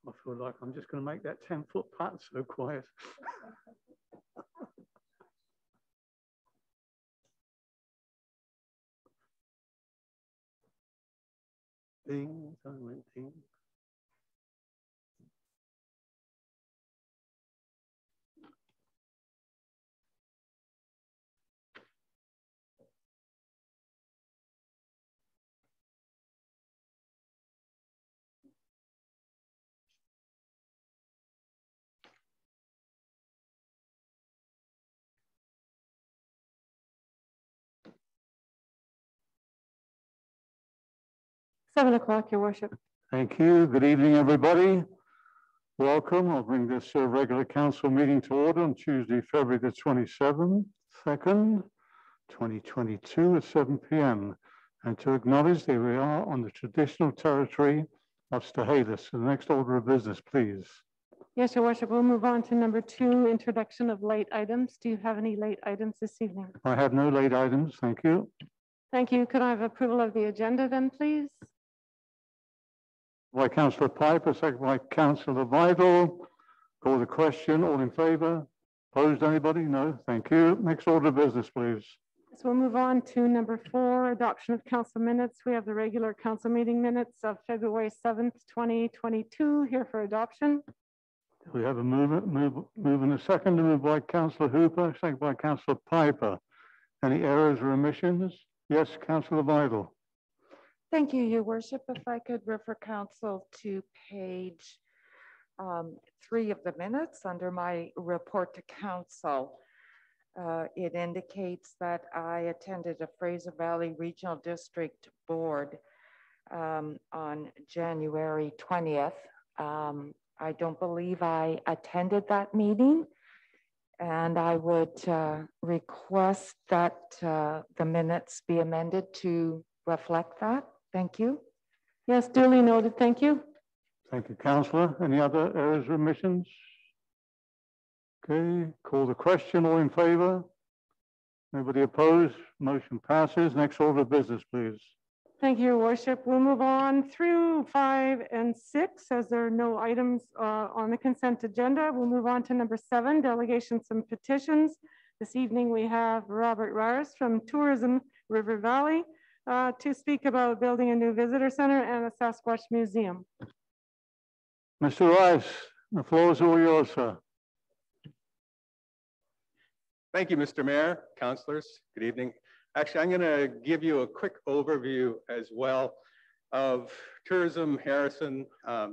I feel like I'm just going to make that 10-foot putt so quiet. Ding, I went ding. 7 o'clock, Your Worship. Thank you. Good evening, everybody. Welcome. I'll bring this regular council meeting to order on Tuesday, February the 27th, 2nd, 2022 at 7 p.m. and to acknowledge that we are on the traditional territory of Stahelis. The next order of business, please. Yes, Your Worship. We'll move on to number 2, introduction of late items. Do you have any late items this evening? I have no late items. Thank you. Thank you. Could I have approval of the agenda then, please? By Councillor Piper, second by Councillor Vidal. Call the question. All in favour? Opposed? Anybody? No. Thank you. Next order of business, please. So we'll move on to number 4, adoption of council minutes. We have the regular council meeting minutes of February 7th, 2022 here for adoption. We have a move and a second. Moved by Councillor Hooper, second by Councillor Piper. Any errors or omissions? Yes, Councillor Vidal. Thank you, Your Worship. If I could refer council to page 3 of the minutes under my report to council. It indicates that I attended a Fraser Valley Regional District Board on January 20th. I don't believe I attended that meeting, and I would request that the minutes be amended to reflect that. Thank you. Yes, duly noted. Thank you. Thank you, Councillor. Any other errors or omissions? Okay, call the question. All in favour? Nobody opposed? Motion passes. Next order of business, please. Thank you, Your Worship. We'll move on through 5 and 6 as there are no items on the consent agenda. We'll move on to number 7, delegations and petitions. This evening we have Robert Rares from Tourism River Valley to speak about building a new visitor center and a Sasquatch museum. Mr. Rice, the floor is all yours, sir. Thank you, Mr. Mayor, councillors. Good evening. Actually, I'm going to give you a quick overview as well of Tourism Harrison, a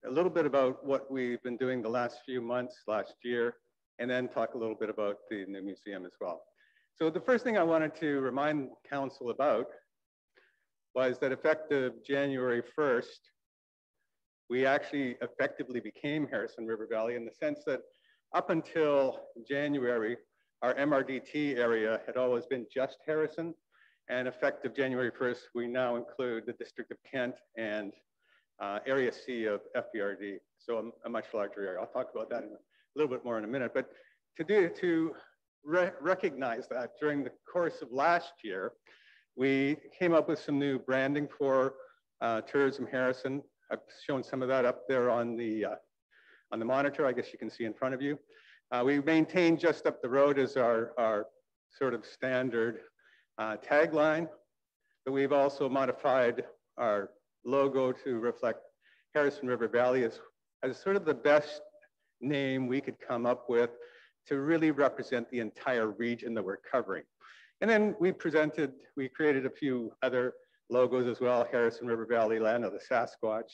little bit about what we've been doing the last few months, last year, and then talk a little bit about the new museum as well. So the first thing I wanted to remind council about was that effective January 1st, we actually effectively became Harrison River Valley in the sense that up until January, our MRDT area had always been just Harrison, and effective January 1st, we now include the District of Kent and Area C of FBRD, so a much larger area. I'll talk about that in a little bit more in a minute, but to recognize that during the course of last year, we came up with some new branding for Tourism Harrison. I've shown some of that up there on the monitor, I guess you can see in front of you. We maintained just up the road as our sort of standard tagline, but we've also modified our logo to reflect Harrison River Valley as sort of the best name we could come up with to really represent the entire region that we're covering. And then we created a few other logos as well, Harrison River Valley, Land of the Sasquatch,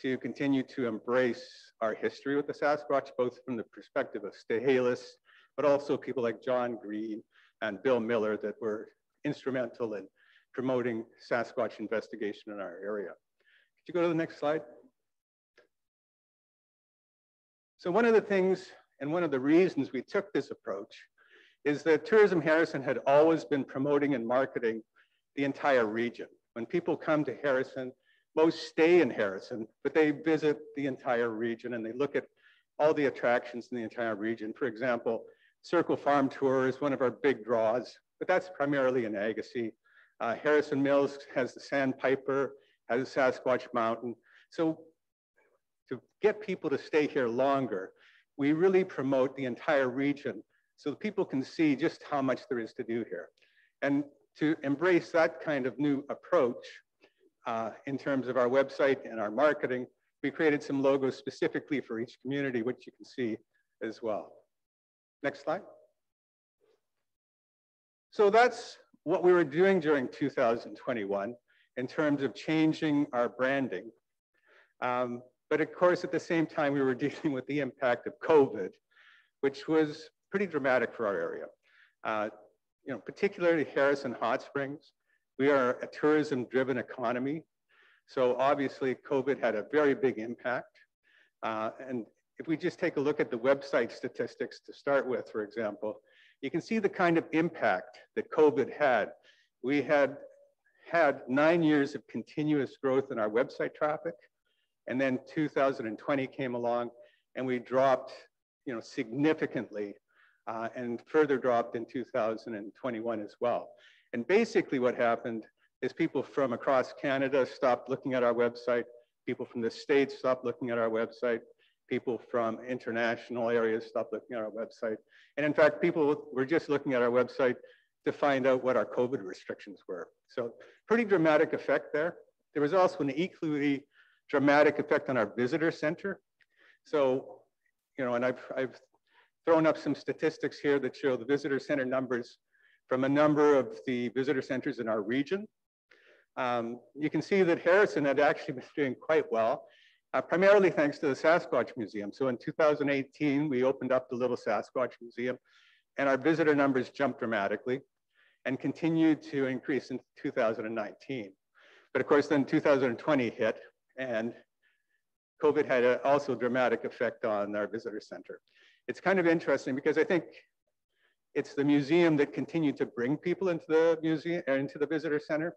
to continue to embrace our history with the Sasquatch, both from the perspective of Stahelis, but also people like John Green and Bill Miller that were instrumental in promoting Sasquatch investigation in our area. Could you go to the next slide? So one of the things and one of the reasons we took this approach is that Tourism Harrison had always been promoting and marketing the entire region. When people come to Harrison, most stay in Harrison, but they visit the entire region and they look at all the attractions in the entire region. For example, Circle Farm Tour is one of our big draws, but that's primarily in Agassiz. Harrison Mills has the Sandpiper, has Sasquatch Mountain. So to get people to stay here longer, we really promote the entire region so that people can see just how much there is to do here. And to embrace that kind of new approach in terms of our website and our marketing, we created some logos specifically for each community, which you can see as well. Next slide. So that's what we were doing during 2021 in terms of changing our branding. But of course, at the same time, we were dealing with the impact of COVID, which was pretty dramatic for our area. Particularly Harrison Hot Springs. We are a tourism-driven economy. So obviously, COVID had a very big impact. And if we just take a look at the website statistics to start with, for example, you can see the kind of impact that COVID had. We had 9 years of continuous growth in our website traffic. And then 2020 came along and we dropped significantly and further dropped in 2021 as well. And basically what happened is people from across Canada stopped looking at our website. People from the States stopped looking at our website. People from international areas stopped looking at our website. And in fact, people were just looking at our website to find out what our COVID restrictions were. So pretty dramatic effect there. There was also an equally dramatic effect on our visitor center. So, and I've thrown up some statistics here that show the visitor center numbers from a number of the visitor centers in our region. You can see that Harrison had actually been doing quite well, primarily thanks to the Sasquatch Museum. So in 2018, we opened up the Little Sasquatch Museum and our visitor numbers jumped dramatically and continued to increase in 2019. But of course, then 2020 hit and COVID had also a dramatic effect on our visitor center. It's kind of interesting because I think it's the museum that continued to bring people into the museum, into the visitor center.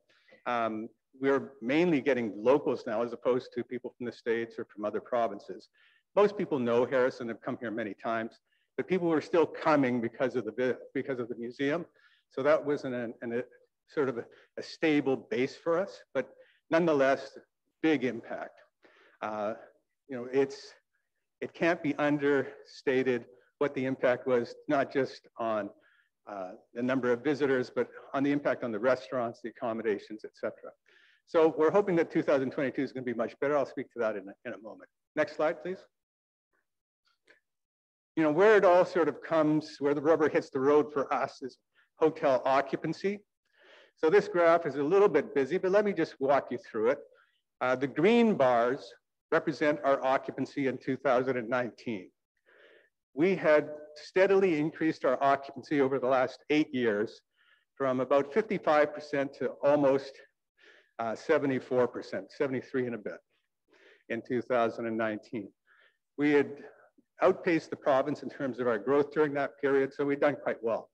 We're mainly getting locals now as opposed to people from the States or from other provinces. Most people know Harrison, have come here many times, but people were still coming because of the museum. So that wasn't a sort of a stable base for us, but nonetheless, big impact. It can't be understated what the impact was, not just on the number of visitors, but on the impact on the restaurants, the accommodations, et cetera. So we're hoping that 2022 is going to be much better. I'll speak to that in a moment. Next slide, please. Where it all sort of comes, where the rubber hits the road for us is hotel occupancy. So this graph is a little bit busy, but let me just walk you through it. The green bars represent our occupancy in 2019. We had steadily increased our occupancy over the last 8 years from about 55% to almost 74%, 73 and a bit in 2019. We had outpaced the province in terms of our growth during that period, so we'd done quite well.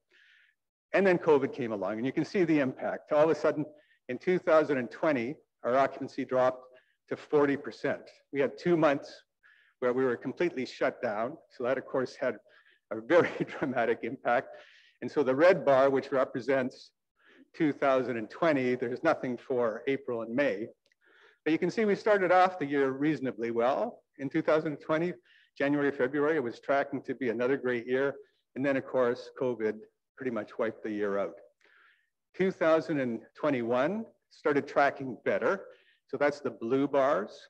And then COVID came along, and you can see the impact. All of a sudden, in 2020, our occupancy dropped to 40%. We had 2 months where we were completely shut down. So that, of course, had a very dramatic impact. And so the red bar, which represents 2020, there's nothing for April and May. But you can see we started off the year reasonably well. In 2020, January, February, it was tracking to be another great year. And then, of course, COVID pretty much wiped the year out. 2021 started tracking better. So that's the blue bars.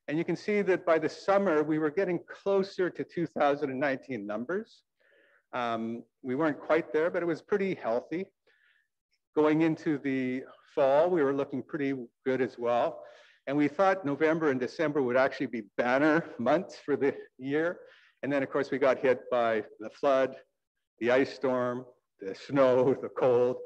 And you can see that by the summer, we were getting closer to 2019 numbers. We weren't quite there, but it was pretty healthy. Going into the fall, we were looking pretty good as well. And we thought November and December would actually be banner months for the year. And then, of course, we got hit by the flood, the ice storm, the snow, the cold,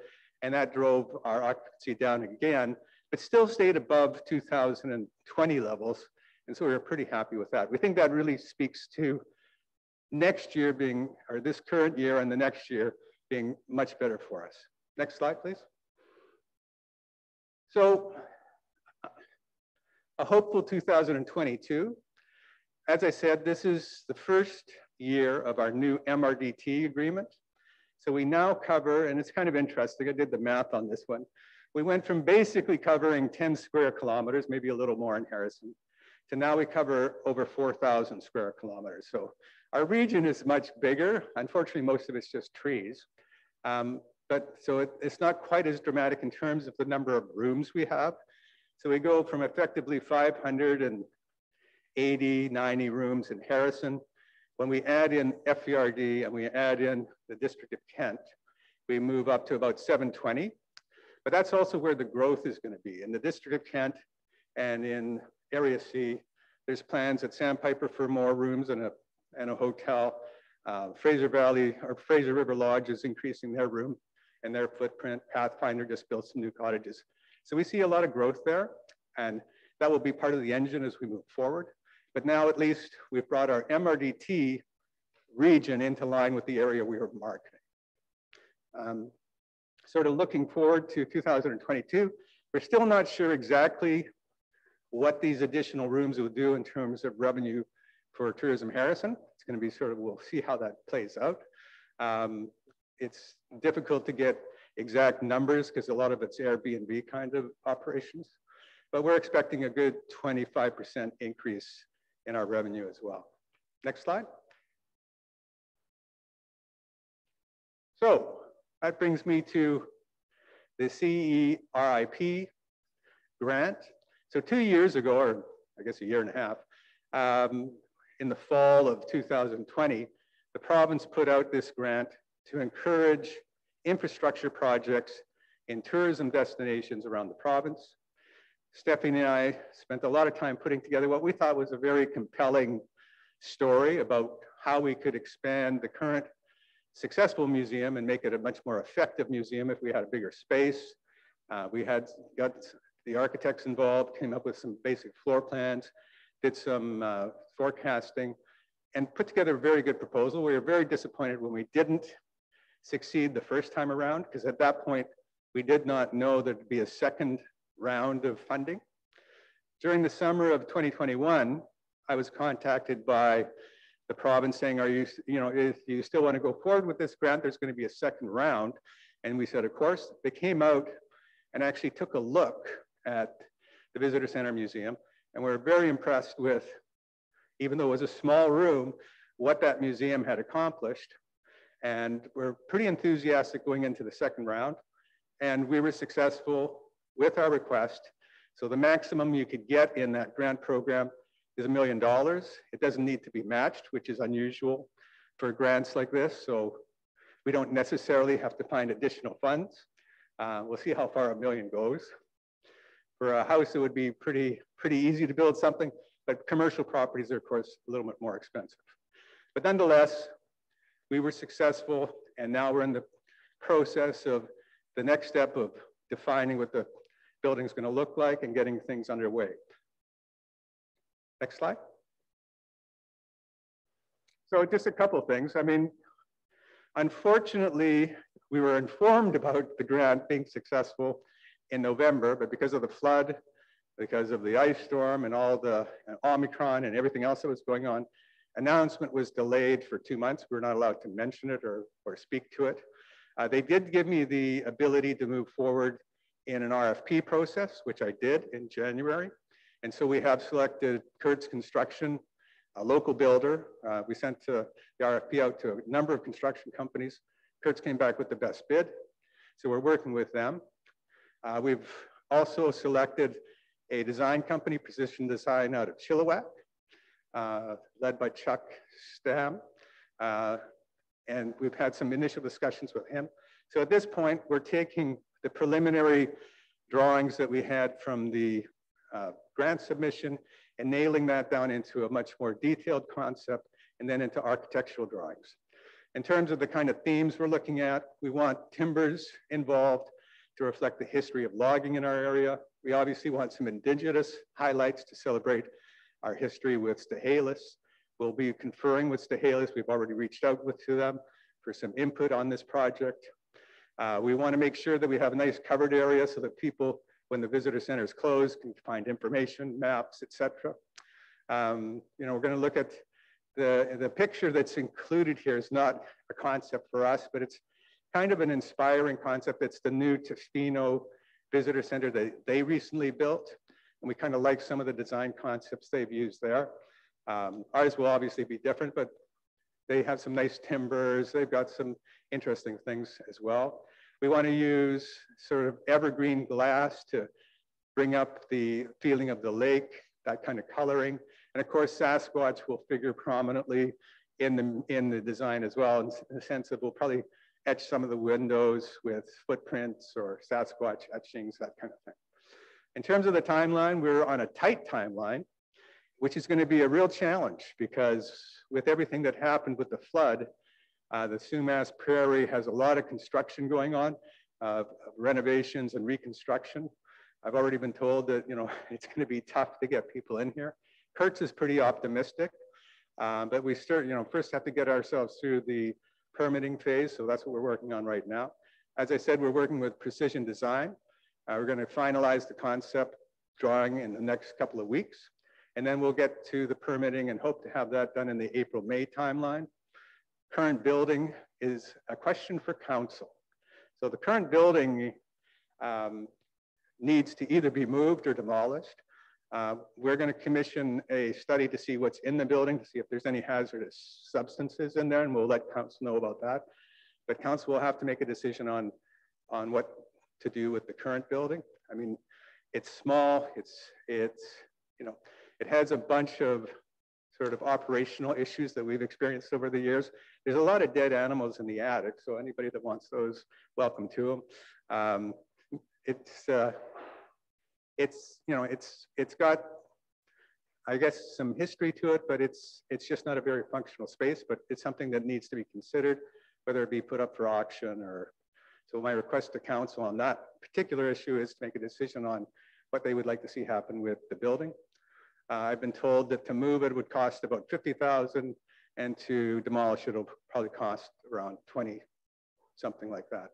and that drove our occupancy down again, but still stayed above 2020 levels. And so we were pretty happy with that. We think that really speaks to next year being, or this current year and the next year being much better for us. Next slide, please. So a hopeful 2022. As I said, this is the first year of our new MRDT agreement. So we now cover, and it's kind of interesting, I did the math on this one. We went from basically covering 10 square kilometers, maybe a little more in Harrison, to now we cover over 4,000 square kilometers. So our region is much bigger. Unfortunately, most of it's just trees. It's not quite as dramatic in terms of the number of rooms we have. So we go from effectively 580, 90 rooms in Harrison. When we add in FVRD and we add in the District of Kent, we move up to about 720. But that's also where the growth is going to be. In the District of Kent and in Area C, there's plans at Sandpiper for more rooms and a hotel. Fraser River Lodge is increasing their room and their footprint. Pathfinder just built some new cottages. So we see a lot of growth there, and that will be part of the engine as we move forward. But now at least we've brought our MRDT region into line with the area we were marketing. Sort of looking forward to 2022, we're still not sure exactly what these additional rooms will do in terms of revenue for Tourism Harrison. It's going to be sort of, we'll see how that plays out. It's difficult to get exact numbers because a lot of it's Airbnb kind of operations, but we're expecting a good 25% increase in our revenue as well. Next slide. So that brings me to the CERIP grant. So 2 years ago, or I guess a year and a half, in the fall of 2020, the province put out this grant to encourage infrastructure projects in tourism destinations around the province. Stephanie and I spent a lot of time putting together what we thought was a very compelling story about how we could expand the current successful museum and make it a much more effective museum if we had a bigger space. We had got the architects involved, came up with some basic floor plans, did some forecasting, and put together a very good proposal. We were very disappointed when we didn't succeed the first time around, because at that point, we did not know there'd be a second round of funding. During the summer of 2021, I was contacted by the province saying, if you still want to go forward with this grant, there's going to be a second round. And we said, of course. They came out and actually took a look at the Visitor Center Museum. And we were very impressed with, even though it was a small room, what that museum had accomplished. And we're pretty enthusiastic going into the second round. And we were successful with our request. So the maximum you could get in that grant program is $1 million. It doesn't need to be matched, which is unusual for grants like this. So we don't necessarily have to find additional funds. We'll see how far $1 million goes. For a house, it would be pretty easy to build something, but commercial properties are, of course, a little bit more expensive. But nonetheless, we were successful, and now we're in the process of the next step of defining what the building's going to look like and getting things underway. Next slide. So just a couple of things. I mean, unfortunately, we were informed about the grant being successful in November, but because of the flood, because of the ice storm and all the Omicron and everything else that was going on, announcement was delayed for 2 months. We're not allowed to mention it or speak to it. They did give me the ability to move forward in an RFP process, which I did in January. And so we have selected Kurtz Construction, a local builder. We sent the RFP out to a number of construction companies. Kurtz came back with the best bid. So we're working with them. We've also selected a design company, Precision Design, out of Chilliwack, led by Chuck Stam. And we've had some initial discussions with him. So at this point, we're taking the preliminary drawings that we had from the grant submission and nailing that down into a much more detailed concept and then into architectural drawings. In terms of the kind of themes we're looking at, we want timbers involved to reflect the history of logging in our area. We obviously want some indigenous highlights to celebrate our history with Stahelis. We'll be conferring with Stahelis. We've already reached out to them for some input on this project. We want to make sure that we have a nice covered area so that people, when the visitor center is closed, can find information, maps, etc. We're going to look at the picture that's included here is not a concept for us, but it's kind of an inspiring concept. It's the new Tofino Visitor Center that they recently built. and we kind of like some of the design concepts they've used there. Ours will obviously be different, but they have some nice timbers. They've got some interesting things as well. We want to use sort of evergreen glass to bring up the feeling of the lake, that kind of coloring. And of course, Sasquatch will figure prominently in the design as well, in the sense that we'll probably etch some of the windows with footprints or Sasquatch etchings, that kind of thing. In terms of the timeline, we're on a tight timeline, which is going to be a real challenge because with everything that happened with the flood, the Sumas Prairie has a lot of construction going on, renovations and reconstruction. I've already been told that, you know, it's going to be tough to get people in here. Kurtz is pretty optimistic, but we first have to get ourselves through the permitting phase. So that's what we're working on right now. As I said, we're working with Precision Design. We're going to finalize the concept drawing in the next couple of weeks. And then we'll get to the permitting and hope to have that done in the April-May timeline. Current building is a question for council. So the current building needs to either be moved or demolished. We're going to commission a study to see what's in the building, to see if there's any hazardous substances in there, and we'll let council know about that. But council will have to make a decision on what to do with the current building. I mean, it's small, it has a bunch of sort of operational issues that we've experienced over the years. There's a lot of dead animals in the attic, so anybody that wants those, welcome to them. It's got, I guess, some history to it, but it's just not a very functional space, but it's something that needs to be considered, whether it be put up for auction or, so my request to council on that particular issue is to make a decision on what they would like to see happen with the building. I've been told that to move it would cost about $50,000 and to demolish it will probably cost around 20, something like that.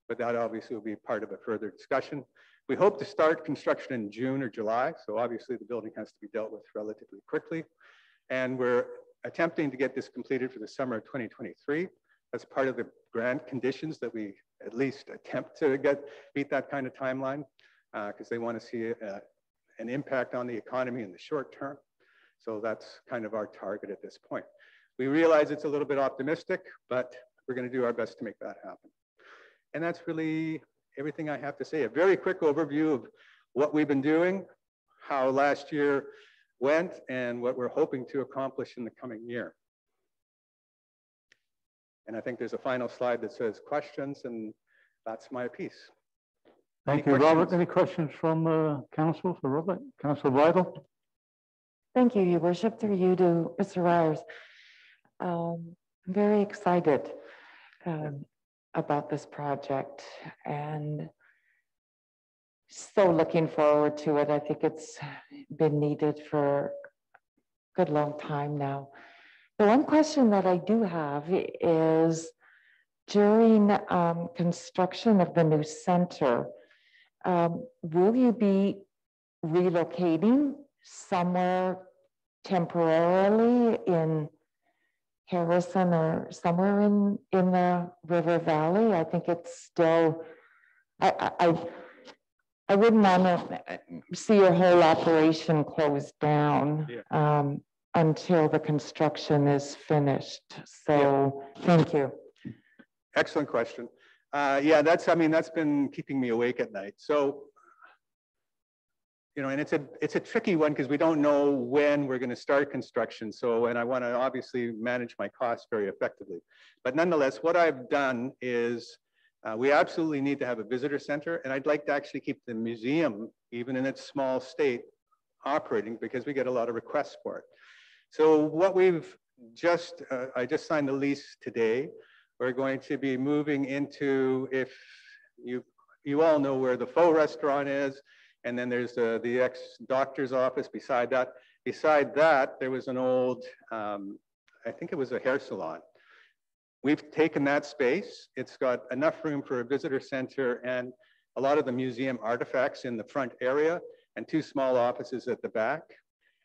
But that obviously will be part of a further discussion. We hope to start construction in June or July. So obviously the building has to be dealt with relatively quickly. And we're attempting to get this completed for the summer of 2023. As part of the grant conditions that we at least attempt to beat that kind of timeline because they want to see an impact on the economy in the short term. So that's kind of our target at this point. We realize it's a little bit optimistic, but we're going to do our best to make that happen. And that's really everything I have to say. A very quick overview of what we've been doing, how last year went, and what we're hoping to accomplish in the coming year. And I think there's a final slide that says questions, and that's my piece. Thank you, Robert. Any questions from council for Robert? Councillor Vital? Thank you, Your Worship. Through you to Mr. Ryers. I'm very excited about this project and so looking forward to it. I think it's been needed for a good long time now. The one question that I do have is during construction of the new center, will you be relocating somewhere temporarily in Harrison or somewhere in the River Valley? I think it's still, I wouldn't want to see your whole operation closed down. Yeah. Until the construction is finished. So yeah. Thank you. Excellent question. Yeah, that's been keeping me awake at night. So, and it's a tricky one because we don't know when we're going to start construction. So, and I want to obviously manage my costs very effectively. But nonetheless, what I've done is we absolutely need to have a visitor center, and I'd like to actually keep the museum, even in its small state, operating because we get a lot of requests for it. So what we've I just signed the lease today. We're going to be moving into, if you all know where the Faux restaurant is, and then there's the ex-doctor's office beside that. Beside that, there was an old, I think it was a hair salon. We've taken that space. It's got enough room for a visitor center and a lot of the museum artifacts in the front area and 2 small offices at the back.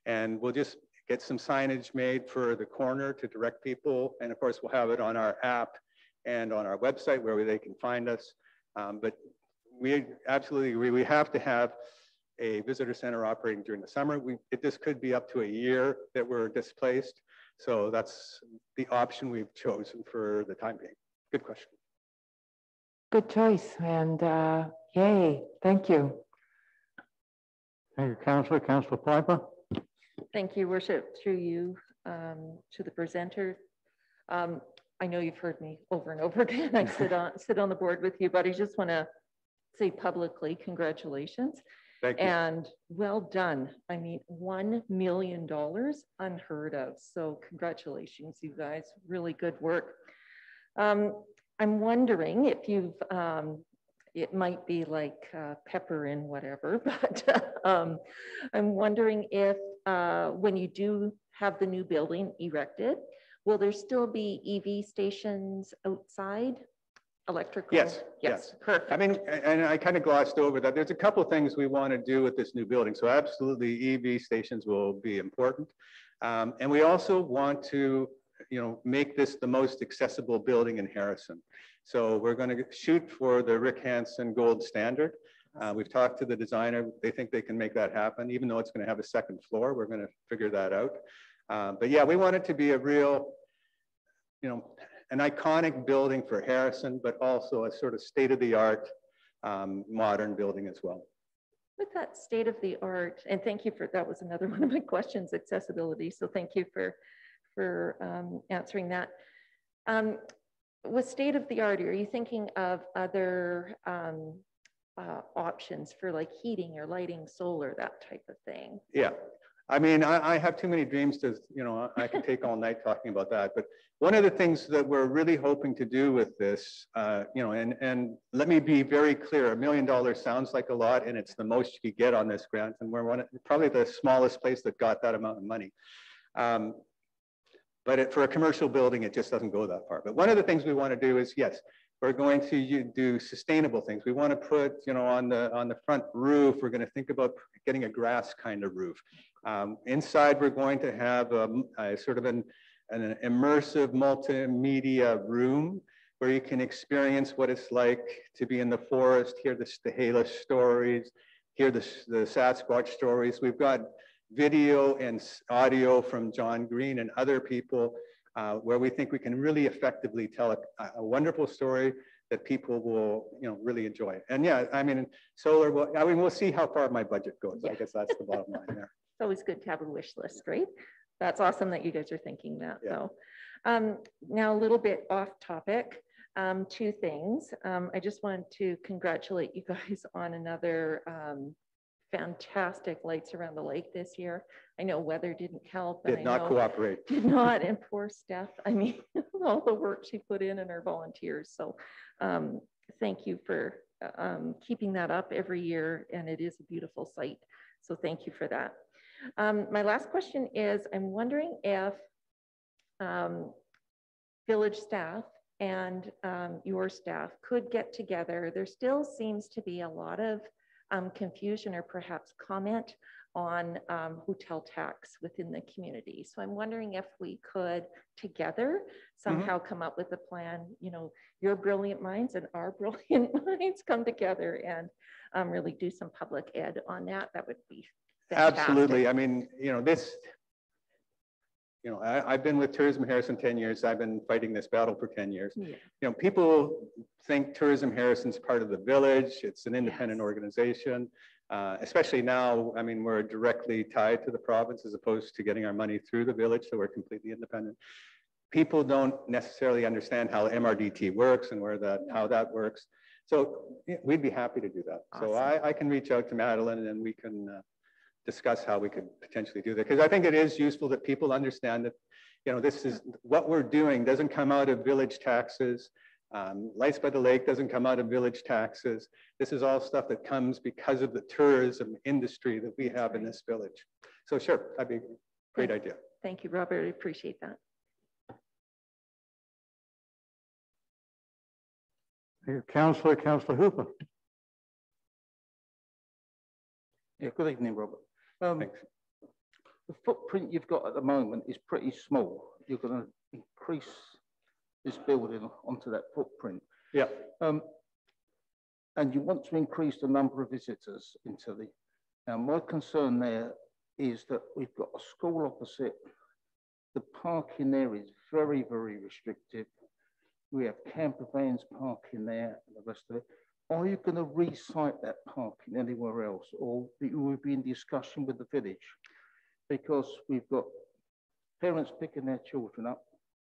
And we'll just get some signage made for the corner to direct people. And of course, we'll have it on our app and on our website where they can find us. But we absolutely agree. We have to have a visitor center operating during the summer. This could be up to a year that we're displaced. So that's the option we've chosen for the time being. Good question. Good choice, and yay, thank you. Thank you, Councillor. Councillor Piper. Thank you, Worship, through you to the presenter. I know you've heard me over and over again. I sit on the board with you, but I just want to say publicly, congratulations. Thank you. And well done. I mean, $1 million, unheard of. So congratulations, you guys. Really good work. I'm wondering if you've, it might be like pepper in whatever, but I'm wondering if when you do have the new building erected, will there still be EV stations outside? Electrical? Yes. Perfect. I mean, and I kind of glossed over that. There's a couple of things we want to do with this new building. So absolutely EV stations will be important. And we also want to, make this the most accessible building in Harrison. So we're going to shoot for the Rick Hansen gold standard. We've talked to the designer. They think they can make that happen, even though it's going to have a second floor. We're going to figure that out. But yeah, we want it to be a real, an iconic building for Harrison, but also a sort of state-of-the-art modern building as well. With that state-of-the-art, and thank you for, that was another one of my questions, accessibility. So thank you for answering that. With state-of-the-art, are you thinking of other options for like heating or lighting, solar, that type of thing? Yeah. I mean, I have too many dreams to, I can take all night talking about that. But one of the things that we're really hoping to do with this, and let me be very clear, $1 million sounds like a lot, and it's the most you could get on this grant. And we're probably the smallest place that got that amount of money. But for a commercial building, it just doesn't go that far. But one of the things we want to do is, yes, we're going to do sustainable things. We want to put, on the front roof, we're going to think about getting a grass kind of roof. Inside, we're going to have a sort of an immersive multimedia room where you can experience what it's like to be in the forest, hear the Stehalis stories, hear the Sasquatch stories. We've got video and audio from John Green and other people where we think we can really effectively tell a wonderful story that people will, really enjoy. And yeah, I mean, solar, we'll see how far my budget goes. Yeah. I guess that's the bottom line there. It's always good to have a wish list, right? That's awesome that you guys are thinking that. Yeah. So now a little bit off topic, two things. I just wanted to congratulate you guys on another fantastic lights around the lake this year. I know weather didn't help. Did not cooperate. Did not, and poor Steph. I mean, all the work she put in and her volunteers. So thank you for keeping that up every year, and it is a beautiful site. So thank you for that. My last question is, I'm wondering if village staff and your staff could get together. There still seems to be a lot of confusion or perhaps comment on hotel tax within the community. So I'm wondering if we could together somehow come up with a plan, your brilliant minds and our brilliant minds come together and really do some public ed on that. That would be fantastic. Absolutely. I mean, I've been with Tourism Harrison 10 years. I've been fighting this battle for 10 years. Yeah. People think Tourism Harrison's part of the village. It's an independent organization. Especially now, I mean, we're directly tied to the province as opposed to getting our money through the village, so we're completely independent. People don't necessarily understand how MRDT works and how that works. So we'd be happy to do that. Awesome. So I can reach out to Madeline and we can discuss how we could potentially do that. Because I think it is useful that people understand that, this is what we're doing doesn't come out of village taxes. Lights by the Lake doesn't come out of village taxes. This is all stuff that comes because of the tourism industry that we have in this village. So sure, that'd be a great idea. Thank you, Robert. I appreciate that. Councillor Hooper. Yeah, good evening, Robert. Thanks. The footprint you've got at the moment is pretty small. You're going to increase this building onto that footprint. Yeah. and you want to increase the number of visitors into the, now my concern there is that we've got a school opposite. The parking there is very, very restrictive. We have camper vans parking there and the rest of it. Are you going to re-site that parking anywhere else, or will we be in discussion with the village? Because we've got parents picking their children up,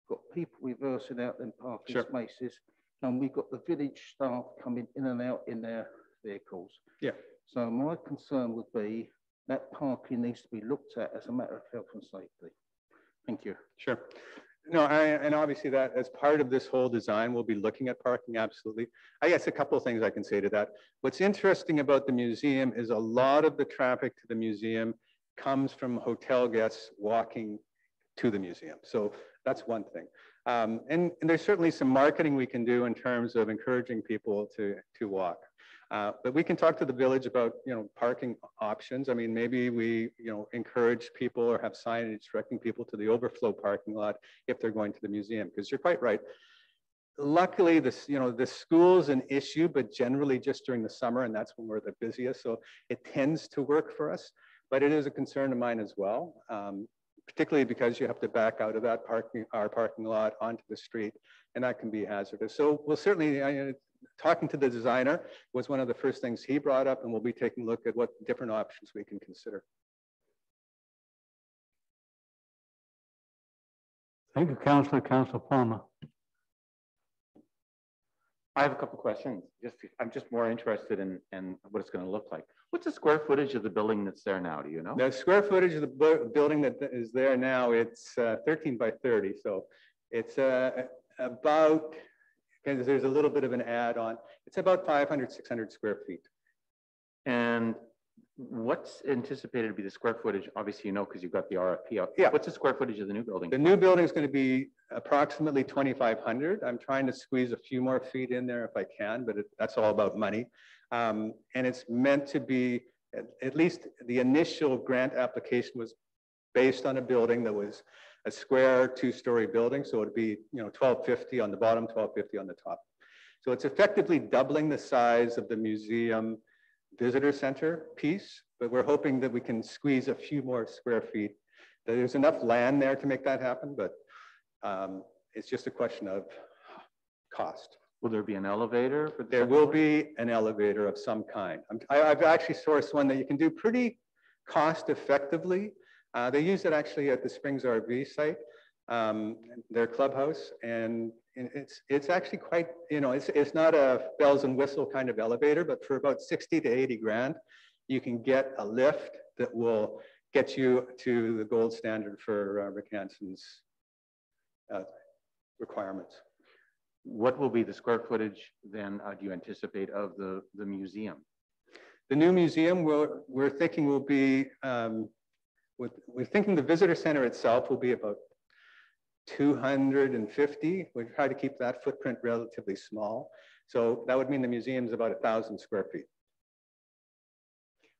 got people reversing out in parking spaces, and we've got the village staff coming in and out in their vehicles. Yeah. So my concern would be that parking needs to be looked at as a matter of health and safety. Thank you. Sure. No, and obviously that as part of this whole design, we'll be looking at parking, absolutely. I guess a couple of things I can say to that. What's interesting about the museum is a lot of the traffic to the museum comes from hotel guests walking to the museum. So that's one thing. And there's certainly some marketing we can do in terms of encouraging people to walk. But we can talk to the village about, parking options. I mean, maybe we, encourage people or have signage directing people to the overflow parking lot if they're going to the museum, because you're quite right. Luckily, this, the school's an issue, but generally just during the summer, and that's when we're the busiest. So it tends to work for us, but it is a concern of mine as well, particularly because you have to back out of that our parking lot onto the street, and that can be hazardous. So we'll certainly, talking to the designer was one of the first things he brought up, and we'll be taking a look at what different options we can consider. Thank you, Councillor. Councillor Palmer. I have a couple questions. I'm just more interested in what it's going to look like. What's the square footage of the building that's there now? Do you know? The square footage of the building that is there now, it's 13 by 30. So it's about, because there's a little bit of an add-on, it's about 500, 600 square feet. And what's anticipated to be the square footage? Obviously, because you've got the RFP up. Yeah. What's the square footage of the new building? The new building is going to be approximately 2,500. I'm trying to squeeze a few more feet in there if I can, but that's all about money. And it's meant to be, at least the initial grant application was based on a building that was a square 2-story building. So it'd be, 1,250 on the bottom, 1,250 on the top. So it's effectively doubling the size of the museum visitor center piece, but we're hoping that we can squeeze a few more square feet. There's enough land there to make that happen, but it's just a question of cost. Will there be an elevator? There will be an elevator of some kind. I've actually sourced one that you can do pretty cost effectively. They use it actually at the Springs RV site, their clubhouse, and it's actually quite, it's not a bells and whistle kind of elevator, but for about 60 to 80 grand, you can get a lift that will get you to the gold standard for Rick Hansen's requirements. What will be the square footage then, do you anticipate, of the museum? The new museum, we're thinking will be, we're thinking the visitor center itself will be about 250. We try to keep that footprint relatively small. So that would mean the museum is about 1,000 square feet.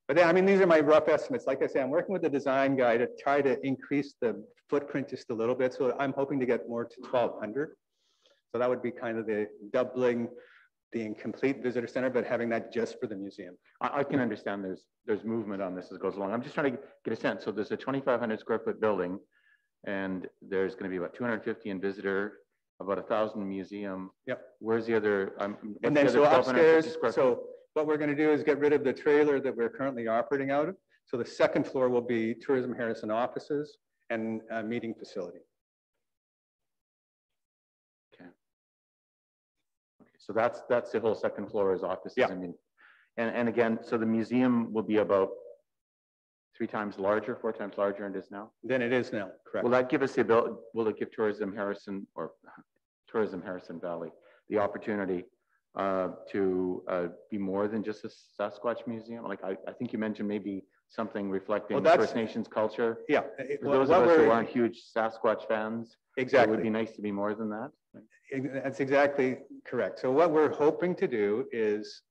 But I mean, these are my rough estimates. Like I say, I'm working with the design guy to try to increase the footprint just a little bit. So I'm hoping to get more to 1,200. So that would be kind of the doubling the incomplete visitor center, but having that just for the museum. I can understand there's movement on this as it goes along. I'm just trying to get a sense. So there's a 2,500 square foot building, and there's going to be about 250 in visitor, about 1,000 museum. Yep. Where's the other? And then so upstairs, so what we're going to do is get rid of the trailer that we're currently operating out of. So the second floor will be Tourism Harrison offices and a meeting facility. Okay. So that's the whole second floor is offices. Yeah. I mean, and again, so the museum will be about 3 times larger, 4 times larger than it is now? Than it is now, correct. Will that give us the ability, will it give Tourism Harrison or Tourism Harrison Valley the opportunity to be more than just a Sasquatch museum? Like I think you mentioned maybe something reflecting First Nations culture. Yeah. For those of us who aren't huge Sasquatch fans, exactly, it would be nice to be more than that. That's exactly correct. So what we're hoping to do is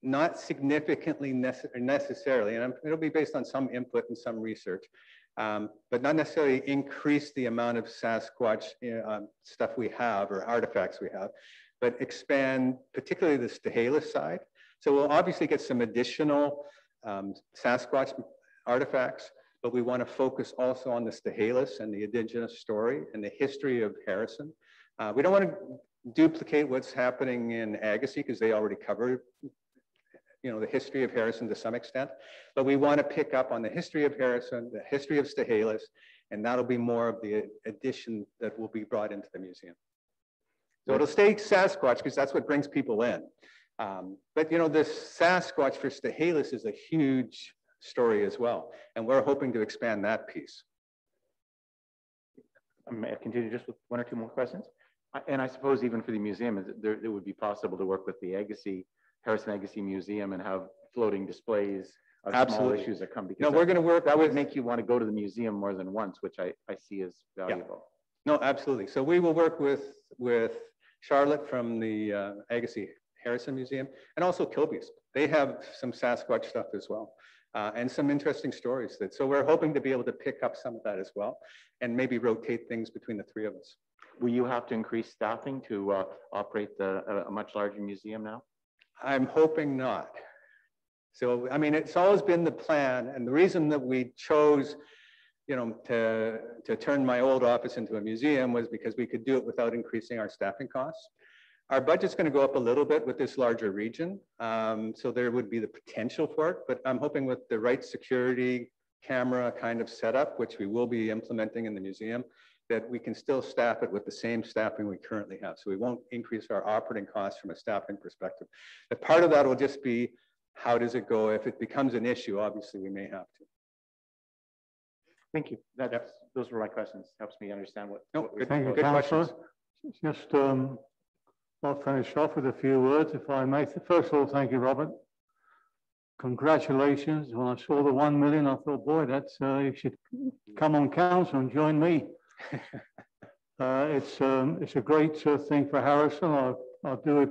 not significantly necessarily, and it'll be based on some input and some research, but not necessarily increase the amount of Sasquatch stuff we have or artifacts we have, but expand particularly the Stehalis side. So we'll obviously get some additional Sasquatch artifacts, but we want to focus also on the Stehalis and the indigenous story and the history of Harrison. We don't want to duplicate what's happening in Agassiz because they already covered, the history of Harrison to some extent, but we want to pick up on the history of Harrison, the history of Stehalis, and that'll be more of the addition that will be brought into the museum. So it'll stay Sasquatch because that's what brings people in. But this Sasquatch for Stehalis is a huge story as well, and we're hoping to expand that piece. May I continue just with one or two more questions? And I suppose even for the museum, it would be possible to work with the Harrison Agassiz Museum and have floating displays of small issues that come, because no, we're going to work. That would make you want to go to the museum more than once, which I see as valuable. Yeah. No, absolutely. So we will work with Charlotte from the Agassiz Harrison Museum and also Kilby's. They have some Sasquatch stuff as well. And some interesting stories. So we're hoping to be able to pick up some of that as well and maybe rotate things between the three of us. Will you have to increase staffing to operate a much larger museum now? I'm hoping not. So, I mean, it's always been the plan, and the reason that we chose, to turn my old office into a museum was because we could do it without increasing our staffing costs. Our budget's going to go up a little bit with this larger region, so there would be the potential for it, but I'm hoping with the right security camera kind of setup, which we will be implementing in the museum, that we can still staff it with the same staffing we currently have. So we won't increase our operating costs from a staffing perspective. But part of that will just be, how does it go? If it becomes an issue, obviously we may have to. Thank you. Those were my questions. Helps me understand what. Thank you, Councillor. Just I'll finish off with a few words, if I may. First of all, thank you, Robert. Congratulations. When I saw the 1 million, I thought, boy, that's you should come on council and join me. It's a great thing for Harrison. I'll do a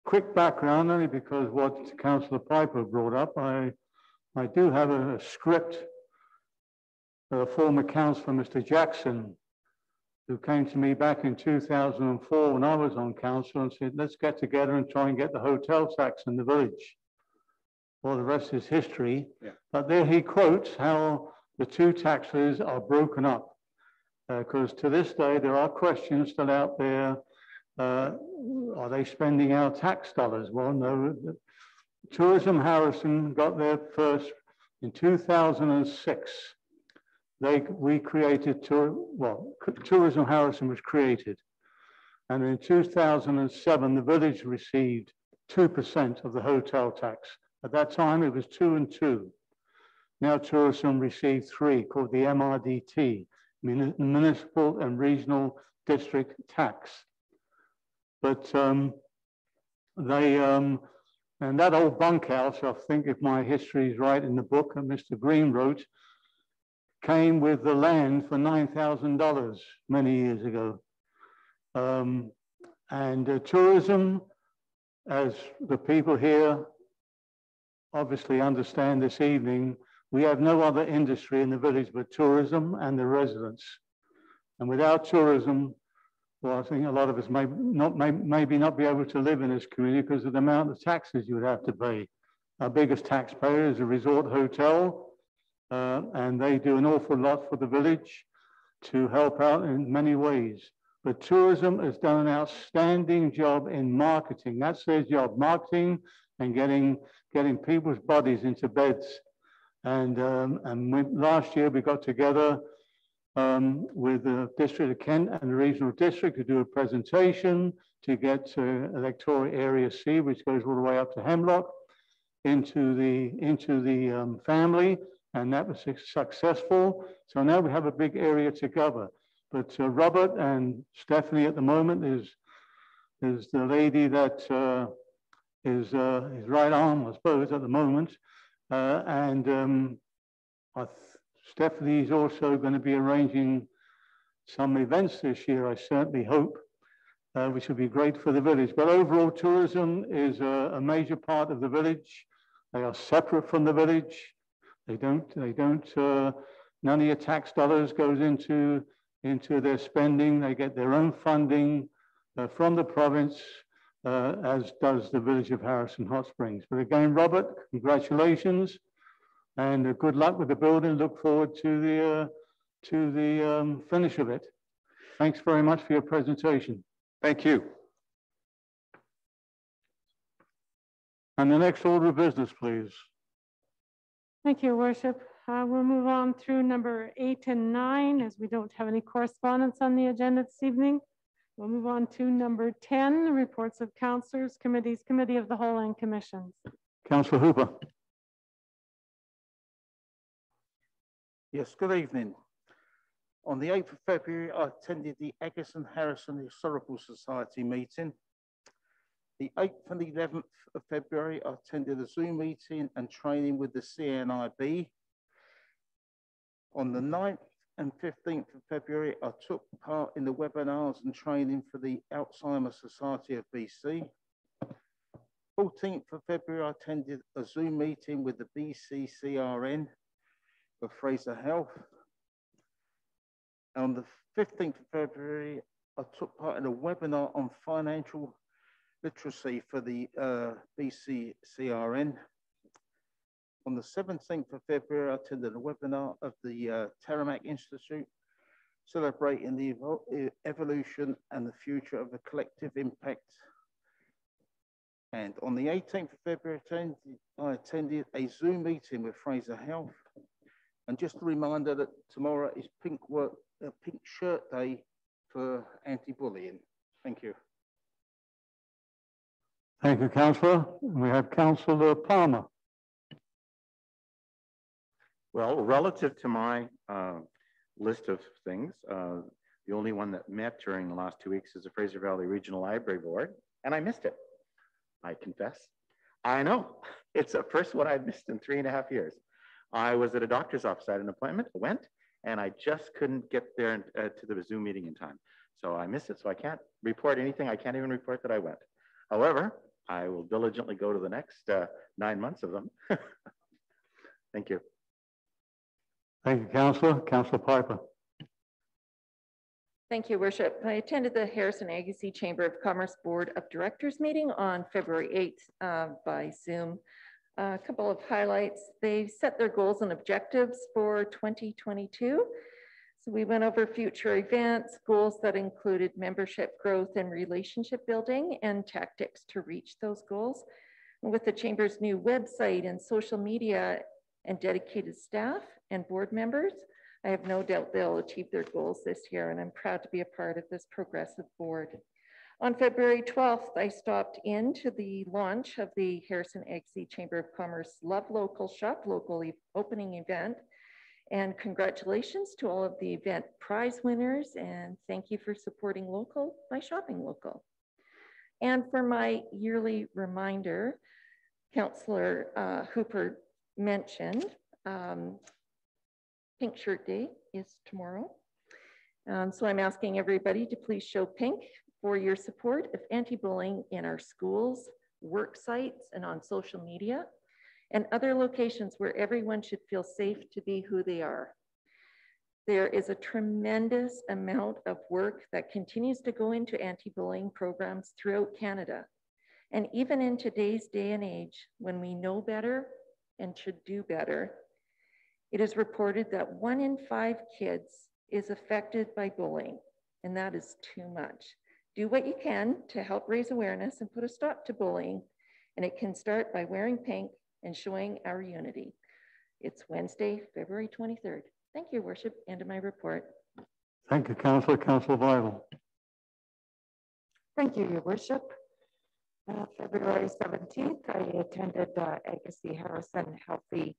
quick background only because what Councillor Piper brought up. I do have a script, former councillor Mr. Jackson, who came to me back in 2004 when I was on council and said, let's get together and try and get the hotel tax in the village. Well, the rest is history. Yeah. But there he quotes how the two taxes are broken up. Because to this day, there are questions still out there. Are they spending our tax dollars? Well, no. Tourism Harrison got there first in 2006. We created, Tourism Harrison was created. And in 2007, the village received 2% of the hotel tax. At that time, it was 2 and 2. Now tourism received 3, called the MRDT, Municipal and Regional District Tax. But and that old bunkhouse, I think if my history is right in the book that Mr. Green wrote, came with the land for $9,000 many years ago. Tourism, as the people here obviously understand this evening, we have no other industry in the village but tourism and the residents. And without tourism, well, I think a lot of us maybe not be able to live in this community because of the amount of taxes you would have to pay. Our biggest taxpayer is a resort hotel, and they do an awful lot for the village to help out in many ways. But tourism has done an outstanding job in marketing. That's their job, marketing and getting people's bodies into beds. And last year we got together with the District of Kent and the Regional District to do a presentation to get electoral area C, which goes all the way up to Hemlock, into the family, and that was successful. So now we have a big area to cover. But Robert and Stephanie at the moment is the lady that is his right arm, I suppose, at the moment. Stephanie is also going to be arranging some events this year, I certainly hope, which will be great for the village. But overall, tourism is a major part of the village. They are separate from the village. None of your tax dollars goes into their spending. They get their own funding from the province as does the village of Harrison Hot Springs. But again, Robert, congratulations and good luck with the building. Look forward to the finish of it. Thanks very much for your presentation. Thank you. And the next order of business, please. Thank you, Worship. We'll move on through number 8 and 9 as we don't have any correspondence on the agenda this evening. We'll move on to number 10, reports of councillors, committees, committee of the whole and commissions. Councillor Hooper. Yes, good evening. On the 8th of February, I attended the Egerton Harrison Historical Society meeting. The 8th and 11th of February, I attended a Zoom meeting and training with the CNIB. On the 9th and 15th of February, I took part in the webinars and training for the Alzheimer's Society of BC. 14th of February, I attended a Zoom meeting with the BCCRN for Fraser Health. On the 15th of February, I took part in a webinar on financial literacy for the BCCRN. On the 17th of February, I attended a webinar of the Teramac Institute, celebrating the evolution and the future of the collective impact. And on the 18th of February, I attended a Zoom meeting with Fraser Health. And just a reminder that tomorrow is Pink Shirt Day for anti-bullying. Thank you. Thank you, Councillor. We have Councillor Palmer. Well, relative to my list of things, the only one that met during the last 2 weeks is the Fraser Valley Regional Library Board, and I missed it. I confess. I know, it's the first one I've missed in 3.5 years. I was at a doctor's office, I had an appointment, I went, and I just couldn't get there to the Zoom meeting in time. So I missed it, so I can't report anything. I can't even report that I went. However, I will diligently go to the next 9 months of them. Thank you. Thank you, Councillor. Councillor Piper. Thank you, Worship. I attended the Harrison Agassiz Chamber of Commerce Board of Directors meeting on February 8th by Zoom. A couple of highlights. They set their goals and objectives for 2022. So we went over future events, goals that included membership growth and relationship building, and tactics to reach those goals. And with the Chamber's new website and social media and dedicated staff and board members, I have no doubt they'll achieve their goals this year, and I'm proud to be a part of this progressive board. On February 12th, I stopped in to the launch of the Harrison Agassiz Chamber of Commerce Love Local, Shop Local opening event. And congratulations to all of the event prize winners, and thank you for supporting local by shopping local. And for my yearly reminder, Councillor Hooper mentioned Pink Shirt Day is tomorrow. So I'm asking everybody to please show pink for your support of anti-bullying in our schools, work sites, and on social media, and other locations where everyone should feel safe to be who they are. There is a tremendous amount of work that continues to go into anti-bullying programs throughout Canada. And even in today's day and age, when we know better and should do better, it is reported that 1 in 5 kids is affected by bullying, and that is too much. Do what you can to help raise awareness and put a stop to bullying, and it can start by wearing pink and showing our unity. It's Wednesday, February 23rd. Thank you, Worship. End of my report. Thank you, Councillor. Councillor Vital. Thank you, Your Worship. February 17th, I attended Agassiz Harrison Healthy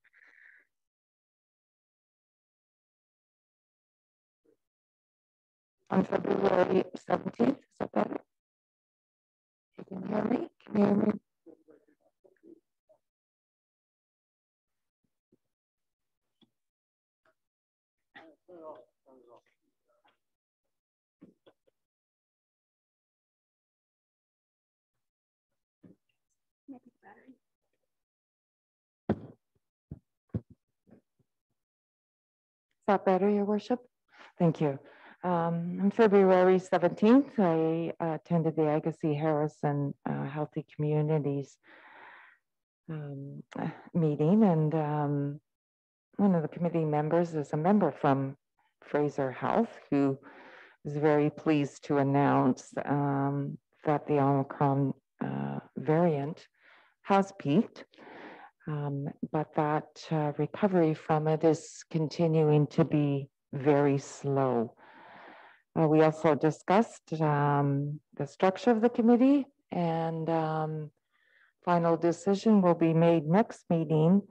on February 17th. Is that better? You can hear me? Can you hear me? Is that better, Your Worship? Thank you. On February 17th, I attended the Agassiz Harrison Healthy Communities meeting, and one of the committee members is a member from Fraser Health who is very pleased to announce that the Omicron variant has peaked, but that recovery from it is continuing to be very slow. We also discussed the structure of the committee, and final decision will be made next meeting.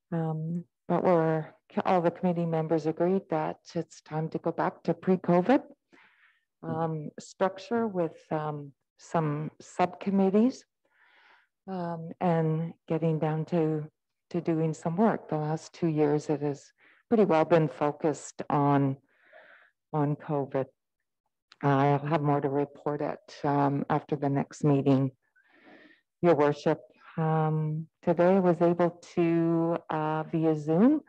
But all the committee members agreed that it's time to go back to pre-COVID structure with some subcommittees and getting down to doing some work. The last 2 years, it has pretty well been focused on COVID. I'll have more to report after the next meeting. Your Worship, today I was able to, via Zoom,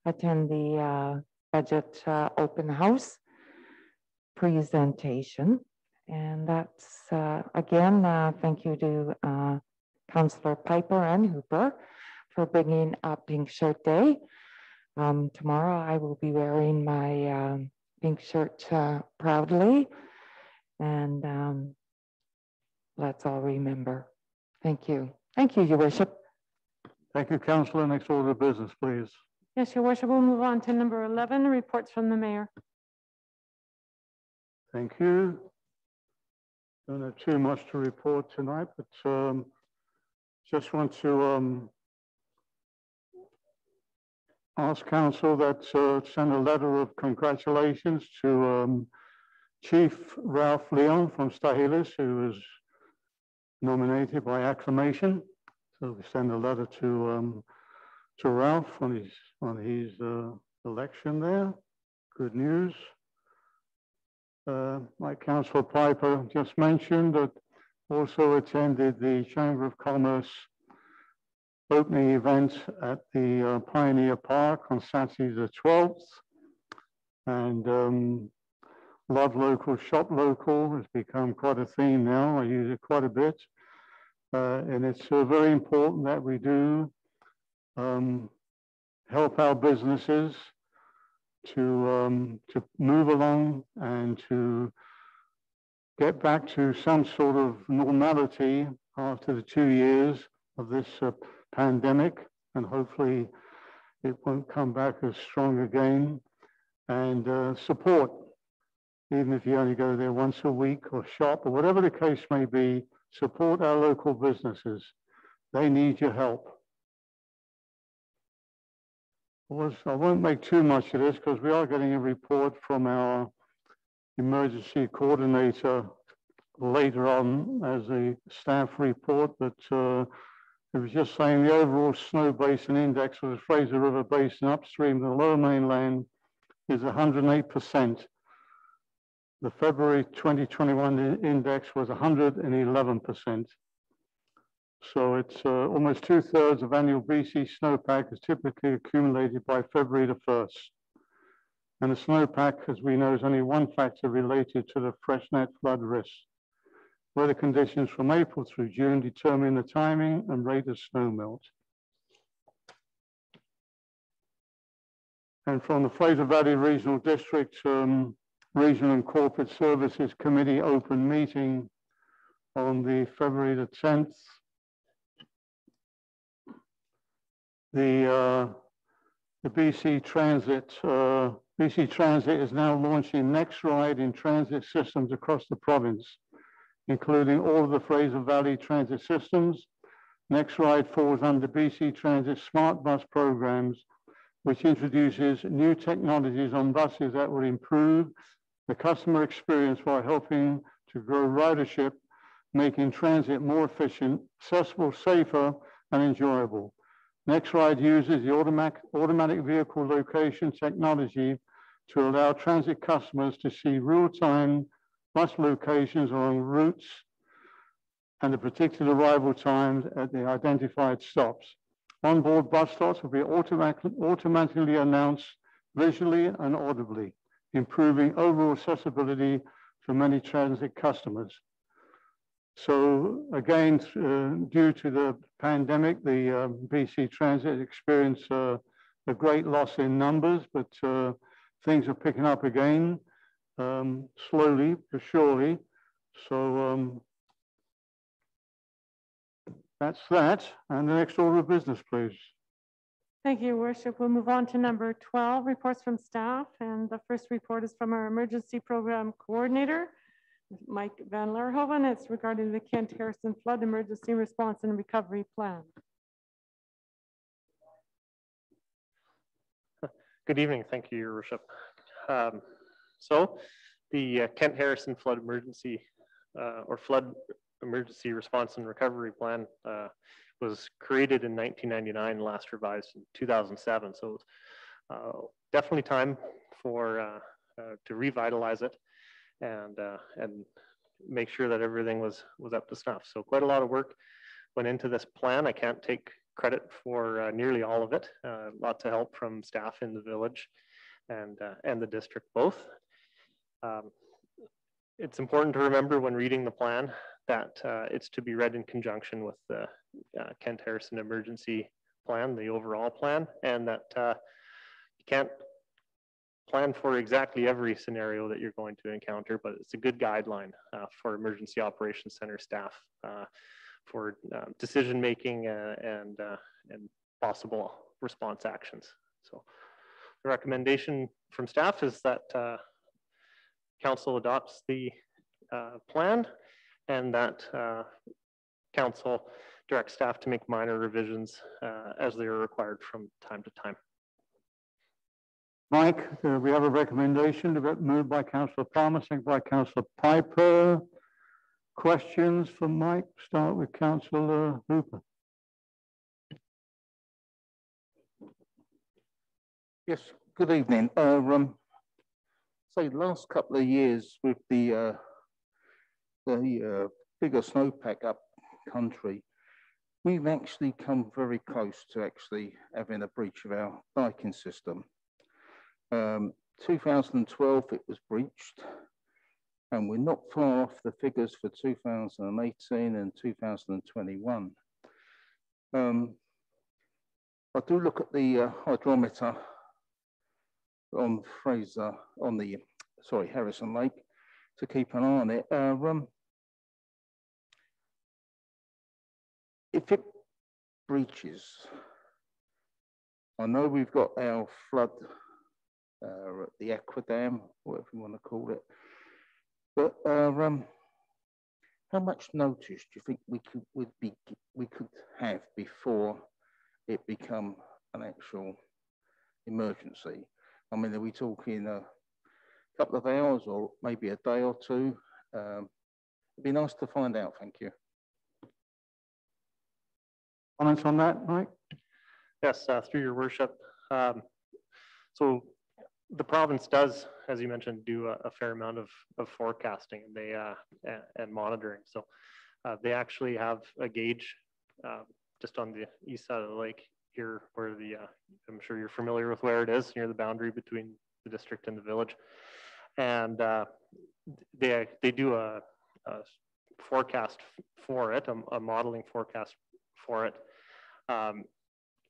attend the budget open house presentation. And that's, again, thank you to Councillor Piper and Hooper for bringing up Pink Shirt Day. Tomorrow I will be wearing my pink shirt proudly, and let's all remember. Thank you. Thank you, Your Worship. Thank you, Councillor. Next order of business, please. Yes, Your Worship, we'll move on to number 11, reports from the Mayor. Thank you. Don't have too much to report tonight, but just want to ask Council that send a letter of congratulations to Chief Ralph Leon from Stahilis, who was nominated by acclamation. So we send a letter to Ralph on his election there. Good news. Like Councillor Piper just mentioned, that also attended the Chamber of Commerce opening event at the Pioneer Park on Saturday the 12th. And love local, shop local has become quite a theme now. I use it quite a bit. And it's very important that we do help our businesses to move along and to get back to some sort of normality after the 2 years of this pandemic, and hopefully it won't come back as strong again. And support, even if you only go there once a week or shop or whatever the case may be, support our local businesses. They need your help. I won't make too much of this because we are getting a report from our emergency coordinator later on as a staff report, but it was just saying the overall snow basin index for the Fraser River Basin upstream of the lower mainland is 108%. The February 2021 index was 111%. So it's almost 2/3 of annual BC snowpack is typically accumulated by February the 1st. And the snowpack, as we know, is only one factor related to the freshet flood risk. Weather conditions from April through June determine the timing and rate of snow melt. And from the Fraser Valley Regional District Regional and Corporate Services Committee open meeting on the February the 10th, the BC Transit is now launching NextRide in transit systems across the province, including all of the Fraser Valley transit systems. NextRide falls under BC Transit Smart Bus programs, which introduces new technologies on buses that will improve the customer experience while helping to grow ridership, making transit more efficient, accessible, safer, and enjoyable. NextRide uses the automatic vehicle location technology to allow transit customers to see real-time bus locations along routes and the particular arrival times at the identified stops. Onboard bus stops will be automatically announced visually and audibly. improving overall accessibility for many transit customers. So again, due to the pandemic, the BC Transit experienced a great loss in numbers, but things are picking up again, slowly but surely. So that's that. And the next order of business, please. Thank you, Your Worship. We'll move on to number 12, reports from staff. And the first report is from our Emergency Program Coordinator, Mike Van Laerhoven. It's regarding the Kent Harrison Flood Emergency Response and Recovery Plan. Good evening. Thank you, Your Worship. So the Kent Harrison Flood Emergency Flood Emergency Response and Recovery Plan was created in 1999, last revised in 2007. So definitely time for to revitalize it and make sure that everything was up to snuff. So quite a lot of work went into this plan. I can't take credit for nearly all of it. Lots of help from staff in the village and the district both. It's important to remember when reading the plan that it's to be read in conjunction with the Kent Harrison Emergency Plan, the overall plan, and that you can't plan for exactly every scenario that you're going to encounter, but it's a good guideline for Emergency Operations Center staff for decision making and possible response actions. So the recommendation from staff is that council adopts the plan and that council directs staff to make minor revisions as they are required from time to time. Mike, we have a recommendation moved by Councillor Palmer, seconded by Councillor Piper. Questions for Mike? Start with Councillor Hooper. Yes, good evening. Say last couple of years with the bigger snowpack up country, we've actually come very close to actually having a breach of our biking system. 2012 it was breached, and we're not far off the figures for 2018 and 2021. I do look at the hydrometer on Harrison Lake to keep an eye on it. If it breaches, I know we've got our flood at the Aqua Dam, whatever you want to call it, but how much notice do you think we could have before it become an actual emergency? I mean, are we talking a couple of hours or maybe a day or two? It'd be nice to find out. Thank you. Comments on that, Mike? Yes, through your worship. So the province does, as you mentioned, do a fair amount of forecasting and they and monitoring. So they actually have a gauge just on the east side of the lake here, where the I'm sure you're familiar with where it is, near the boundary between the district and the village, and they do a forecast for it, a modeling forecast for it.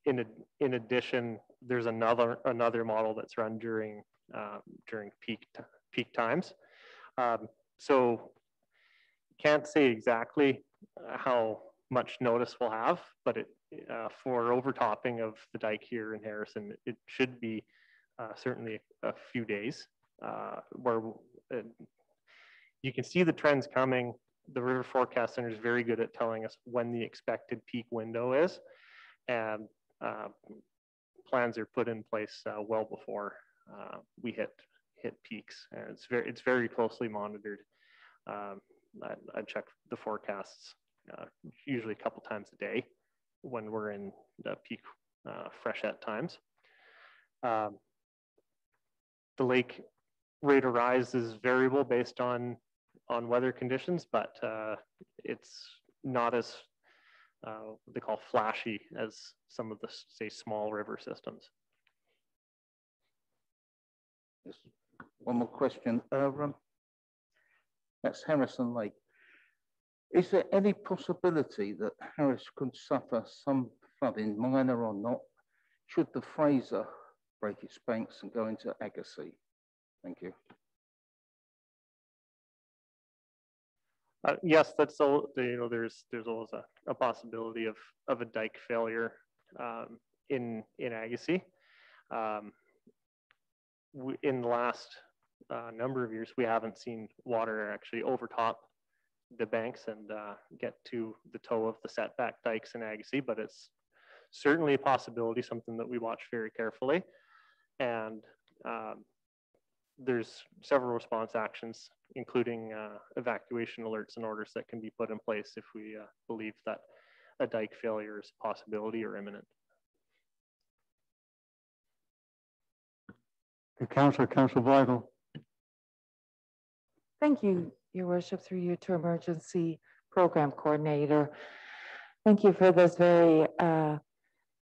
In addition, there's another model that's run during peak times. So can't say exactly how much notice we'll have, but for overtopping of the dike here in Harrison, it should be certainly a few days where you can see the trends coming. The River Forecast Center is very good at telling us when the expected peak window is, and plans are put in place well before we hit peaks, and it's very closely monitored. I check the forecasts usually a couple times a day when we're in the peak freshet times. The lake rate of rise is variable based on weather conditions, but it's not as what they call flashy as some of the, say, small river systems. Yes. one more question. That's Harrison Lake. Is there any possibility that Harris could suffer some flooding, minor or not, should the Fraser break its banks and go into Agassiz? Thank you. Yes, that's so. There's always a possibility of a dike failure in Agassiz. In the last number of years, we haven't seen water actually overtop the banks and get to the toe of the setback dikes in Agassiz, but it's certainly a possibility, something that we watch very carefully. And there's several response actions, including evacuation alerts and orders that can be put in place if we believe that a dike failure is a possibility or imminent. Councillor Vital. Thank you, Your Worship, through you to Emergency Program Coordinator. Thank you for this very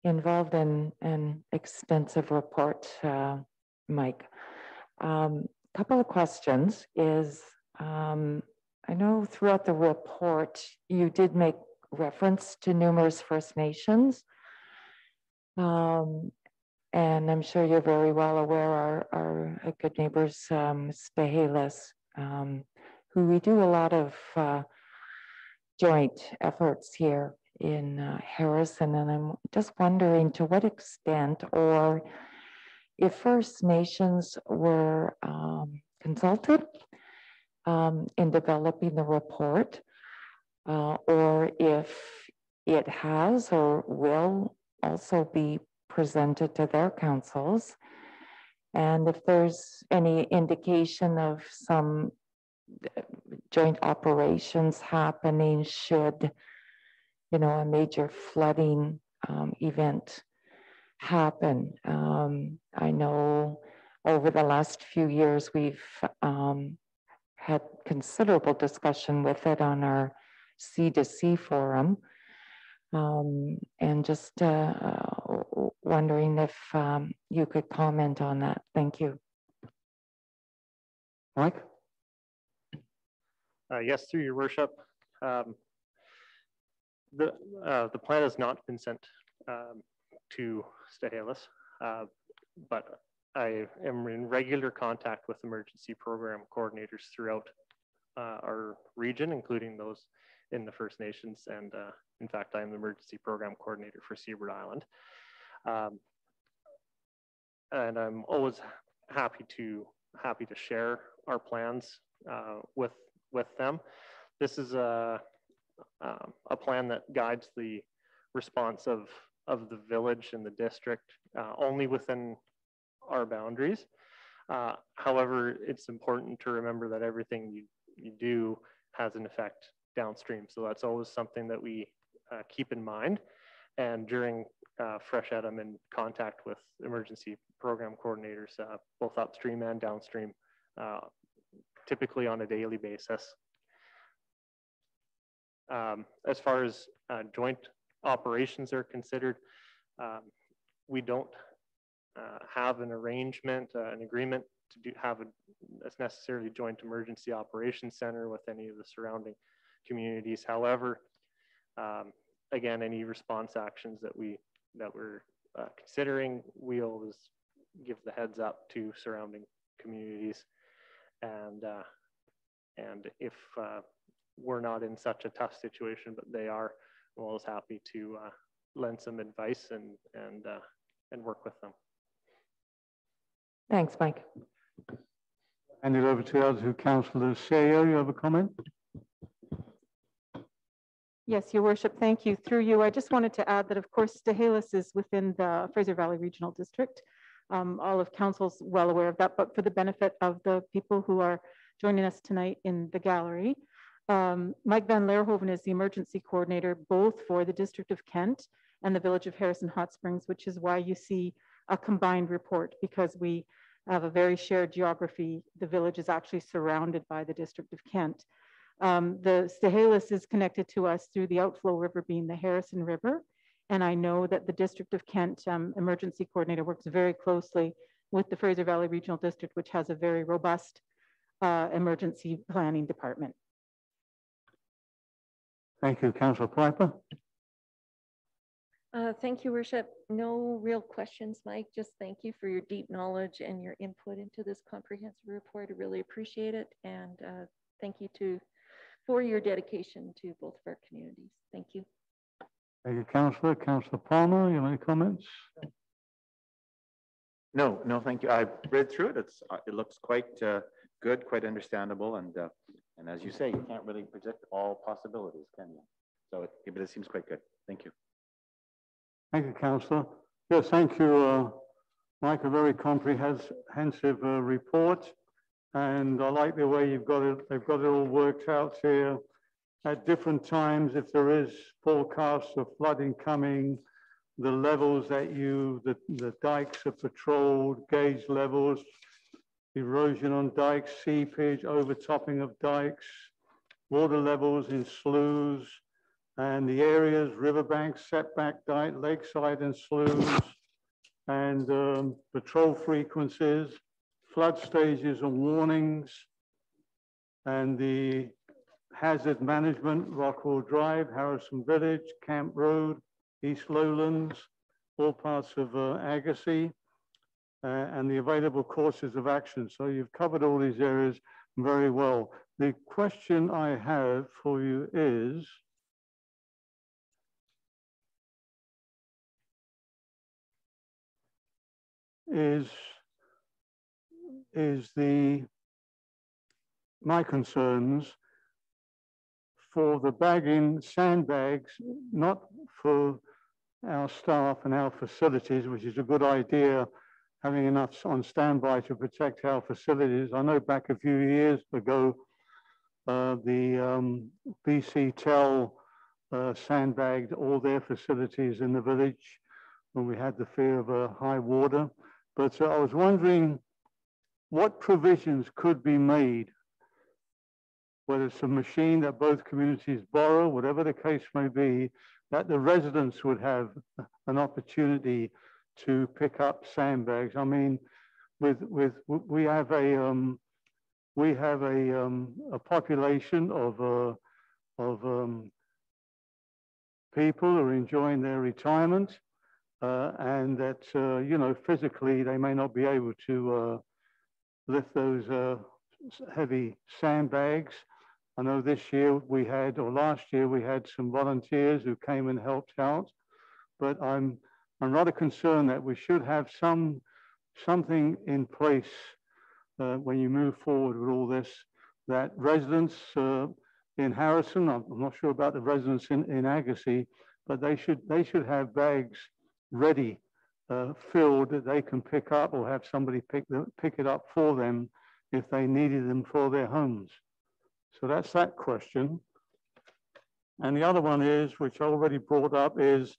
involved and extensive report, Mike. Couple of questions is, I know throughout the report, you did make reference to numerous First Nations. And I'm sure you're very well aware our good neighbors, Stahelis, who we do a lot of joint efforts here in Harrison. And I'm just wondering to what extent, or if First Nations were consulted in developing the report, or if it has or will also be presented to their councils, and if there's any indication of some joint operations happening should, a major flooding event happen. I know over the last few years we've had considerable discussion with it on our C2C forum, and just wondering if you could comment on that. Thank you. Mike? Yes, through your worship. The plan has not been sent to Stahelis, but I am in regular contact with emergency program coordinators throughout our region, including those in the First Nations. And in fact, I am the emergency program coordinator for Seabird Island. And I'm always happy to share our plans with them. This is a plan that guides the response of the village and the district only within our boundaries. However, it's important to remember that everything you do has an effect downstream. So that's always something that we keep in mind. And during Freshet, I'm in contact with emergency program coordinators, both upstream and downstream, typically on a daily basis. As far as joint operations are considered, we don't have an arrangement, an agreement to have a necessarily joint emergency operations center with any of the surrounding communities. However, again, any response actions that we're considering, we always give the heads up to surrounding communities, and if we're not in such a tough situation, but they are, I'm always happy to lend some advice and work with them. Thanks, Mike. Hand it over to Councillor Seyo. You have a comment? Yes, Your Worship, thank you. Through you, I just wanted to add that, of course, Stahelis is within the Fraser Valley Regional District. All of Council's well aware of that, but for the benefit of the people who are joining us tonight in the gallery, Mike Van Leerhoven is the emergency coordinator both for the District of Kent and the Village of Harrison Hot Springs, which is why you see a combined report, because we have a very shared geography. The village is actually surrounded by the District of Kent. The Stahelis is connected to us through the outflow river being the Harrison River. And I know that the District of Kent emergency coordinator works very closely with the Fraser Valley Regional District, which has a very robust emergency planning department. Thank you, Councillor Piper. Thank you, Worship. No real questions, Mike. Just thank you for your deep knowledge and your input into this comprehensive report. I really appreciate it. And thank you for your dedication to both of our communities. Thank you. Thank you, Councillor. Councillor Palmer, you have any comments? No, thank you. I read through it. It looks quite good, quite understandable, and as you say, you can't really predict all possibilities, can you? So but it seems quite good. Thank you. Thank you, Councillor. Yes, thank you, Mike. A very comprehensive report, and I like the way you've got it. They've got it all worked out here. At different times, if there is forecasts of flooding coming, the levels that the dikes are patrolled, gauge levels, erosion on dikes, seepage, overtopping of dikes, water levels in sloughs, and the areas, riverbanks, setback dike, lakeside and sloughs, and patrol frequencies, flood stages and warnings, and the hazard management, Rockwell Drive, Harrison Village, Camp Road, East Lowlands, all parts of Agassiz, and the available courses of action. So you've covered all these areas very well. The question I have for you is, my concerns for the bagging sandbags, not for our staff and our facilities, which is a good idea, having enough on standby to protect our facilities. I know back a few years ago, the BC Tel sandbagged all their facilities in the village when we had the fear of high water. But I was wondering what provisions could be made, whether it's a machine that both communities borrow, whatever the case may be, that the residents would have an opportunity to pick up sandbags. I mean, we have a population of people who are enjoying their retirement, and that you know, physically they may not be able to lift those heavy sandbags. I know this year we had, or last year we had some volunteers who came and helped out, but I'm rather concerned that we should have something in place when you move forward with all this, that residents in Harrison, I'm not sure about the residents in Agassiz, but they should have bags ready, filled, that they can pick up, or have somebody pick it up for them if they needed them for their homes. So that's that question. And the other one is, which I already brought up, is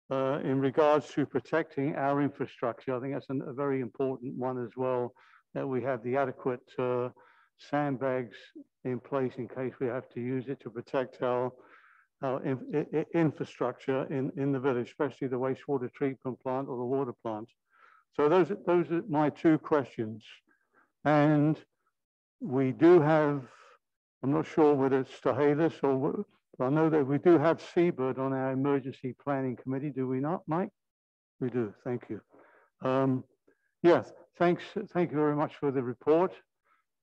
in regards to protecting our infrastructure. I think that's a very important one as well, that we have the adequate sandbags in place in case we have to use it to protect our infrastructure in the village, especially the wastewater treatment plant or the water plant. So those are my two questions. And we do have, I'm not sure whether it's Stahelis or, but I know that we do have Seabird on our emergency planning committee, do we not, Mike? We do, thank you. Yes, thank you very much for the report.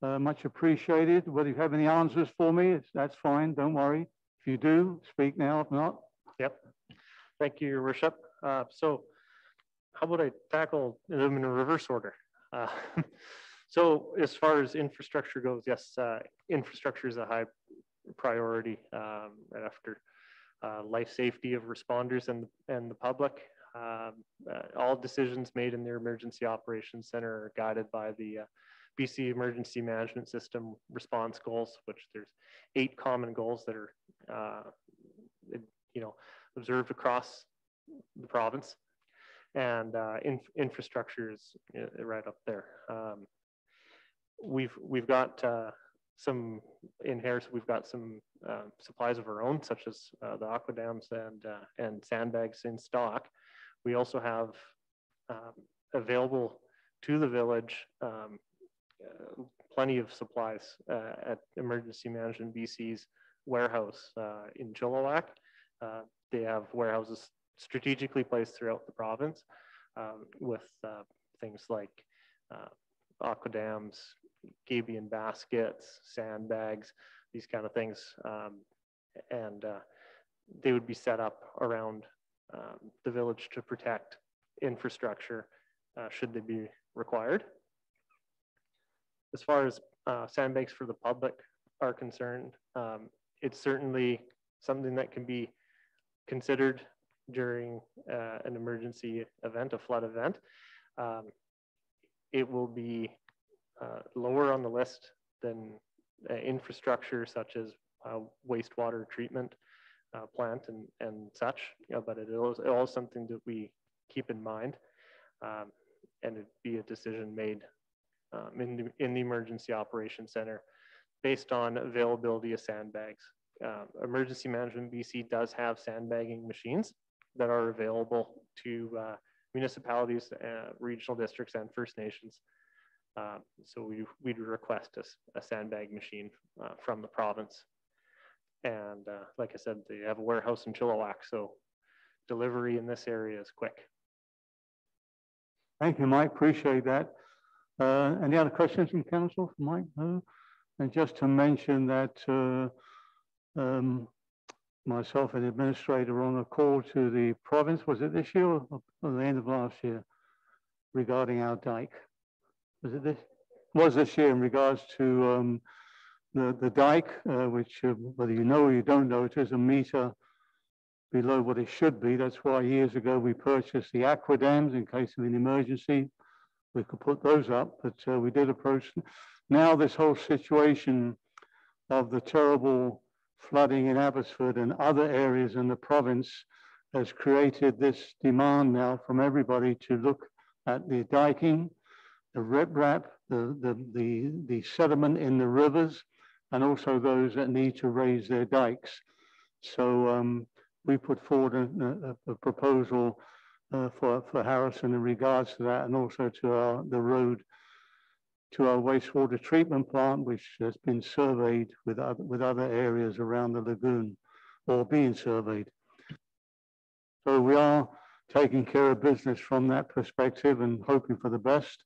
Much appreciated. Whether you have any answers for me, that's fine, don't worry. If you do, speak now, if not. Yep, thank you, Your Worship. So how about I tackle them in a reverse order? So as far as infrastructure goes, yes, infrastructure is a high priority right after life safety of responders and the public. All decisions made in their emergency operations center are guided by the BC Emergency Management System response goals, which there's 8 common goals that are observed across the province, and infrastructure is right up there. We've got some in Harrison. We've got some supplies of our own, such as the aqua dams and sandbags in stock. We also have available to the village, plenty of supplies at Emergency Management BC's warehouse in Chilliwack. They have warehouses strategically placed throughout the province with things like aquadams, gabion baskets, sandbags, these kind of things. And they would be set up around the village to protect infrastructure should they be required. As far as sandbags for the public are concerned, it's certainly something that can be considered during an emergency event, a flood event. It will be lower on the list than infrastructure such as wastewater treatment plant and such, but it is all something that we keep in mind, and it'd be a decision made in the Emergency Operations Center based on availability of sandbags. Emergency Management BC does have sandbagging machines that are available to municipalities, regional districts, and First Nations. So we'd request a sandbag machine from the province. And like I said, they have a warehouse in Chilliwack, so delivery in this area is quick. Thank you, Mike. Appreciate that. Any other questions from council for Mike? No? And just to mention that myself and the administrator were on a call to the province, was it this year or the end of last year, regarding our dike? Was it this? Was this year in regards to the dike, which whether you know or you don't know, it is a meter below what it should be. That's why years ago we purchased the aquadams in case of an emergency. We could put those up, but we did approach. Now this whole situation of the terrible flooding in Abbotsford and other areas in the province has created this demand now from everybody to look at the diking, the riprap, the sediment in the rivers, and also those that need to raise their dikes. So we put forward a proposal for Harrison in regards to that, and also to the road to our wastewater treatment plant, which has been surveyed with other areas around the lagoon, or being surveyed. So we are taking care of business from that perspective and hoping for the best.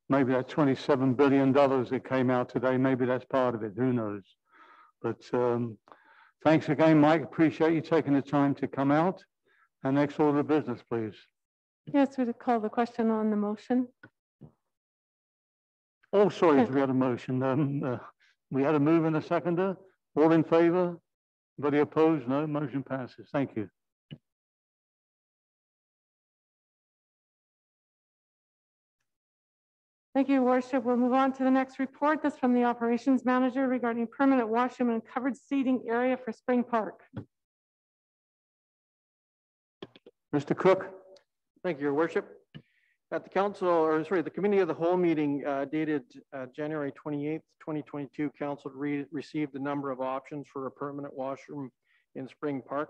Maybe that $27 billion that came out today, maybe that's part of it, who knows? But thanks again, Mike. Appreciate you taking the time to come out. And next order of business, please. Yes, we call the question on the motion. Oh, sorry, we had a motion. We had a move and a seconder. All in favor? Anybody opposed? No, motion passes. Thank you. Thank you, Your Worship. We'll move on to the next report. That's from the Operations Manager regarding permanent washroom and covered seating area for Spring Park. Mr. Cook. Thank you, Your Worship. At the council, or sorry, the committee of the whole meeting dated January 28th, 2022, council received a number of options for a permanent washroom in Spring Park.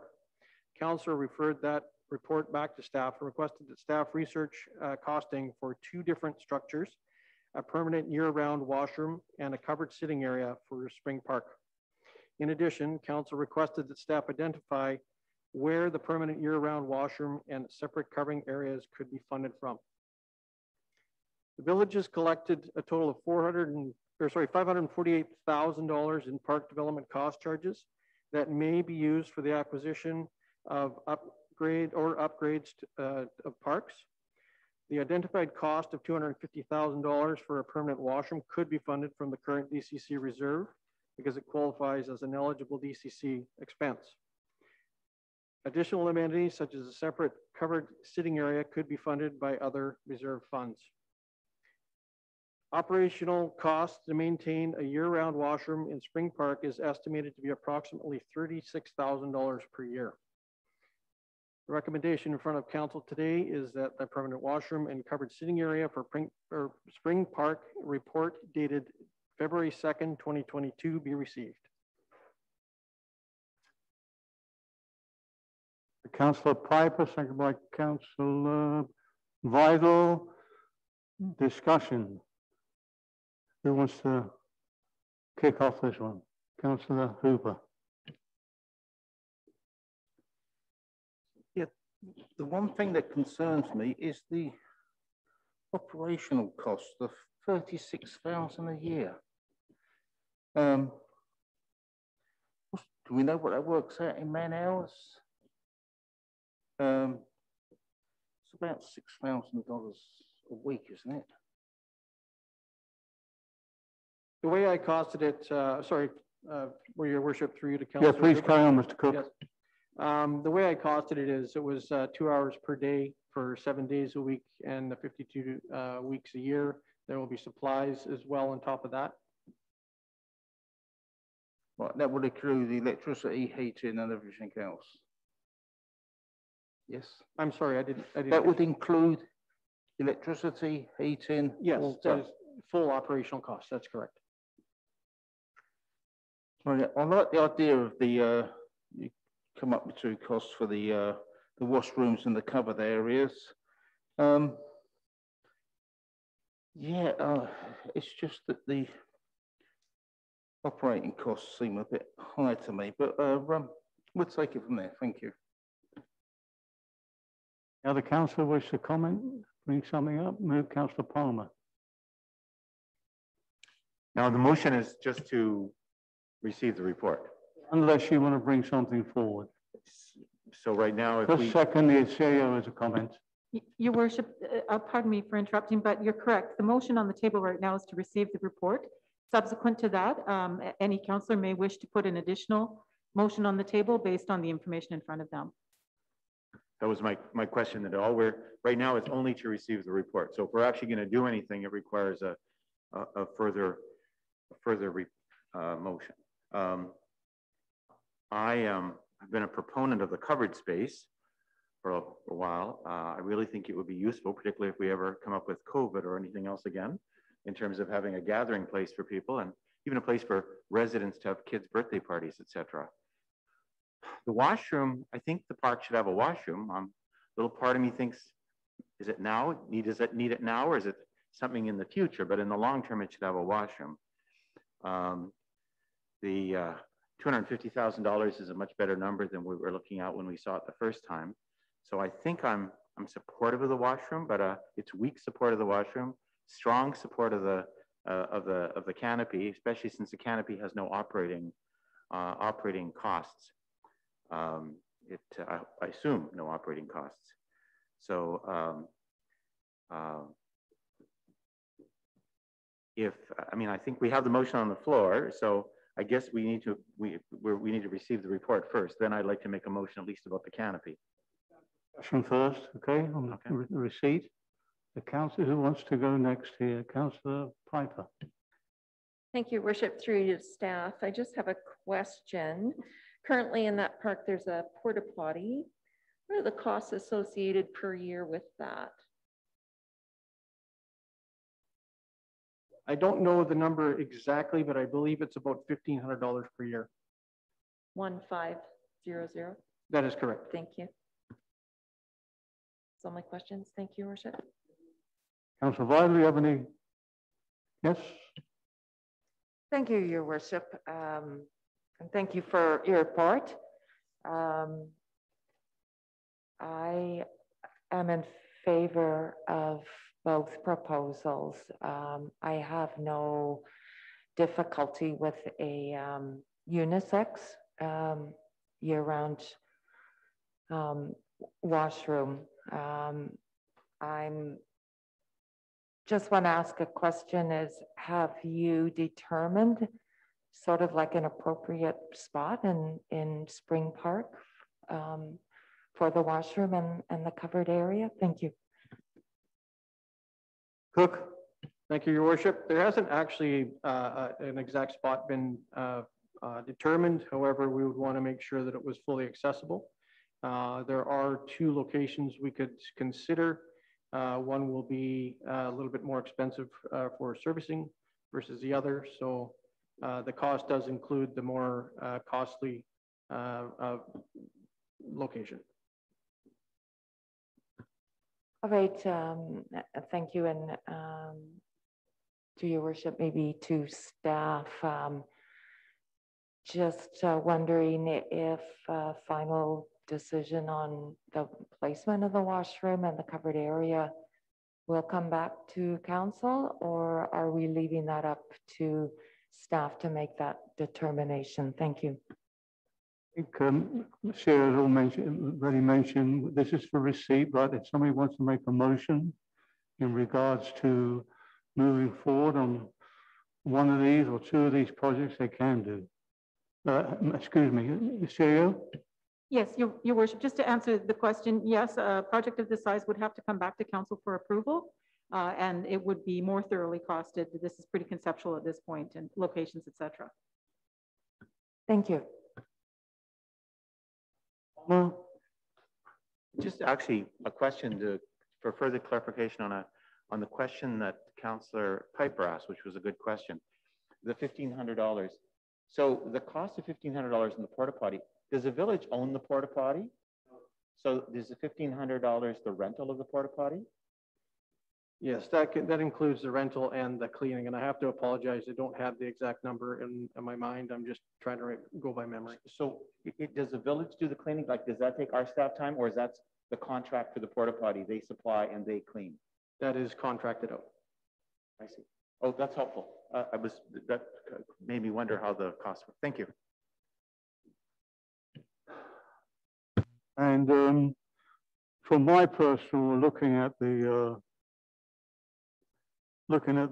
Council referred that report back to staff and requested that staff research costing for two different structures, a permanent year-round washroom and a covered sitting area for Spring Park. In addition, council requested that staff identify where the permanent year-round washroom and separate covering areas could be funded from. The village has collected a total of $548,000 in park development cost charges that may be used for the acquisition of upgrades of parks. The identified cost of $250,000 for a permanent washroom could be funded from the current DCC reserve because it qualifies as an eligible DCC expense. Additional amenities such as a separate covered sitting area could be funded by other reserve funds. Operational costs to maintain a year-round washroom in Spring Park is estimated to be approximately $36,000 per year. The recommendation in front of council today is that the permanent washroom and covered sitting area for Spring Park report dated February 2nd, 2022 be received. Councillor Piper, second by Councillor Vidal. Discussion. Who wants to kick off this one? Councillor Hooper. Yeah, the one thing that concerns me is the operational cost of 36,000 a year. Do we know what that works out in man hours? It's about $6,000 a week, isn't it? The way I costed it, sorry, your worship, through you to Yeah, council. please carry on, Mr. Cook. Yes. The way I costed it is it was 2 hours per day for 7 days a week and the 52 weeks a year. There will be supplies as well on top of that. Right, that would include the electricity, heating and everything else. Yes. I'm sorry, I didn't. That would include electricity, heating. Yes, water. that is full operational cost. That's correct. Right, I like the idea of the you come up with 2 costs for the washrooms and the covered areas. Yeah, it's just that the operating costs seem a bit high to me, but we'll take it from there. Thank you. The other councillor wish to comment, bring something up? Move, Councillor Palmer. Now, the motion is just to receive the report. Unless you want to bring something forward. So right now, if Just we, second the CAO as a comment. Your worship, pardon me for interrupting, but you're correct. The motion on the table right now is to receive the report. Subsequent to that, any councillor may wish to put an additional motion on the table based on the information in front of them. that was my question, that right now it's only to receive the report. So if we're actually going to do anything, it requires a further motion. I've been a proponent of the covered space for a while. I really think it would be useful, particularly if we ever come up with COVID or anything else again, in terms of having a gathering place for people and even a place for residents to have kids' birthday parties, etc. The washroom, I think the park should have a washroom. A little part of me thinks, is it now? Does it need it now, or is it something in the future? But in the long term, it should have a washroom. The $250,000 is a much better number than we were looking at when we saw it the first time. So I think I'm supportive of the washroom, but it's weak support of the washroom, strong support of the canopy, especially since the canopy has no operating costs. I assume no operating costs. So I think we have the motion on the floor. So I guess we need to receive the report first. Then I'd like to make a motion at least about the canopy. Question first, okay, on the receipt. The councillor who wants to go next here, Councillor Piper. Thank you, Worship, through you to staff. I just have a question. Currently in that park, there's a porta potty. What are the costs associated per year with that? I don't know the number exactly, but I believe it's about $1,500 per year. 1500. That is correct. Thank you. That's all my questions. Thank you, Worship. Councillor Vidal, you have any? Yes? Thank you, Your Worship, and thank you for your report. I am in favor of both proposals. I have no difficulty with a unisex year-round washroom. I'm just want to ask a question is, have you determined sort of like an appropriate spot in Spring Park for the washroom and the covered area? Thank you. Cook. Thank you, Your Worship. There hasn't actually an exact spot been determined. However, we would want to make sure that it was fully accessible. There are 2 locations we could consider. One will be a little bit more expensive for servicing versus the other. So the cost does include the more costly location. All right, thank you. And to your worship, maybe to staff, just wondering if final decision on the placement of the washroom and the covered area will come back to council, or are we leaving that up to staff to make that determination? Thank you. I think Sarah has already mentioned, this is for receipt, but if somebody wants to make a motion in regards to moving forward on one of these or two of these projects, they can do. Excuse me, Sarah? Yes, your worship, just to answer the question, yes, a project of this size would have to come back to council for approval, and it would be more thoroughly costed. This is pretty conceptual at this point, and locations, etc. Thank you. Well, just actually a question for further clarification on the question that Councillor Piper asked, which was a good question. The $1,500. So the cost of $1,500 in the porta potty, does the village own the porta potty? So is the $1,500 the rental of the porta potty? Yes, that includes the rental and the cleaning. And I have to apologize, I don't have the exact number in my mind. I'm just trying to go by memory. So does the village do the cleaning? Like, does that take our staff time, or is that the contract for the porta potty? They supply and they clean? That is contracted out. I see. Oh, that's helpful. That made me wonder how the costs were. Thank you. and from my personal looking at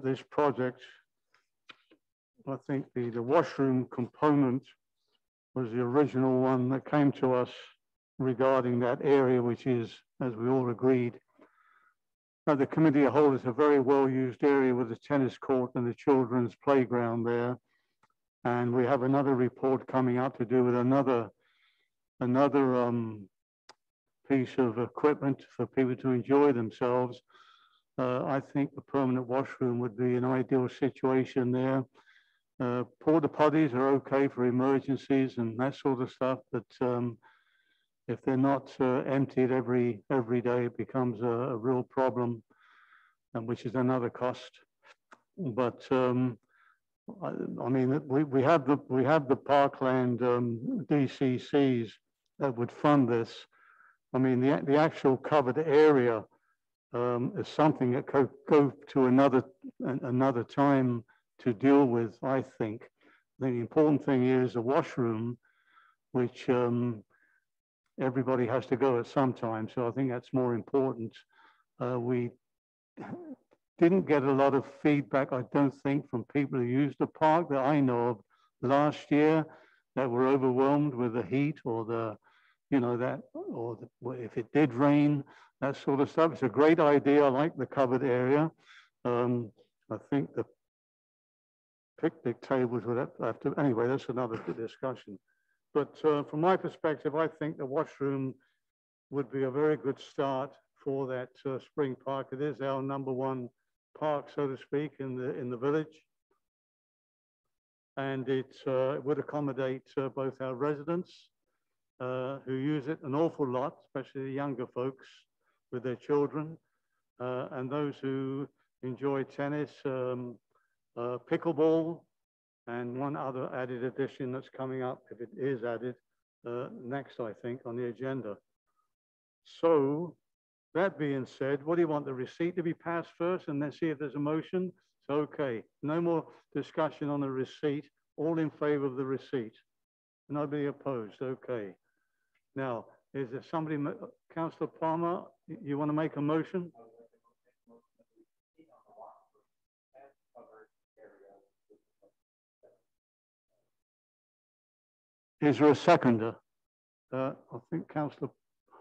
this project, I think the washroom component was the original one that came to us regarding that area, which is, as we all agreed, the committee of whole is a very well-used area with the tennis court and the children's playground there. And we have another report coming up to do with another piece of equipment for people to enjoy themselves. I think the permanent washroom would be an ideal situation there. Porta potties are okay for emergencies and that sort of stuff, but if they're not emptied every day, it becomes a real problem, and which is another cost. But I mean, we have the Parkland DCCs that would fund this. I mean, the actual covered area is something that could go to another time to deal with. I think the important thing is the washroom, which everybody has to go at some time. So I think that's more important. We didn't get a lot of feedback, I don't think, from people who used the park that I know of last year that were overwhelmed with the heat or the, if it did rain, that sort of stuff. It's a great idea. I like the covered area. I think the picnic tables would have to, anyway, that's another discussion. But from my perspective, I think the washroom would be a very good start for that spring park. It is our #1 park, so to speak, in the village. And it would accommodate both our residents who use it an awful lot, especially the younger folks with their children, and those who enjoy tennis, pickleball, and one other added addition that's coming up, if it is added, next, I think, on the agenda. So that being said, what do you want, the receipt to be passed first and then see if there's a motion? So, okay, no more discussion on the receipt. All in favor of the receipt? Nobody opposed, okay. Now, is there somebody, Councillor Palmer, you want to make a motion? Is there a seconder? I think Councillor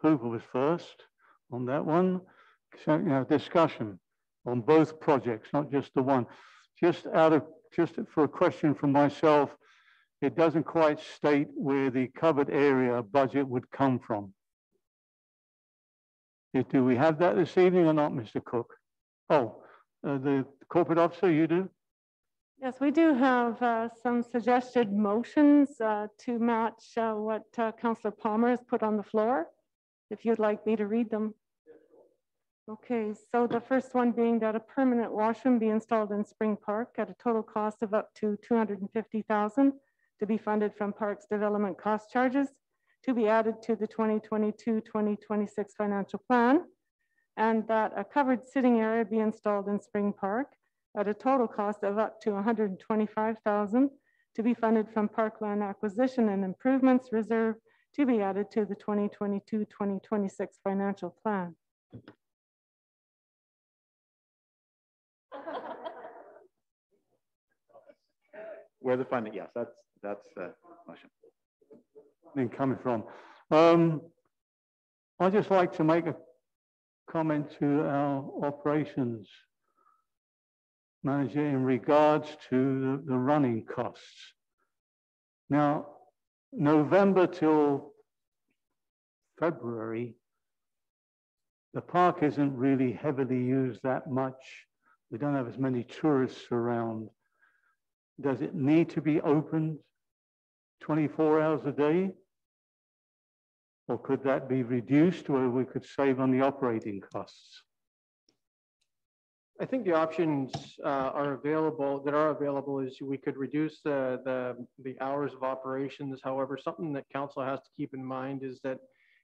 Hooper was first on that one. So, discussion on both projects, not just the one. Just for a question from myself, it doesn't quite state where the covered area budget would come from. Do we have that this evening or not, Mr. Cook? Oh, the corporate officer, you do? Yes, we do have some suggested motions to match what Councillor Palmer has put on the floor. If you'd like me to read them. Okay, so the first one being that a permanent washroom be installed in Spring Park at a total cost of up to $250,000 to be funded from Parks Development cost charges to be added to the 2022-2026 financial plan, and that a covered sitting area be installed in Spring Park at a total cost of up to $125,000 to be funded from Parkland Acquisition and Improvements Reserve to be added to the 2022-2026 financial plan. Where the funding, yes, that's the motion. Coming from. I'd just like to make a comment to our operations manager in regards to the running costs. Now, November till February, the park isn't really heavily used that much. We don't have as many tourists around. Does it need to be opened 24 hours a day? Or could that be reduced where we could save on the operating costs? I think the options are available is we could reduce the hours of operations. However, something that council has to keep in mind is that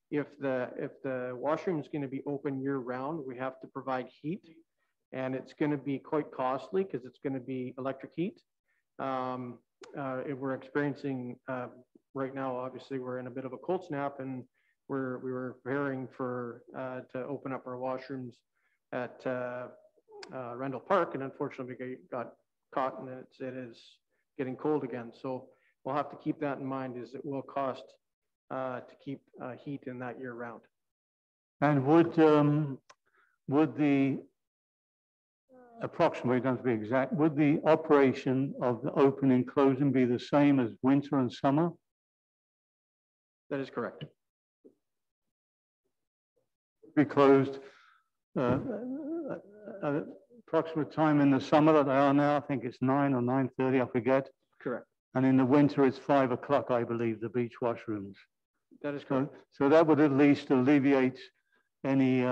if the washroom is going to be open year round, we have to provide heat, and it's going to be quite costly because it's going to be electric heat. We're experiencing right now, obviously, we're in a bit of a cold snap, and we were preparing for to open up our washrooms at Randall Park, and unfortunately we got caught, and it is getting cold again. So we'll have to keep that in mind. Is it will cost to keep heat in that year round. And would the approximately, don't have to be exact, would the operation of the opening and closing be the same as winter and summer? That is correct. Be closed approximate time in the summer that they are now. I think it's 9 or 9:30, I forget. Correct. And in the winter it's 5 o'clock, I believe, the beach washrooms. That is correct. So that would at least alleviate any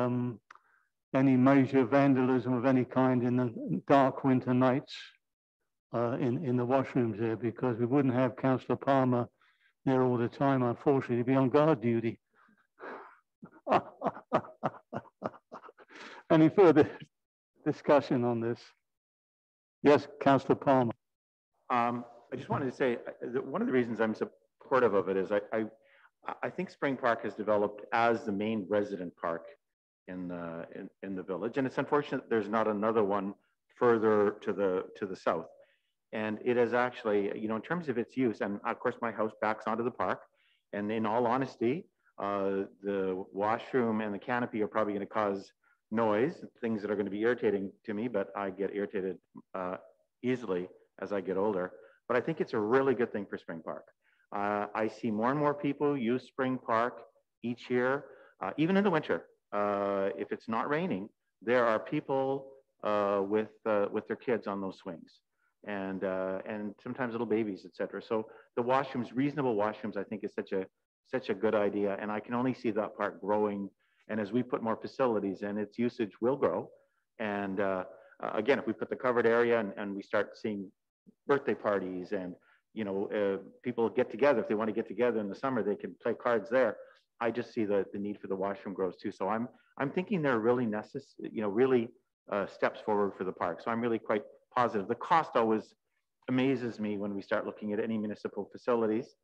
major vandalism of any kind in the dark winter nights in the washrooms there, because we wouldn't have Councillor Palmer there all the time, unfortunately, to be on guard duty. Any further discussion on this? Yes, Councillor Palmer. I just wanted to say that one of the reasons I'm supportive of it is I think Spring Park has developed as the main resident park in the village, and it's unfortunate there's not another one further to the south. And it is actually, you know, in terms of its use, and of course my house backs onto the park, and in all honesty, the washroom and the canopy are probably going to cause noise, things that are going to be irritating to me, but I get irritated easily as I get older. But I think it's a really good thing for Spring Park. I see more and more people use Spring Park each year, even in the winter. If it's not raining, there are people with their kids on those swings, and sometimes little babies, etc. So the washrooms, reasonable washrooms, I think is such a good idea, and I can only see that park growing. And as we put more facilities in, its usage will grow. And again, if we put the covered area and we start seeing birthday parties and, you know, people get together, if they want to get together in the summer, they can play cards there. I just see the need for the washroom grows too. So I'm thinking they're really necessary, you know, really steps forward for the park. So I'm really quite positive. The cost always amazes me when we start looking at any municipal facilities.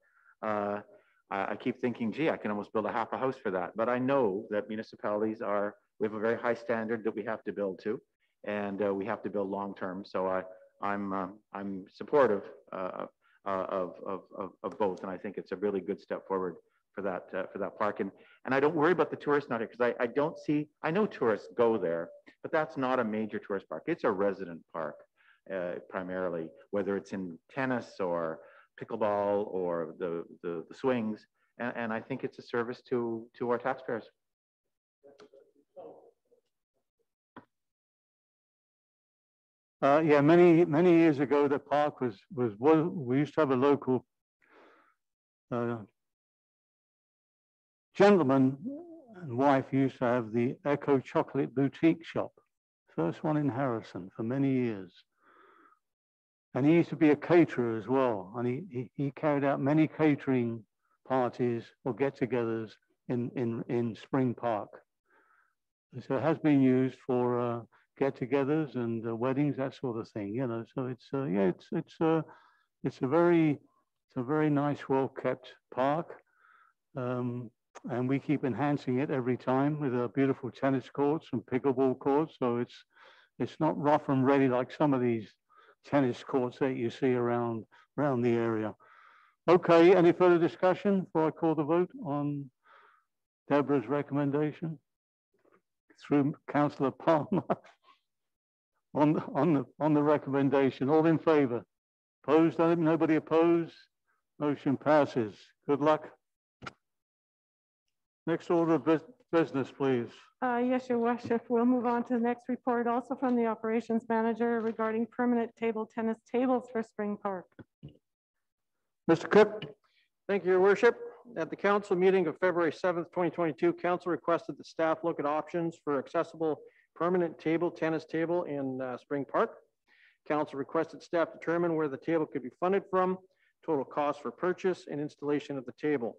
I keep thinking, gee, I can almost build a half a house for that. But I know that municipalities we have a very high standard that we have to build to, and we have to build long term. So I'm supportive of both, and I think it's a really good step forward for that park. And I don't worry about the tourists not here, because I know tourists go there, but that's not a major tourist park. It's a resident park primarily, whether it's in tennis or pickleball or the swings, and I think it's a service to our taxpayers. Yeah, many years ago, the park was we used to have a local gentleman and wife used to have the Echo Chocolate Boutique shop, first one in Harrison for many years. And he used to be a caterer as well, and he carried out many catering parties or get-togethers in Spring Park. And so it has been used for get-togethers and weddings, that sort of thing, you know. So it's yeah, it's a very nice, well-kept park, and we keep enhancing it every time with beautiful tennis courts and pickleball courts. So it's not rough and ready like some of these tennis courts that you see around the area. Okay, any further discussion before I call the vote on Deborah's recommendation through Councillor Palmer on the recommendation? All in favour? Opposed? Nobody opposed? Motion passes. Good luck. Next order of business, please. Yes, Your Worship. We'll move on to the next report, also from the operations manager regarding permanent table tennis tables for Spring Park. Mr. Kipp. Thank you, Your Worship. At the council meeting of February 7th, 2022, council requested the staff look at options for accessible permanent tennis table in Spring Park. Council requested staff determine where the table could be funded from, total cost for purchase and installation of the table,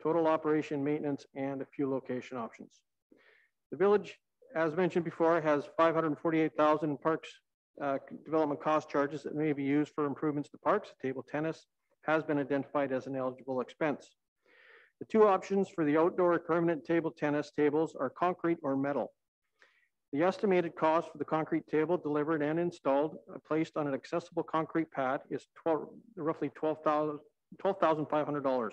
total operation, maintenance, and a few location options. The village, as mentioned before, has $548,000 in parks development cost charges that may be used for improvements to parks. Table tennis has been identified as an eligible expense. The two options for the outdoor permanent table tennis tables are concrete or metal. The estimated cost for the concrete table delivered and installed, placed on an accessible concrete pad is roughly $12,500.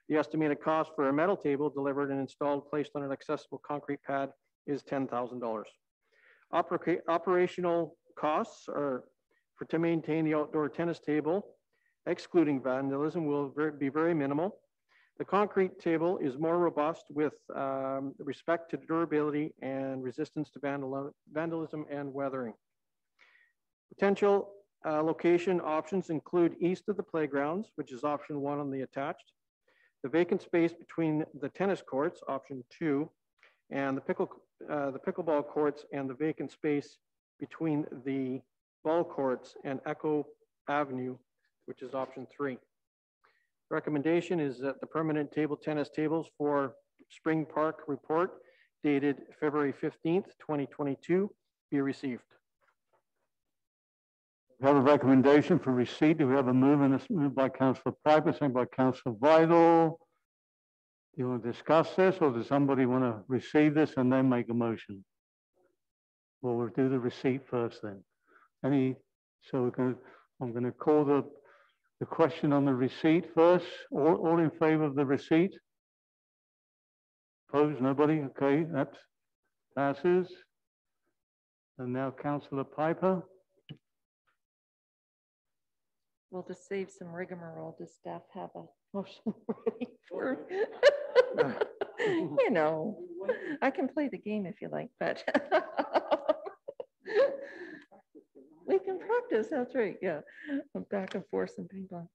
The estimated cost for a metal table delivered and installed, placed on an accessible concrete pad is $10,000. Operational costs are to maintain the outdoor tennis table, excluding vandalism, will be very minimal. The concrete table is more robust with respect to durability and resistance to vandalism and weathering. Potential location options include east of the playgrounds, which is option 1 on the attached, the vacant space between the tennis courts, option 2, and the pickleball courts and the vacant space between the ball courts and Echo Avenue, which is option 3. Recommendation is that the permanent table tennis tables for Spring Park report dated February 15th, 2022 be received. We have a recommendation for receipt. Do we have a move? And it's moved by Councillor Piper, second by Councillor Vidal. Do you want to discuss this, or does somebody want to receive this and then make a motion? Well, we'll do the receipt first then. So I'm going to call the question on the receipt first. All in favor of the receipt? Opposed? Nobody? Okay, that passes. And now Councillor Piper. Well, to save some rigmarole, does staff have a motion ready for? You know, I can play the game if you like, but we can practice. That's right. Yeah, back and forth and ping pong.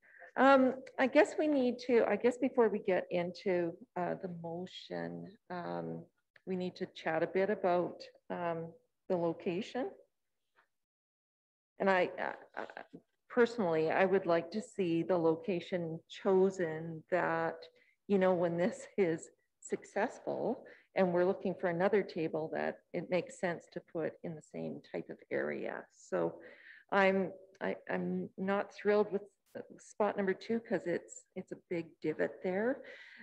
I guess we need to. I guess before we get into the motion, we need to chat a bit about the location. And personally, I would like to see the location chosen that, you know, when this is successful and we're looking for another table, that it makes sense to put in the same type of area. So I'm not thrilled with spot number 2 because it's a big divot there.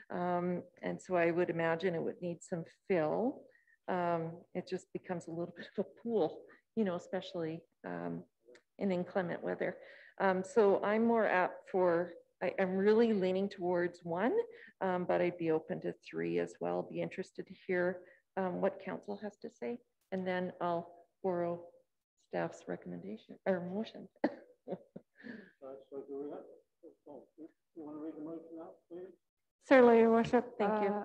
And so I would imagine it would need some fill. It just becomes a little bit of a pool, you know, especially in inclement weather. So I'm more apt for, I'm really leaning towards 1, but I'd be open to 3 as well. Be interested to hear what council has to say, and then I'll borrow staff's recommendation or motion. Certainly, Your Worship. Thank you.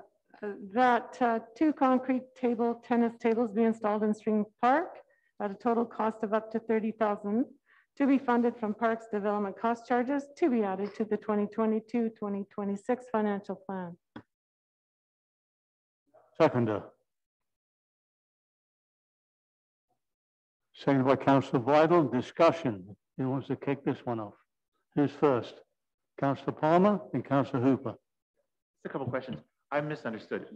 That 2 concrete tennis tables be installed in Spring Park at a total cost of up to $30,000 to be funded from Parks Development cost charges to be added to the 2022-2026 financial plan. Seconder. Seconded by Councillor Vital. Discussion. Who wants to kick this one off? Who's first? Councillor Palmer and Councillor Hooper. Just a couple of questions. I misunderstood.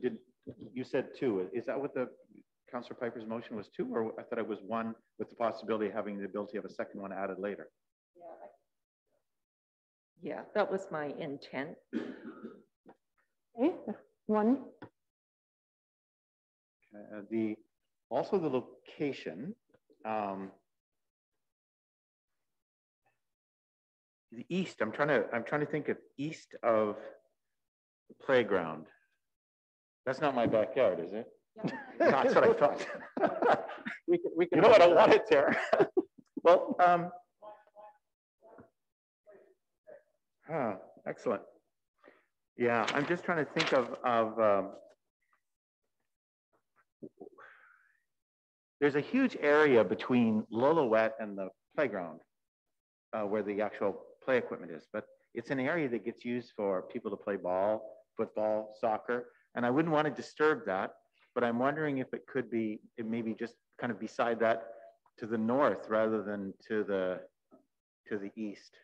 You said two? Is that what the Councillor Piper's motion was, two, or I thought it was one with the possibility of having the ability of a second one added later? Yeah, that was my intent. Okay, one. Also the location. The east. I'm trying to think of east of the playground. That's not my backyard, is it? Yeah. That's what I thought. We can. You know what I wanted there. Well, excellent. Yeah, I'm just trying to think of there's a huge area between Lillooet and the playground where the actual play equipment is, but it's an area that gets used for people to play ball, football, soccer, and I wouldn't want to disturb that, but I'm wondering if it could be, it maybe just kind of beside that to the north rather than to the east.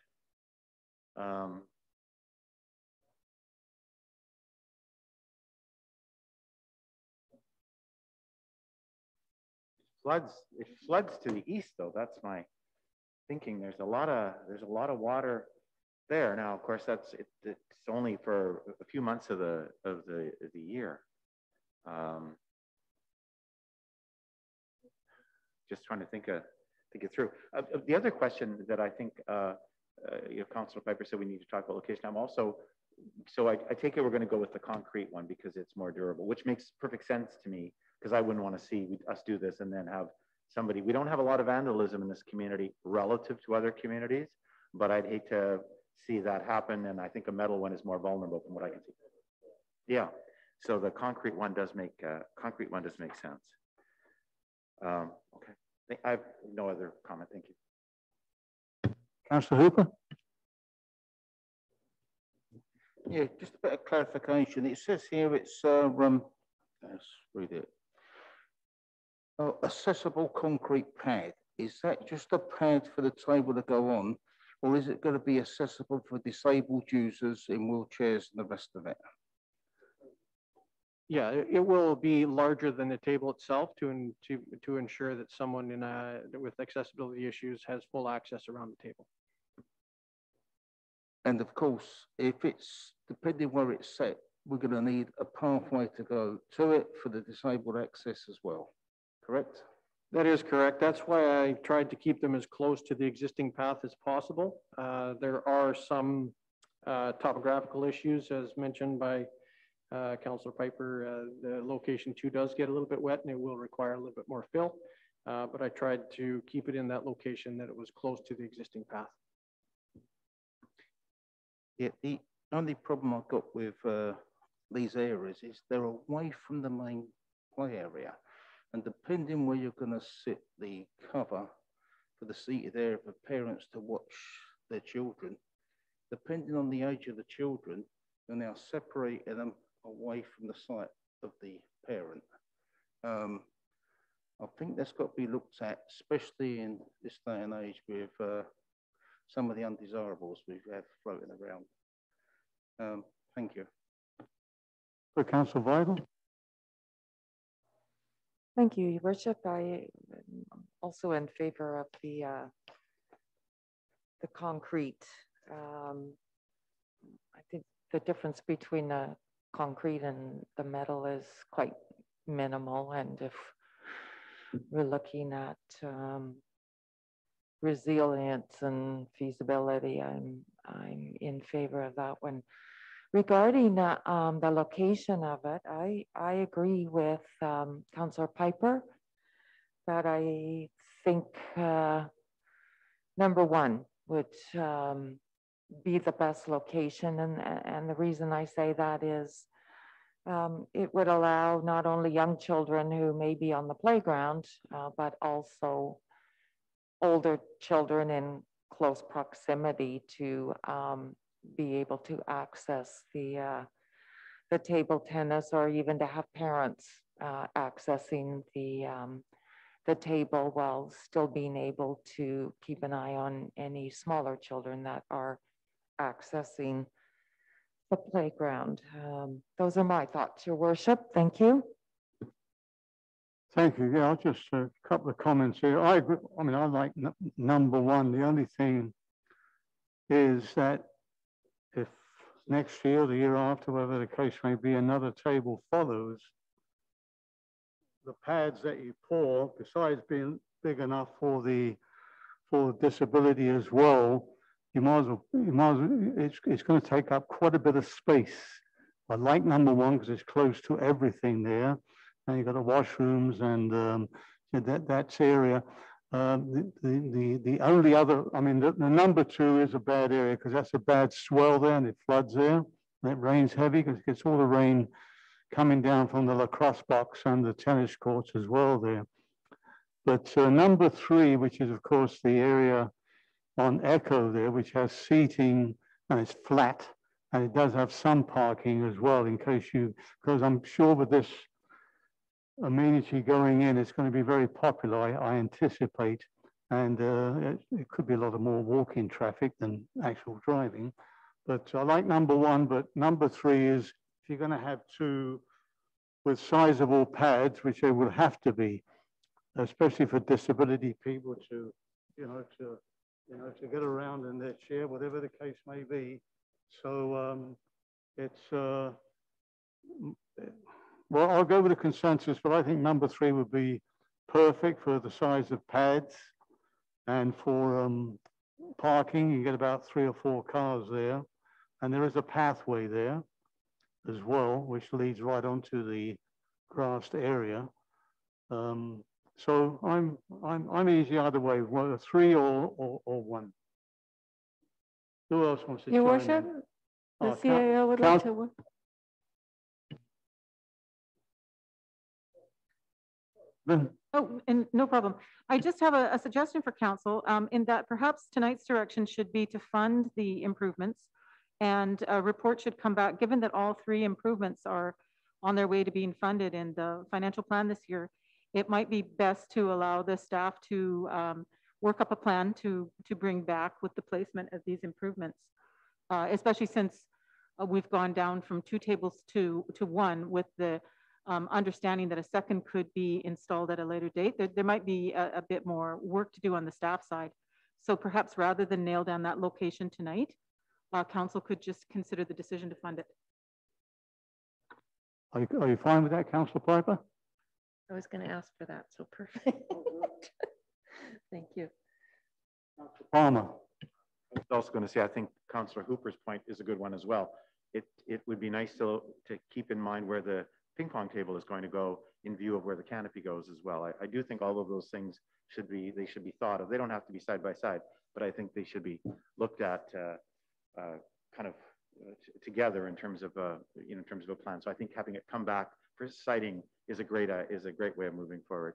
It floods to the east though. That's my thinking. There's a lot of water there. Now, of course, it's only for a few months of the year. Just trying to think it through. The other question that I think Councillor Piper said we need to talk about location. I'm also, so I take it we're going to go with the concrete one because it's more durable, which makes perfect sense to me, because I wouldn't want to see us do this and then have somebody. We don't have a lot of vandalism in this community relative to other communities, but I'd hate to see that happen. And I think a metal one is more vulnerable from what I can see. Yeah. So the concrete one does make sense. Okay. I have no other comment. Thank you. Councillor Hooper. Yeah, just a bit of clarification. It says here it's let's read it. Accessible concrete pad. Is that just a pad for the table to go on, or is it going to be accessible for disabled users in wheelchairs and the rest of it? Yeah, it will be larger than the table itself to ensure that someone with accessibility issues has full access around the table. And of course, if it's depending where it's set, we're going to need a pathway to go to it for the disabled access as well. Correct? That is correct. That's why I tried to keep them as close to the existing path as possible. There are some topographical issues, as mentioned by Councillor Piper. The location 2 does get a little bit wet and it will require a little bit more fill, but I tried to keep it in that location that it was close to the existing path. Yeah, the only problem I've got with these areas is they're away from the main play area. And depending where you're going to sit the cover for the seated area for parents to watch their children, depending on the age of the children, you're now separating them away from the sight of the parent. I think that's got to be looked at, especially in this day and age with some of the undesirables we have floating around. Thank you. For Councillor Vital. Thank you, Your Worship. I am also in favor of the concrete. I think the difference between the concrete and the metal is quite minimal, and if we're looking at resilience and feasibility, I'm in favor of that one. Regarding the location of it, I agree with Councillor Piper that I think number 1 would be the best location. And the reason I say that is it would allow not only young children who may be on the playground, but also older children in close proximity to be able to access the the table tennis, or even to have parents accessing the table while still being able to keep an eye on any smaller children that are accessing the playground. Those are my thoughts, Your Worship. Thank you. Thank you. Yeah, I'll just a couple of comments here. I agree. I mean, I like number one. The only thing is that if next year, the year after, whatever the case may be, another table follows, the pads that you pour, besides being big enough for the disability as well, it's going to take up quite a bit of space. I like number one because it's close to everything there. And you've got the washrooms and that's area. The only other, I mean, the number two is a bad area because that's a bad swell there and it floods there. And it rains heavy because it gets all the rain coming down from the lacrosse box and the tennis courts as well there. But number three, which is of course the area on Echo there, which has seating and it's flat and it does have some parking as well in case because I'm sure with this amenity going in, it's going to be very popular, I anticipate, and it could be a lot of more walking traffic than actual driving. But I like number one, but number three is if you're going to have two with sizable pads, which they will have to be, especially for disability people to get around in their chair, whatever the case may be. So well, I'll go with the consensus, but I think number three would be perfect for the size of pads and for parking. You get about 3 or 4 cars there, and there is a pathway there as well, which leads right onto the grassed area. So I'm easy either way, whether 3 or 1. Who else wants to chime in? Your Worship, the CAO would like to. Oh, and no problem. I just have a suggestion for council in that perhaps tonight's direction should be to fund the improvements, and a report should come back, given that all 3 improvements are on their way to being funded in the financial plan this year. It might be best to allow the staff to work up a plan to bring back with the placement of these improvements, especially since we've gone down from 2 tables to 1 with the understanding that a second could be installed at a later date. There might be a bit more work to do on the staff side. So perhaps rather than nail down that location tonight, council could just consider the decision to fund it. Are you fine with that, Councillor Piper? I was going to ask for that, so perfect. Thank you. Councillor Palmer. I was also going to say, I think Councillor Hooper's point is a good one as well. It would be nice to keep in mind where the ping pong table is going to go in view of where the canopy goes as well. I do think all of those things should be thought of. They don't have to be side by side, but I think they should be looked at kind of together in terms of in terms of a plan. So I think having it come back for siting is a great way of moving forward.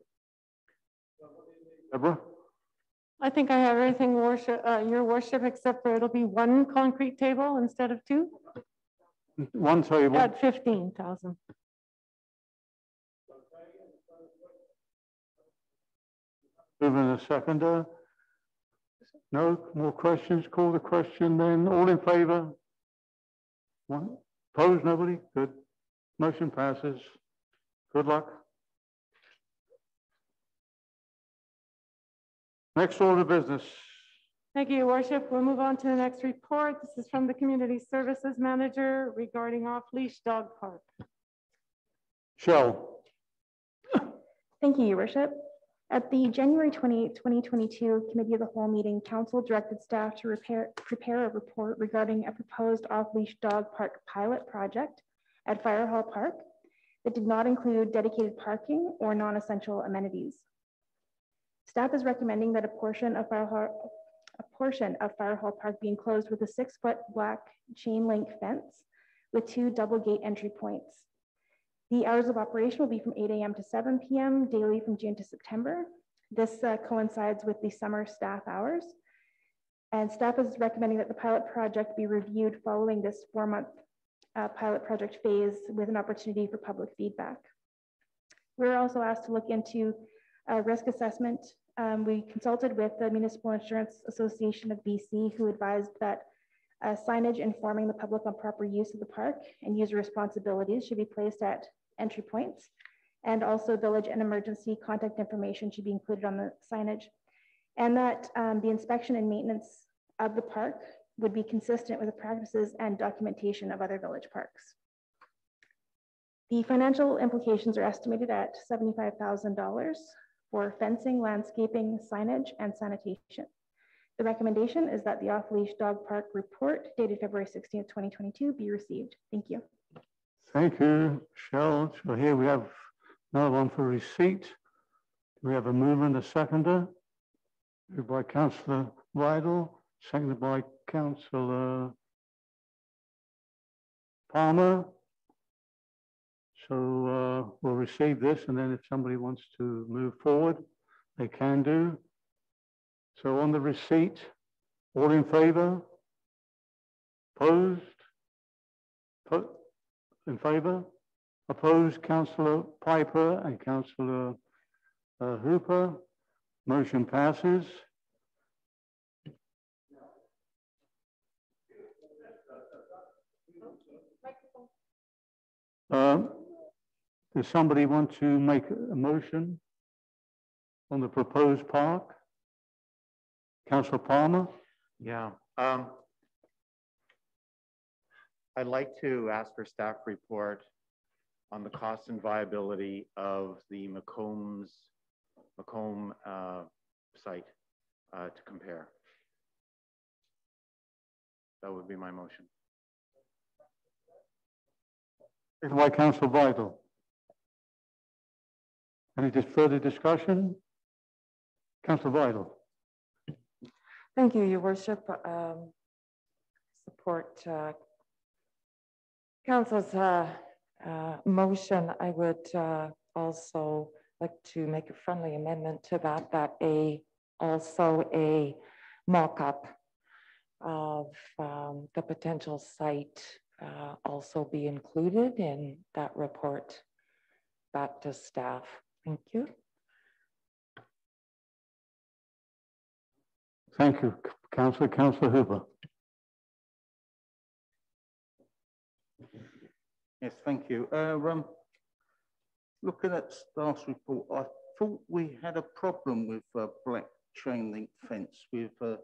Deborah? I think I have everything, Your Worship, except for it'll be 1 concrete table instead of 2. 1 table. At 15,000. Moving a seconder. No more questions? Call the question then. All in favor? 1. Opposed? Nobody? Good. Motion passes. Good luck. Next order of business. Thank you, Your Worship. We'll move on to the next report. This is from the Community Services Manager regarding off-leash dog park. Shell. Thank you, Your Worship. At the January 28, 2022 Committee of the Whole meeting, Council directed staff to prepare a report regarding a proposed off-leash dog park pilot project at Fire Hall Park that did not include dedicated parking or non-essential amenities. Staff is recommending that a portion of Fire Hall Park be enclosed with a 6-foot black chain link fence with 2 double gate entry points. The hours of operation will be from 8 a.m. to 7 p.m. daily from June to September. This coincides with the summer staff hours. And staff is recommending that the pilot project be reviewed following this 4-month pilot project phase with an opportunity for public feedback. We were also asked to look into risk assessment. We consulted with the Municipal Insurance Association of BC, who advised that signage informing the public on proper use of the park and user responsibilities should be placed at entry points. And also village and emergency contact information should be included on the signage. And that the inspection and maintenance of the park would be consistent with the practices and documentation of other village parks. The financial implications are estimated at $75,000 for fencing, landscaping, signage, and sanitation. The recommendation is that the off-leash dog park report dated February 16th, 2022 be received. Thank you. Thank you, Cheryl. So here we have another one for receipt. We have a mover and a seconder. Moved by Councillor Vidal, seconded by Councillor Palmer. So we'll receive this, and then if somebody wants to move forward, they can do. So on the receipt, all in favor? Opposed? In favor? Opposed, Councillor Piper and Councillor Hooper. Motion passes. Does somebody want to make a motion on the proposed park? Councillor Palmer? Yeah. I'd like to ask for staff report on the cost and viability of the Macomb site to compare. That would be my motion. Seconded by Councillor Vidal. Any further discussion? Councillor Vidal. Thank you, Your Worship. Support Council's motion. I would also like to make a friendly amendment to that, also a mock-up of the potential site also be included in that report back to staff. Thank you. Thank you, Councillor. Councillor Hooper. Yes, thank you. Looking at staff's report, I thought we had a problem with black chain link fence with the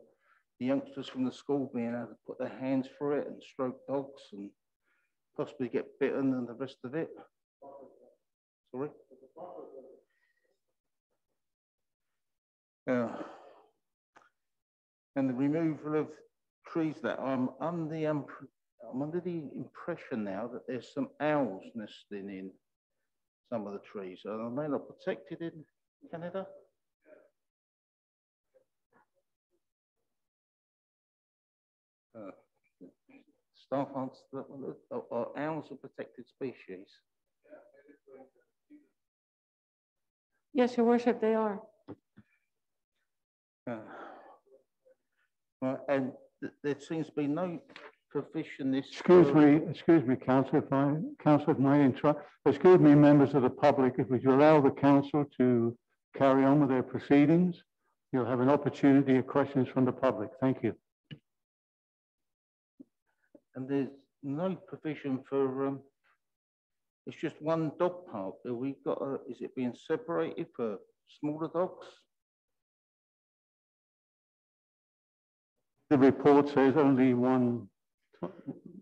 youngsters from the school being able to put their hands through it and stroke dogs and possibly get bitten and the rest of it. Sorry? And the removal of trees that I'm under the impression now that there's some owls nesting in some of the trees. Are they not protected in Canada? Staff answer that one. Are owls a protected species? Yes, Your Worship, they are. And there seems to be no provision this. Excuse me, Councillor, if I interrupt. Excuse me, members of the public, if we allow the council to carry on with their proceedings, you'll have an opportunity of questions from the public. Thank you. And there's no provision for, it's just one dog park. Have we got is it being separated for smaller dogs? The report says only one,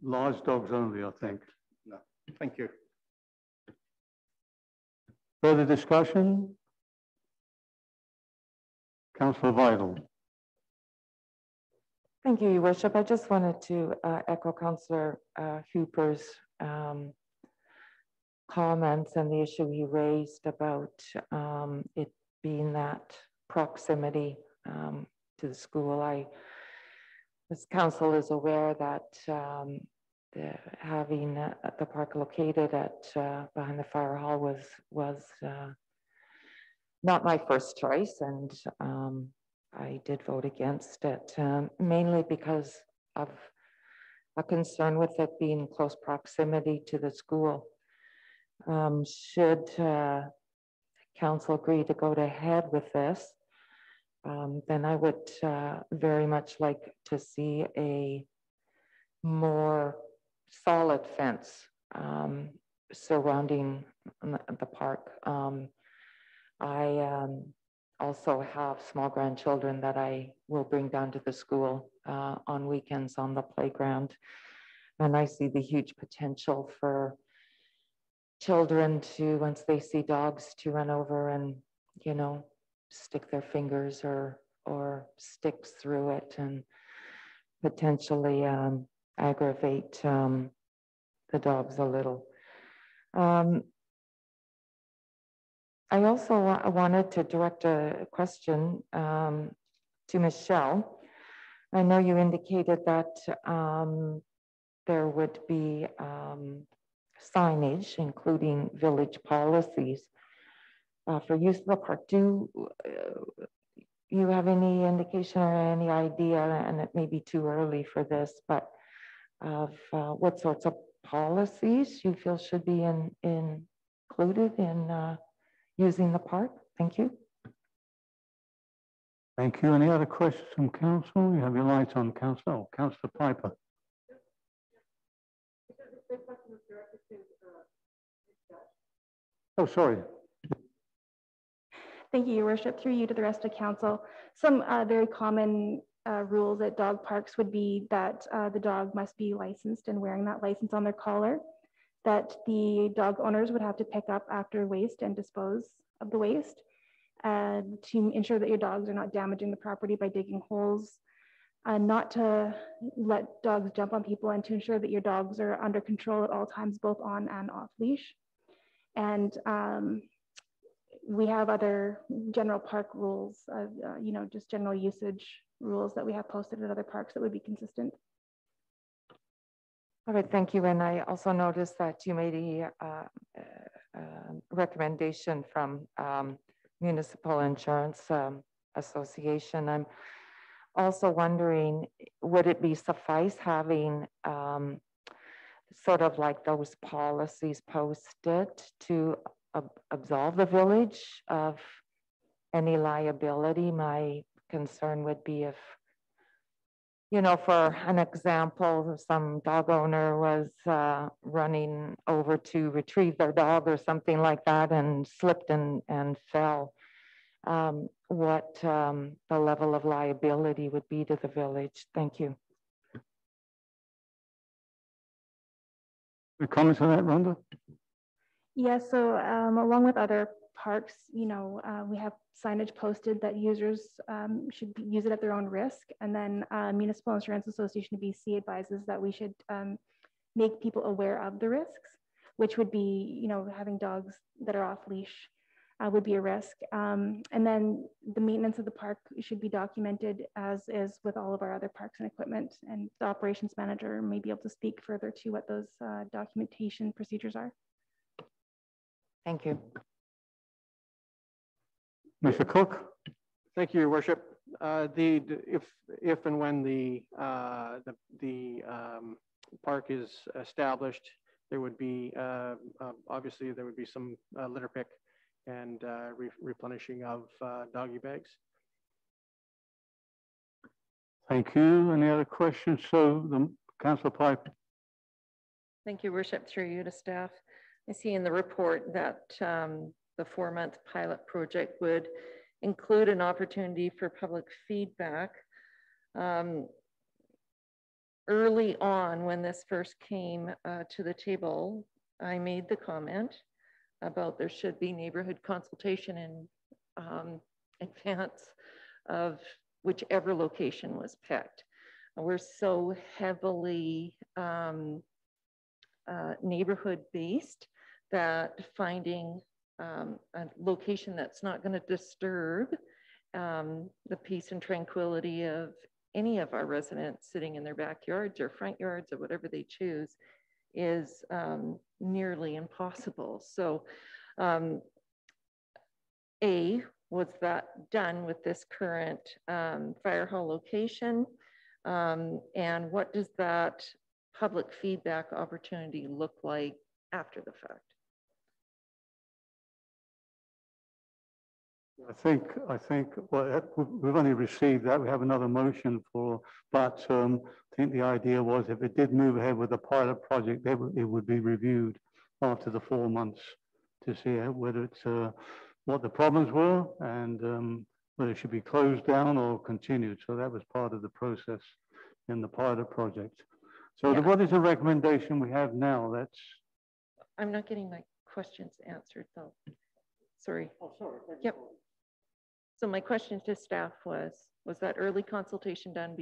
large dogs only, I think. No, thank you. Further discussion? Councillor Vidal. Thank you, Your Worship. I just wanted to echo Councillor Hooper's comments and the issue he raised about it being that proximity to the school. This council is aware that having the park located at behind the fire hall was not my first choice, and I did vote against it, mainly because of a concern with it being in close proximity to the school. Should council agree to go ahead with this, then I would very much like to see a more solid fence surrounding the park. I also have small grandchildren that I will bring down to the school on weekends on the playground. And I see the huge potential for children to, once they see dogs, to run over and, you know, stick their fingers or sticks through it and potentially aggravate the dogs a little. I also wanted to direct a question to Michelle. I know you indicated that there would be signage, including village policies for use of the park. Do you have any indication or any idea, and it may be too early for this, but of what sorts of policies you feel should be included in using the park? Thank you. Thank you. Any other questions from council? You have your light on, council. Oh, Councillor Piper. Oh, sorry. Thank you, Your Worship. Through you to the rest of council. Some very common rules at dog parks would be that the dog must be licensed and wearing that license on their collar, that the dog owners would have to pick up after waste and dispose of the waste, to ensure that your dogs are not damaging the property by digging holes, not to let dogs jump on people, and to ensure that your dogs are under control at all times, both on and off leash. And we have other general park rules, you know, just general usage rules that we have posted at other parks that would be consistent. All right, thank you. And I also noticed that you made a recommendation from Municipal Insurance Association. I'm also wondering, would it be suffice having sort of like those policies posted to absolve the village of any liability? My concern would be if, you know, for an example, some dog owner was running over to retrieve their dog or something like that and slipped and fell, what the level of liability would be to the village. Thank you. Any comments on that, Rhonda? Yes, so along with other parks, you know, we have signage posted that users should use it at their own risk. And then Municipal Insurance Association, BC, advises that we should make people aware of the risks, which would be, you know, having dogs that are off leash would be a risk. And then the maintenance of the park should be documented, as is with all of our other parks and equipment. And the operations manager may be able to speak further to what those documentation procedures are. Thank you. Mr. Cook. Thank you, Your Worship. If and when the park is established, there would be obviously there would be some litter pick and replenishing of doggy bags. Thank you. Any other questions? So, Councillor Piper. Thank you, Worship. Through you to staff. I see in the report that the 4-month pilot project would include an opportunity for public feedback. Early on, when this first came to the table, I made the comment about there should be neighborhood consultation in advance of whichever location was picked. We're so heavily neighborhood based that finding a location that's not going to disturb the peace and tranquility of any of our residents sitting in their backyards or front yards or whatever they choose is nearly impossible. So was that done with this current fire hall location? And what does that public feedback opportunity look like after the fact? I think, well, we've only received that. We have another motion for, but I think the idea was if it did move ahead with the pilot project, it would be reviewed after the 4 months to see whether it's, what the problems were and whether it should be closed down or continued. So that was part of the process in the pilot project. So Yeah. what is the recommendation we have now? That's. I'm not getting my questions answered though. Sorry. Oh, sorry. Yep. So my question to staff was that early consultation done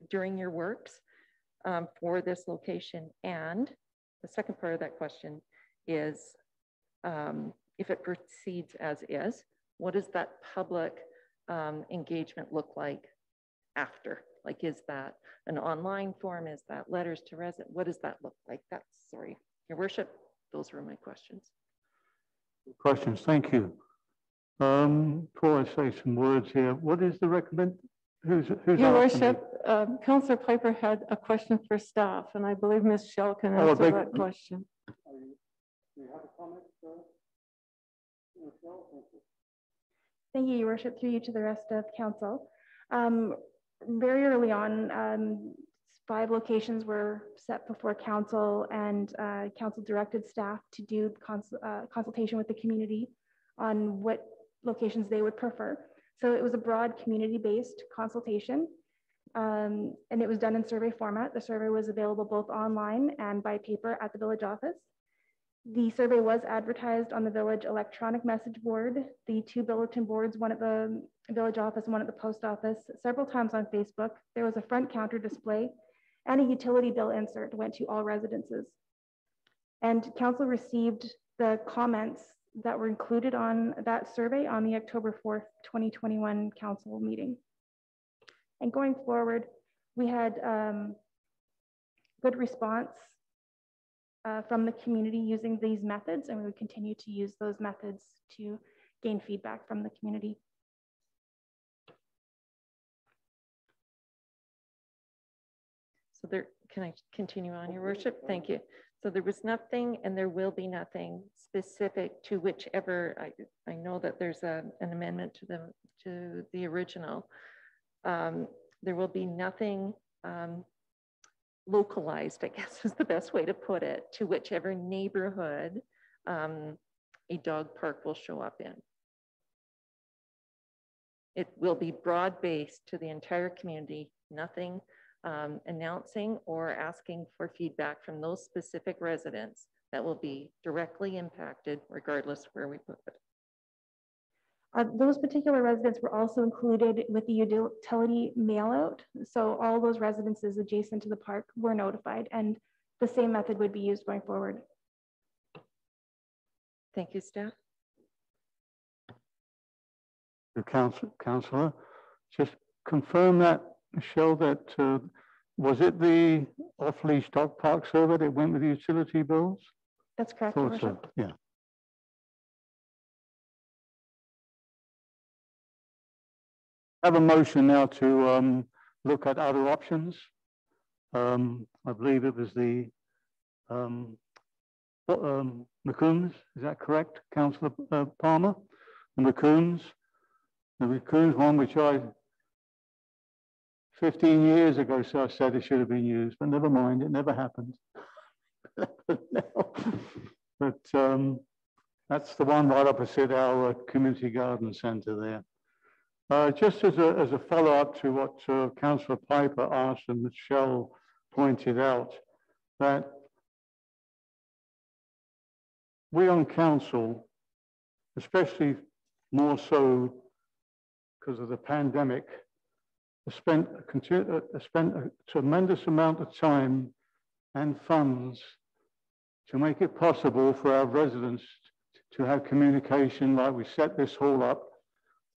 during your works for this location? And the second part of that question is, if it proceeds as is, what does that public engagement look like after? Like, is that an online form? Is that letters to residents? What does that look like? That's, sorry, Your Worship, those were my questions. Questions, thank you. Before I say some words here, what is the recommend? Who's Your asking me? Worship, Councillor Piper had a question for staff, and I believe Ms. Shell can Oh, answer that question. Do you have a comment, Thank you, Your Worship, through you to the rest of council. Very early on, 5 locations were set before council, and council directed staff to do consultation with the community on what locations they would prefer. So it was a broad community-based consultation, and it was done in survey format. The survey was available both online and by paper at the village office. The survey was advertised on the village electronic message board, the 2 bulletin boards, one at the village office and one at the post office, several times on Facebook. There was a front counter display, and a utility bill insert went to all residences. And council received the comments that were included on that survey on the October 4th, 2021 council meeting. And going forward, we had good response from the community using these methods, and we would continue to use those methods to gain feedback from the community. So there, can I continue on, Your Worship? Thank you. So there was nothing, and there will be nothing specific to whichever, I know that there's an amendment to the original. There will be nothing localized, I guess is the best way to put it, to whichever neighborhood a dog park will show up in. It will be broad-based to the entire community, nothing announcing or asking for feedback from those specific residents that will be directly impacted regardless where we put it. Those particular residents were also included with the utility mail out. So all those residences adjacent to the park were notified, and the same method would be used going forward. Thank you, staff. Councillor, just confirm that, Michelle, that was it the off-leash dog park survey that went with the utility bills? That's correct, Your Thought so, Worship. yeah. I have a motion now to look at other options. I believe it was the McCombs, is that correct, Councillor Palmer? The McCombs one, which 15 years ago, so I said it should have been used, but never mind, it never happened. But that's the one right opposite our community garden centre there. Just as a follow-up to what Councillor Piper asked and Michelle pointed out, that we on council, especially more so because of the pandemic, spent a tremendous amount of time and funds to make it possible for our residents to have communication. Like we set this hall up,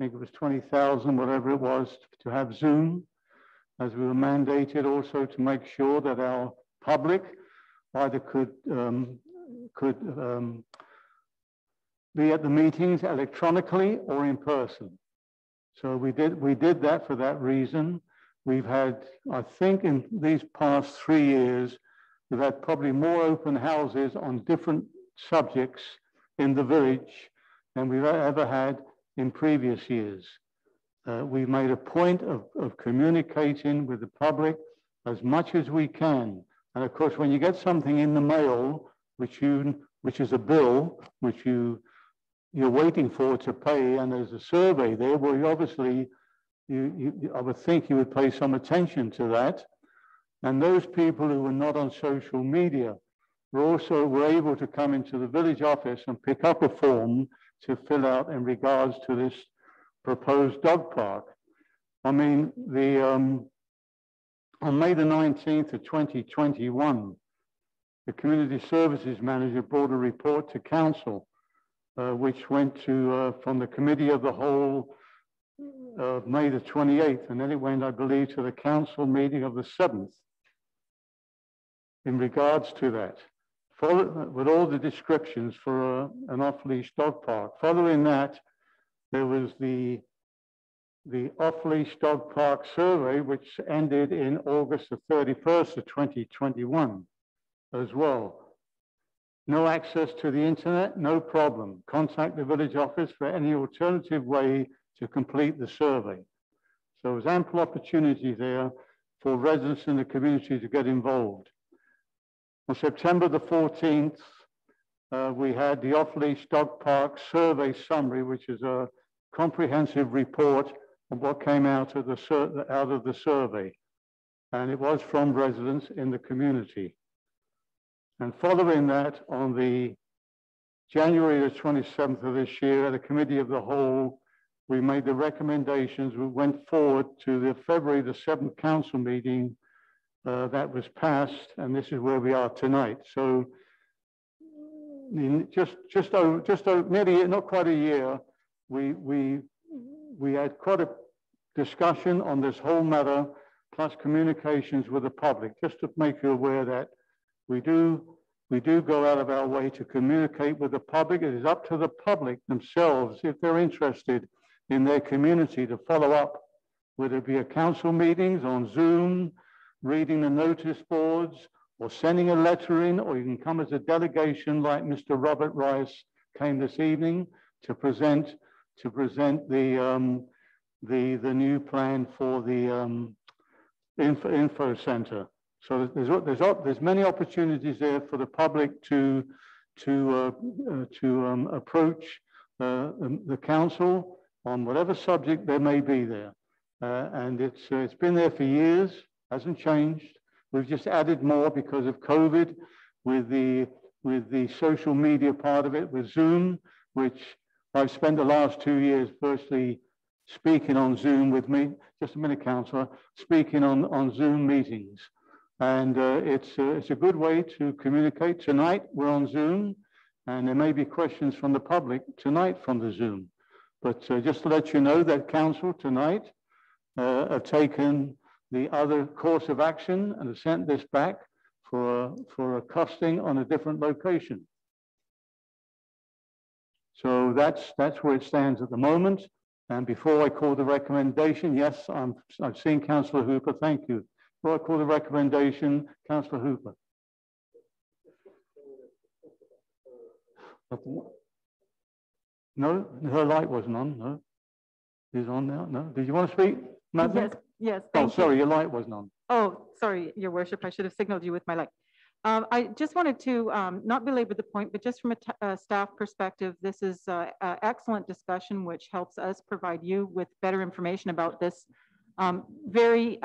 I think it was 20,000, whatever it was, to have Zoom, as we were mandated also to make sure that our public either could be at the meetings electronically or in person. So we did that for that reason. we've had, I think in these past 3 years, we've had probably more open houses on different subjects in the village than we've ever had in previous years. We made a point of communicating with the public as much as we can. And of course, when you get something in the mail, which is a bill, which you're waiting for to pay, and there's a survey there, well, you obviously, I would think you would pay some attention to that. And those people who were not on social media were able to come into the village office and pick up a form to fill out in regards to this proposed dog park. I mean, on May the 19th of 2021, the community services manager brought a report to council, which went to from the committee of the whole May the 28th, and then it went, I believe, to the council meeting of the 7th in regards to that, with all the descriptions for an off-leash dog park. Following that, there was the off-leash dog park survey, which ended in August the 31st of 2021 as well. No access to the internet, no problem. Contact the village office for any alternative way to complete the survey. So there was ample opportunity there for residents in the community to get involved. On September the 14th, we had the off-leash dog park survey summary, which is a comprehensive report of what came out of the survey. And it was from residents in the community. And following that, on the January the 27th of this year, at the committee of the whole, we made the recommendations. We went forward to the February the 7th council meeting that was passed, and this is where we are tonight. So just over nearly, not quite a year, we had quite a discussion on this whole matter, plus communications with the public, just to make you aware that we do go out of our way to communicate with the public. It is up to the public themselves, if they're interested in their community, to follow up, whether it be at council meetings, on Zoom, reading the notice boards, or sending a letter in, or you can come as a delegation like Mr. Robert Rice came this evening to present the new plan for the info center. So there's many opportunities there for the public to approach the council on whatever subject there may be there, and it's been there for years, hasn't changed. We've just added more because of COVID, with the social media part of it, with Zoom, which I've spent the last 2 years virtually speaking on Zoom with me. Just a minute, Councillor, speaking on Zoom meetings. And it's a good way to communicate. Tonight, we're on Zoom, and there may be questions from the public tonight from the Zoom. But just to let you know that council tonight have taken the other course of action and have sent this back for a costing on a different location. So that's where it stands at the moment. And before I call the recommendation, yes, I've seen Councillor Hooper, thank you. Before I call the recommendation, Councillor Hooper. No, her light wasn't on, no. Is on now, no. Did you want to speak, Madam? Yes, oh, sorry, your light wasn't on. Oh, sorry, Your Worship, I should have signaled you with my light. I just wanted to not belabor the point, but just from a staff perspective, this is an excellent discussion, which helps us provide you with better information about this very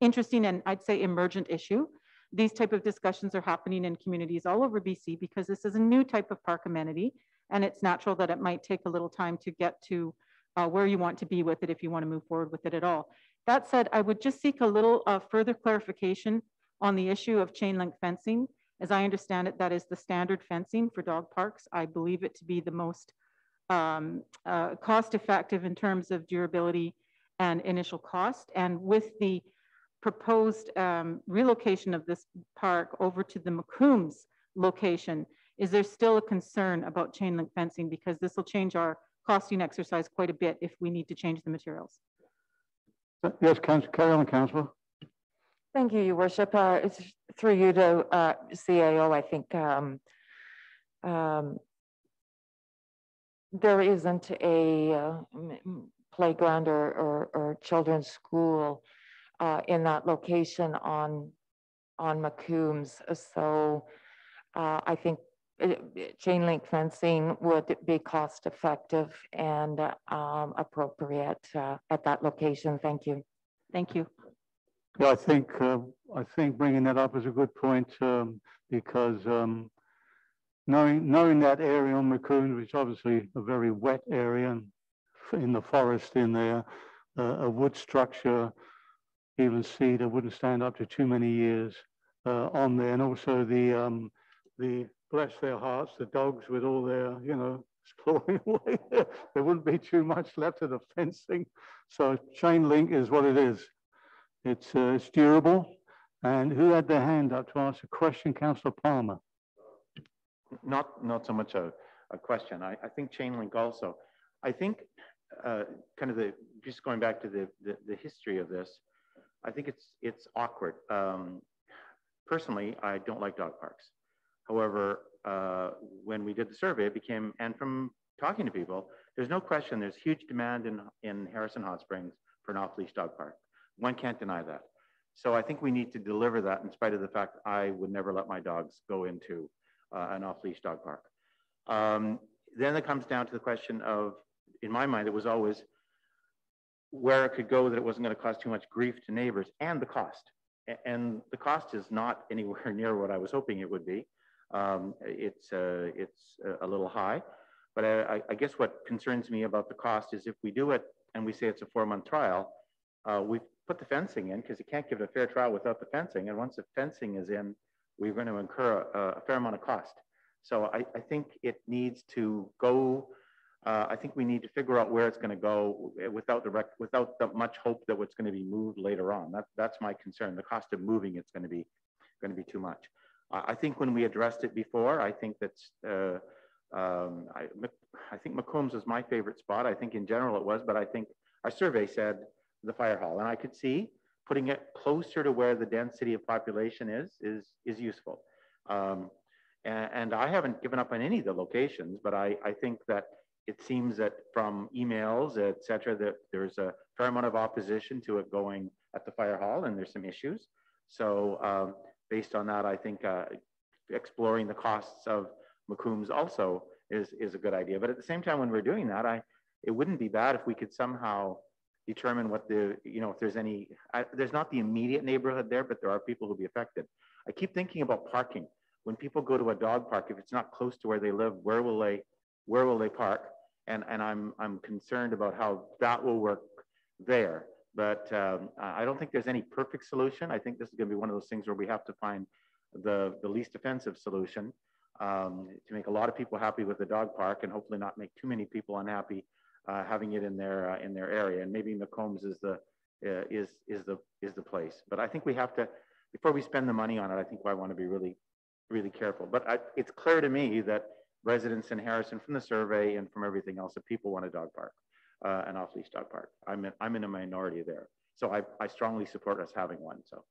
interesting and I'd say emergent issue. These type of discussions are happening in communities all over BC because this is a new type of park amenity, and it's natural that it might take a little time to get to where you want to be with it if you want to move forward with it at all. That said, I would just seek a little further clarification on the issue of chain link fencing. As I understand it, that is the standard fencing for dog parks. I believe it to be the most cost effective in terms of durability and initial cost. And with the proposed relocation of this park over to the McCombs location, is there still a concern about chain link fencing? Because this will change our costing exercise quite a bit if we need to change the materials. Yes, carry on, Councillor. Thank you, Your Worship. It's through you to CAO. I think there isn't a playground or children's school in that location on McCombs. So I think chain link fencing would be cost effective and appropriate at that location. Thank you. Thank you. Yeah, I think bringing that up is a good point because knowing that area on McCombs, which is obviously a very wet area and in the forest in there, a wood structure, even cedar, wouldn't stand up to too many years on there, and also the bless their hearts, the dogs with all their exploring away there wouldn't be too much left of the fencing. So chain link is what it is. It's durable. And who had their hand up to ask a question? Councillor Palmer. Not so much a question. I think chain link also. I think kind of just going back to the history of this, I think it's awkward. Personally, I don't like dog parks. However, when we did the survey, it became, and from talking to people, there's no question there's huge demand in Harrison Hot Springs for an off-leash dog park. One can't deny that. So I think we need to deliver that in spite of the fact I would never let my dogs go into an off-leash dog park. Then it comes down to the question of, in my mind, it was always where it could go that it wasn't going to cause too much grief to neighbors, and the cost. And the cost is not anywhere near what I was hoping it would be. It's a little high, but I guess what concerns me about the cost is if we do it and we say it's a 4-month trial, we put the fencing in because you can't give it a fair trial without the fencing. And once the fencing is in, we're going to incur a fair amount of cost. So I think it needs to go. I think we need to figure out where it's going to go without the much hope that it's going to be moved later on. That's my concern. The cost of moving it's going to be too much. I think when we addressed it before, I think that's I think McCombs was my favorite spot. I think in general it was, but I think our survey said the fire hall, and I could see putting it closer to where the density of population is useful. And I haven't given up on any of the locations, but I think that it seems that from emails, et cetera, that there's a fair amount of opposition to it going at the fire hall, and there's some issues. So based on that, I think exploring the costs of McCombs also is a good idea. But at the same time, when we're doing that, it wouldn't be bad if we could somehow determine what if there's any, there's not the immediate neighborhood there, but there are people who'll be affected. I keep thinking about parking. When people go to a dog park, if it's not close to where they live, where will they park? And I'm concerned about how that will work there. But I don't think there's any perfect solution. I think this is going to be one of those things where we have to find the least offensive solution to make a lot of people happy with the dog park, and hopefully not make too many people unhappy having it in their area. And maybe McCombs is the place. But I think we have to, before we spend the money on it, I think I want to be really, really careful. But it's clear to me that residents in Harrison, from the survey and from everything else, that people want a dog park, an off-leash dog park. I'm in a minority there, so I strongly support us having one. So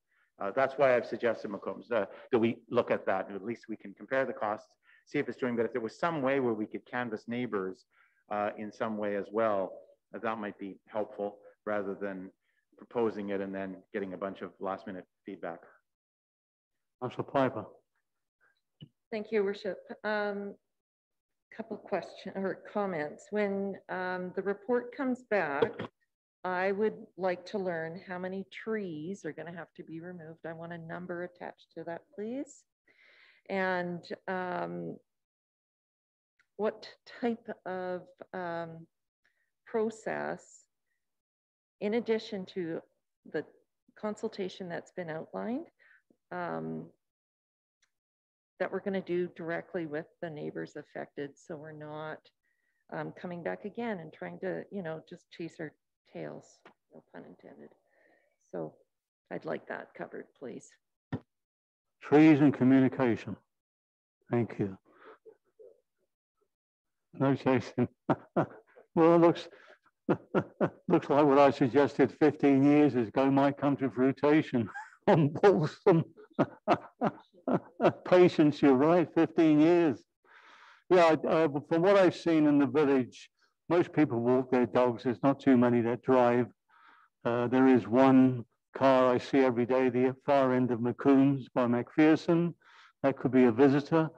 that's why I've suggested McCombs that we look at that, and at least we can compare the costs, see if it's doing. But if there was some way where we could canvass neighbors in some way as well, that might be helpful rather than proposing it and then getting a bunch of last-minute feedback. Councillor Piper. Thank you, Worship. Couple questions or comments. When the report comes back, I would like to learn how many trees are going to have to be removed. I want a number attached to that, please. And what type of process, in addition to the consultation that's been outlined, that we're going to do directly with the neighbors affected, so we're not coming back again and trying to, just chase our tails, no pun intended. So I'd like that covered, please. Trees and communication. Thank you. No chasing. Well, Looks like what I suggested 15 years ago might come to fruition on Balsam. Patience, you're right, 15 years. Yeah, from what I've seen in the village, most people walk their dogs. There's not too many that drive. There is one car I see every day, the far end of McCombs by McPherson. That could be a visitor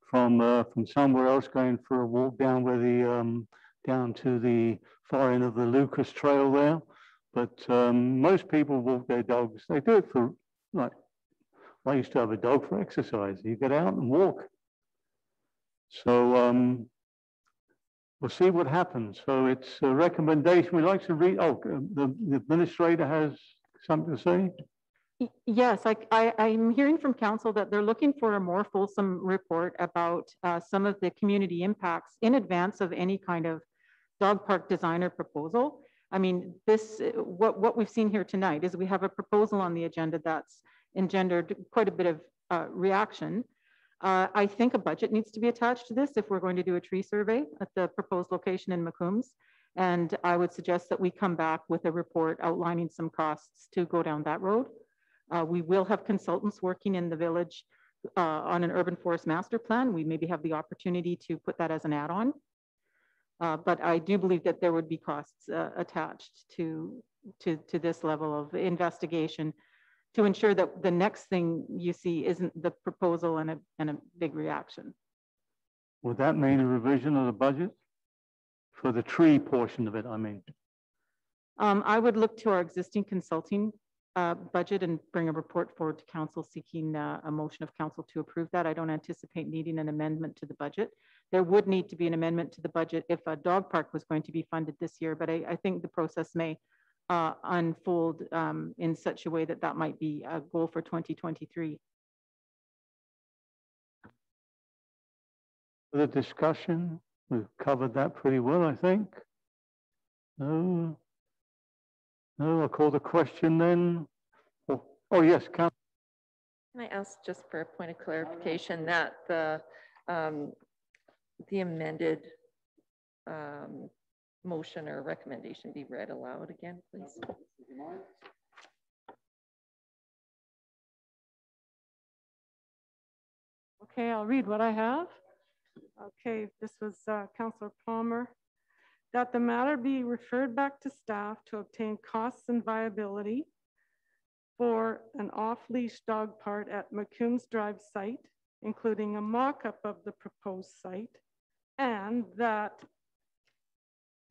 from somewhere else going for a walk down where the down to the far end of the Lucas Trail there. But most people walk their dogs. They do it for, like, I used to have a dog for exercise. You get out and walk. So we'll see what happens. So it's a recommendation. We'd like to read. Oh, the administrator has something to say. Yes, I'm hearing from council that they're looking for a more fulsome report about some of the community impacts in advance of any kind of dog park designer proposal. I mean, what we've seen here tonight is we have a proposal on the agenda that's engendered quite a bit of reaction. I think a budget needs to be attached to this if we're going to do a tree survey at the proposed location in McCombs. And I would suggest that we come back with a report outlining some costs to go down that road. We will have consultants working in the village on an urban forest master plan. We maybe have the opportunity to put that as an add-on. But I do believe that there would be costs attached to this level of investigation to ensure that the next thing you see isn't the proposal and a big reaction. Would that mean a revision of the budget for the tree portion of it, I mean? I would look to our existing consulting budget and bring a report forward to council seeking a motion of council to approve that. I don't anticipate needing an amendment to the budget. There would need to be an amendment to the budget if a dog park was going to be funded this year, but I think the process may unfold in such a way that that might be a goal for 2023. The discussion, we've covered that pretty well, I think. No, I'll call the question then. Oh yes, Councillor. Can I ask just for a point of clarification that the amended motion or recommendation be read aloud again, please? Okay, I'll read what I have. Okay, this was Councillor Palmer. That the matter be referred back to staff to obtain costs and viability for an off-leash dog park at McCombs Drive site, including a mock-up of the proposed site, and that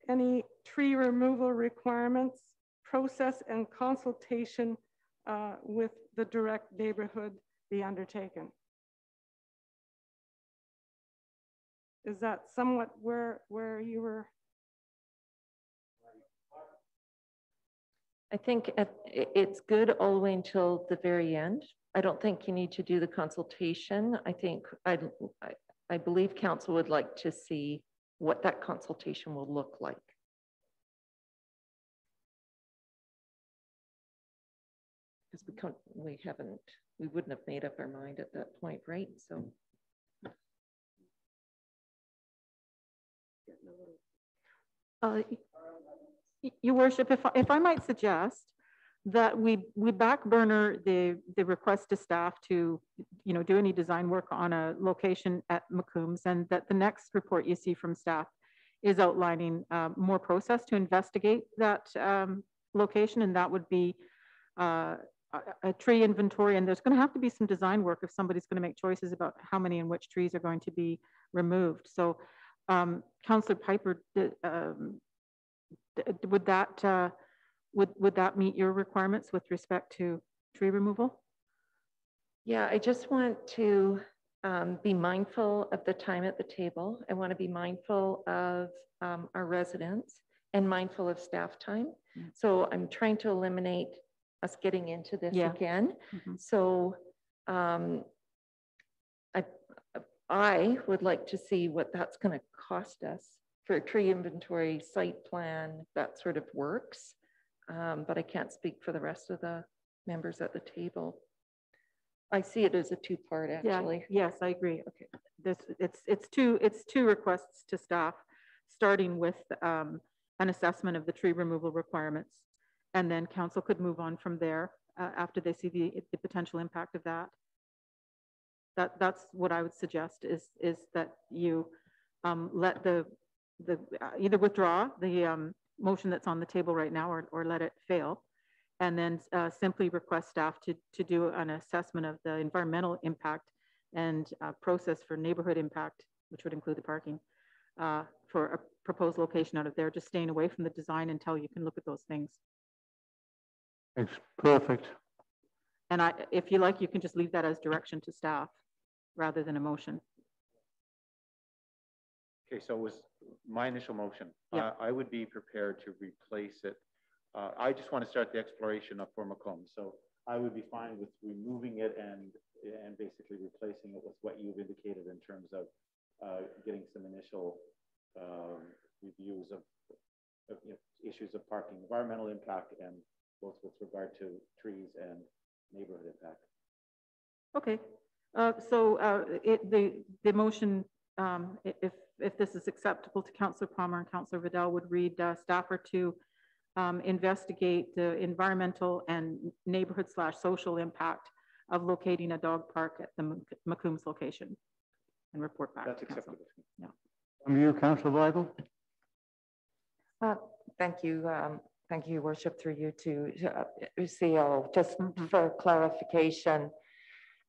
any tree removal requirements, process and consultation with the direct neighborhood be undertaken. Is that somewhat where you were? I think it's good all the way until the very end. I don't think you need to do the consultation. I think I believe council would like to see what that consultation will look like. Because we wouldn't have made up our mind at that point, right? So. Your Worship, if I might suggest that we back burner the request to staff to do any design work on a location at McCombs, and that the next report you see from staff is outlining more process to investigate that location, and that would be a tree inventory, and there's going to have to be some design work if somebody's going to make choices about how many and which trees are going to be removed. So Councillor Piper, would that meet your requirements with respect to tree removal? Yeah, I just want to be mindful of the time at the table. I want to be mindful of our residents and mindful of staff time. Mm-hmm. So I'm trying to eliminate us getting into this again. Mm-hmm. So I would like to see what that's going to cost us for a tree inventory, site plan, that sort of works. But I can't speak for the rest of the members at the table. I see it as a two-part actually. Yeah, yes, I agree. Okay, it's two requests to staff, starting with an assessment of the tree removal requirements. And then council could move on from there after they see the potential impact of that. That's what I would suggest is that you let either withdraw the motion that's on the table right now or let it fail, and then simply request staff to do an assessment of the environmental impact and process for neighborhood impact, which would include the parking, for a proposed location out of there, just staying away from the design until you can look at those things. It's perfect. And if you like, you can just leave that as direction to staff rather than a motion. Okay, so it was my initial motion. Yeah. I would be prepared to replace it. I just want to start the exploration of for Macomb. So I would be fine with removing it and basically replacing it with what you've indicated in terms of getting some initial reviews of issues of parking, environmental impact, and both with regard to trees and neighborhood impact. Okay, the motion, if this is acceptable to Councillor Palmer and Councillor Vidal, would read staffer to investigate the environmental and neighborhood/social impact of locating a dog park at the Macomb's location and report back. That's to acceptable. Yeah. From you, Councillor Vidal. Thank you. Thank you, Worship, through you to CO. Just for clarification,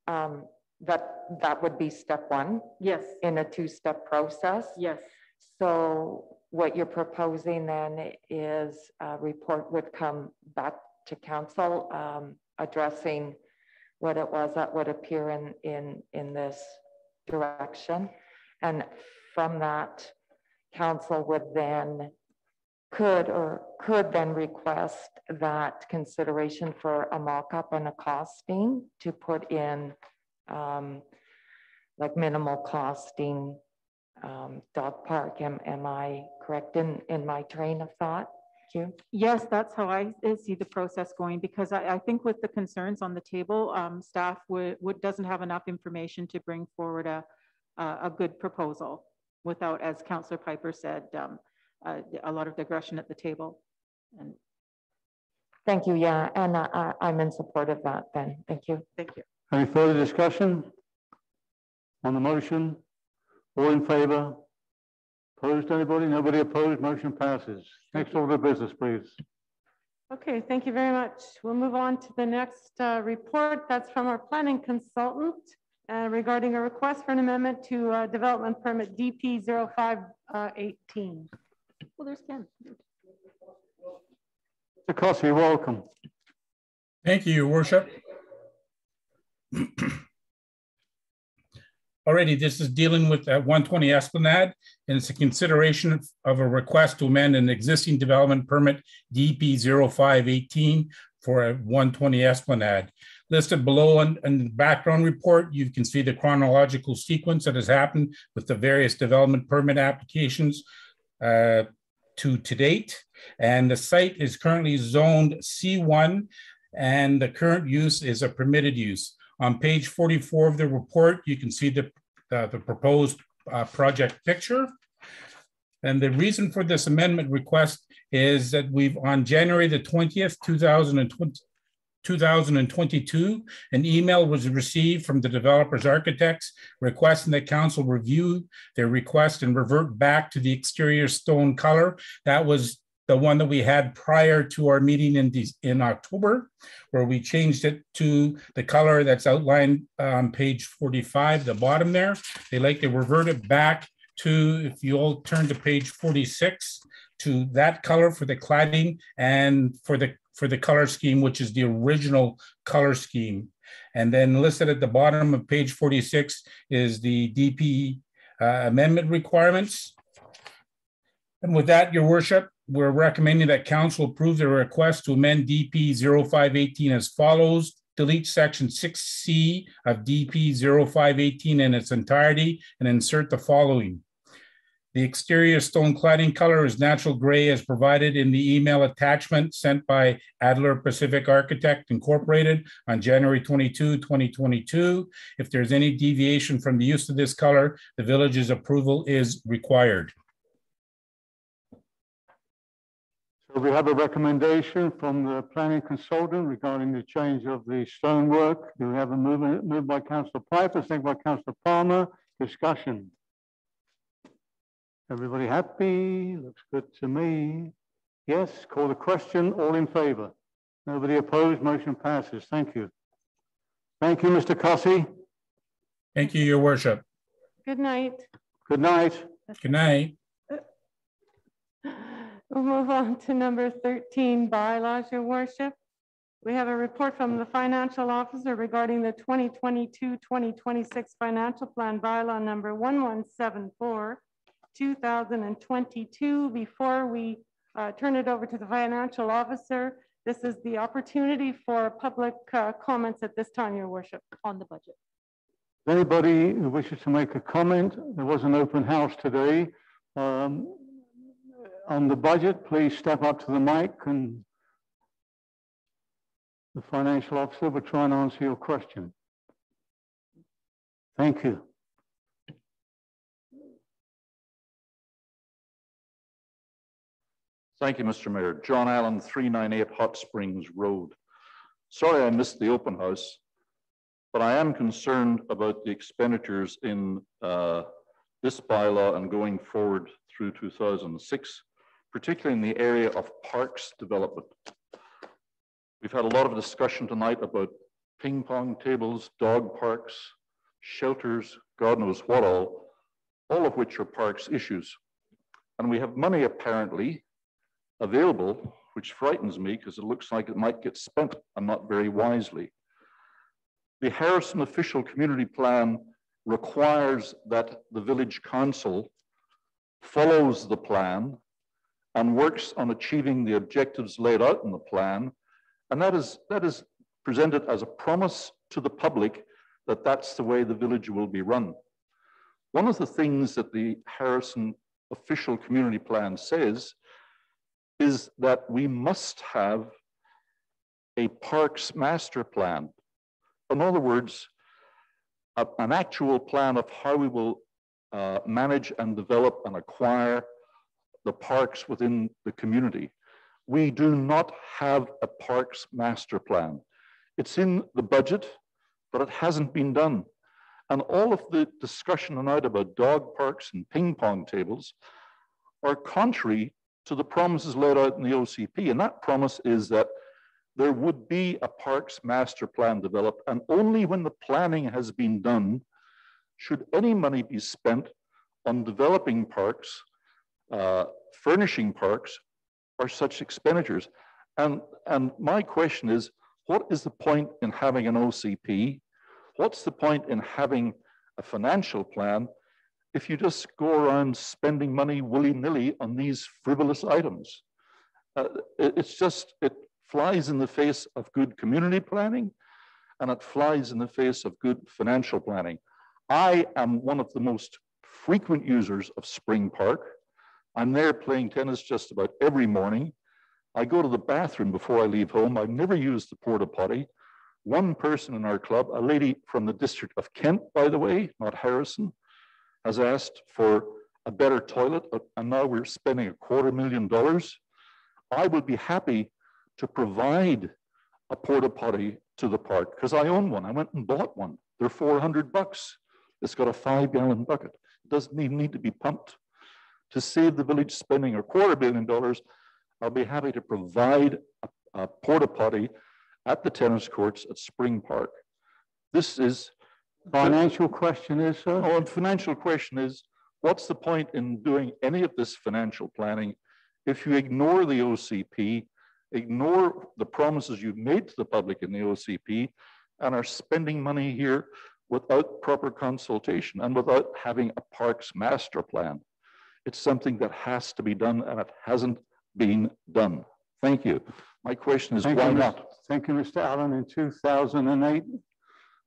that would be step one. Yes. In a two-step process. Yes. So what you're proposing then is a report would come back to council addressing what it was that would appear in this direction, and from that, council would then could then request that consideration for a mock-up and a costing to put in like minimal costing dog park. Am I correct in my train of thought? Thank you. Yes, that's how I see the process going, because I think with the concerns on the table, staff doesn't have enough information to bring forward a good proposal without, as Councillor Piper said, a lot of digression at the table. And thank you. Yeah, and I'm in support of that then. Thank you. Thank you. Any further discussion on the motion? All in favor? Opposed, anybody? Nobody opposed? Motion passes. Next order of business, please. Okay, thank you very much. We'll move on to the next report. That's from our planning consultant regarding a request for an amendment to development permit DP 0518. Well, there's Ken. Mr. Cossey, welcome. Thank you, Your Worship. Already, this is dealing with 120 Esplanade, and it's a consideration of a request to amend an existing development permit DP 0518 for a 120 Esplanade. Listed below in the background report, you can see the chronological sequence that has happened with the various development permit applications to date. And the site is currently zoned C1, and the current use is a permitted use. On page 44 of the report, you can see the proposed project picture. And the reason for this amendment request is that on January the 20th, 2022, an email was received from the developer's architects requesting that council review their request and revert back to the exterior stone color. That was the one that we had prior to our meeting in October, where we changed it to the color that's outlined on page 45, the bottom there. They like to revert it back to, if you all turn to page 46, to that color for the cladding and for the color scheme, which is the original color scheme. And then listed at the bottom of page 46 is the DP amendment requirements. And with that, Your Worship, we're recommending that council approve the request to amend DP 0518 as follows. Delete section 6C of DP 0518 in its entirety and insert the following. The exterior stone cladding color is natural gray as provided in the email attachment sent by Adler Pacific Architect Incorporated on January 22, 2022. If there's any deviation from the use of this color, the village's approval is required. We have a recommendation from the planning consultant regarding the change of the stonework. Do we have a moved by Councillor Piper, second by Councillor Palmer? Discussion. Everybody happy? Looks good to me. Yes, call the question. All in favour? Nobody opposed? Motion passes. Thank you. Thank you, Mr. Cossey. Thank you, Your Worship. Good night. Good night. Good night. We'll move on to number 13, bylaws, Your Worship. We have a report from the financial officer regarding the 2022-2026 financial plan bylaw number 1174, 2022. Before we turn it over to the financial officer, this is the opportunity for public comments at this time, Your Worship, on the budget. Anybody who wishes to make a comment, there was an open house today. On the budget, please step up to the mic and the financial officer will try and answer your question. Thank you. Thank you, Mr. Mayor. John Allen, 398 Hot Springs Road. Sorry I missed the open house, but I am concerned about the expenditures in this bylaw and going forward through 2006, particularly in the area of parks development. We've had a lot of discussion tonight about ping pong tables, dog parks, shelters, God knows what all of which are parks issues. And we have money apparently available, which frightens me because it looks like it might get spent and not very wisely. The Harrison Official Community Plan requires that the village council follows the plan and works on achieving the objectives laid out in the plan. And that is presented as a promise to the public that that's the way the village will be run. One of the things that the Harrison Official Community Plan says is that we must have a parks master plan. In other words, an actual plan of how we will manage and develop and acquire the parks within the community. We do not have a parks master plan. It's in the budget, but it hasn't been done. And all of the discussion tonight about dog parks and ping pong tables are contrary to the promises laid out in the OCP. And that promise is that there would be a parks master plan developed, and only when the planning has been done should any money be spent on developing parks, furnishing parks, or such expenditures. And my question is, what is the point in having an OCP? What's the point in having a financial plan if you just go around spending money willy-nilly on these frivolous items? It flies in the face of good community planning, and it flies in the face of good financial planning. I am one of the most frequent users of Spring Park. I'm there playing tennis just about every morning. I go to the bathroom before I leave home. I've never used the porta potty. One person in our club, a lady from the District of Kent, by the way, not Harrison, has asked for a better toilet, and now we're spending $250,000. I would be happy to provide a porta potty to the park because I own one. I went and bought one. They're $400. It's got a 5-gallon bucket. It doesn't even need to be pumped. To save the village spending $250,000, I'll be happy to provide a porta potty at the tennis courts at Spring Park. This is financial question is, sir? Oh, and financial question is, what's the point in doing any of this financial planning if you ignore the OCP, ignore the promises you've made to the public in the OCP, and are spending money here without proper consultation and without having a parks master plan? It's something that has to be done, and it hasn't been done. Thank you. My question is, why not? Thank you, Mr. Allen. In 2008,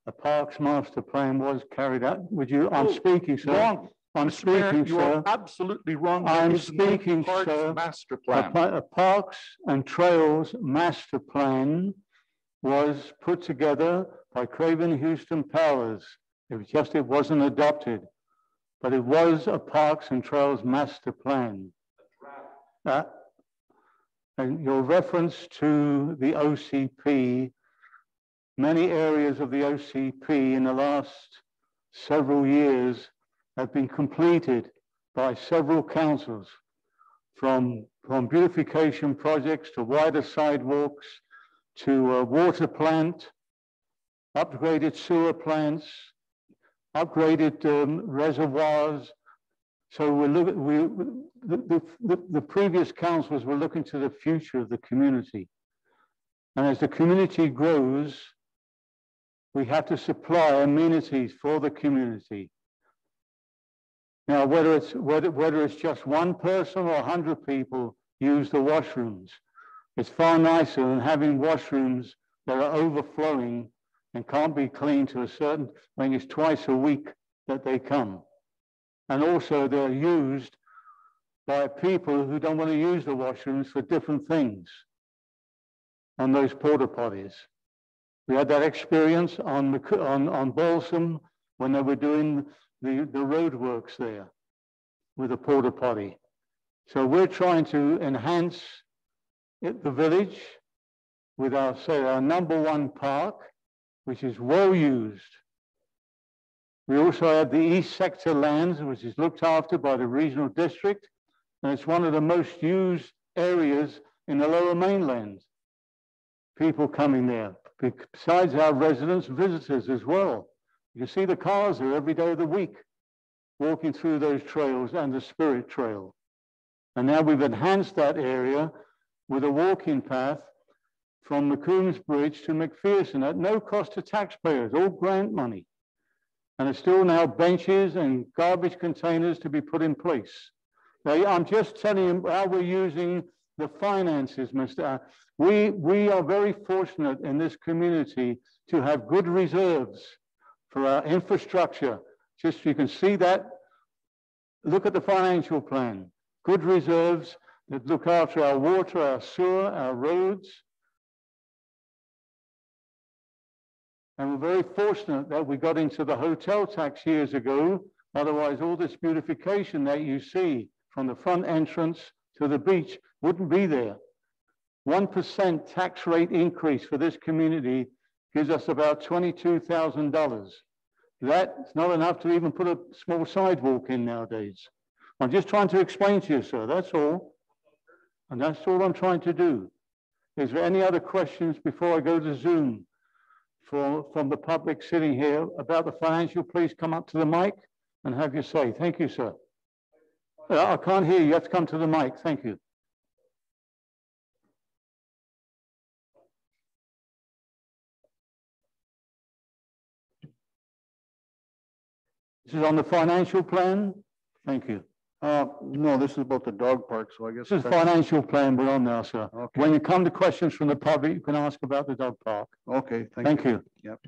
a parks master plan was carried out. Would you? I'm speaking, sir. Wrong. I'm speaking, you sir. are absolutely wrong. I'm speaking, parks sir. Master plan. A parks and trails master plan was put together by Craven Houston Powers. It wasn't adopted, but it was a parks and trails master plan. And your reference to the OCP, many areas of the OCP in the last several years have been completed by several councils, from beautification projects to wider sidewalks, to a water plant, upgraded sewer plants, upgraded reservoirs. So the previous councils were looking to the future of the community. And as the community grows, we have to supply amenities for the community. Now, whether it's just one person or 100 people use the washrooms, it's far nicer than having washrooms that are overflowing and can't be cleaned to a certain, I think it's twice a week that they come. And also they're used by people who don't want to use the washrooms for different things on those porta potties. We had that experience on Balsam when they were doing the road works there with a porta potty. So we're trying to enhance the village with our #1 park, which is well used. We also have the East Sector lands, which is looked after by the regional district, and it's one of the most used areas in the Lower Mainland. People coming there, besides our residents, visitors as well. You see the cars there every day of the week, walking through those trails and the Spirit Trail. And now we've enhanced that area with a walking path from McCombs Bridge to McPherson at no cost to taxpayers, all grant money. And there's still now benches and garbage containers to be put in place. Now, I'm just telling you how we're using the finances, Mr. We are very fortunate in this community to have good reserves for our infrastructure. Just you can see that. Look at the financial plan. Good reserves that look after our water, our sewer, our roads. And we're very fortunate that we got into the hotel tax years ago. Otherwise, all this beautification that you see from the front entrance to the beach wouldn't be there. 1% tax rate increase for this community gives us about $22,000. That's not enough to even put a small sidewalk in nowadays. I'm just trying to explain to you, sir, that's all. And that's all I'm trying to do. Is there any other questions before I go to Zoom from the public sitting here about the financial? Please come up to the mic and have your say. Thank you, sir. I can't hear you. You have to come to the mic. Thank you. This is on the financial plan? Thank you. No, this is about the dog park, so I guess. This is financial plan we're on now, sir. Okay. When you come to questions from the public, you can ask about the dog park. Okay, Thank you. Yep.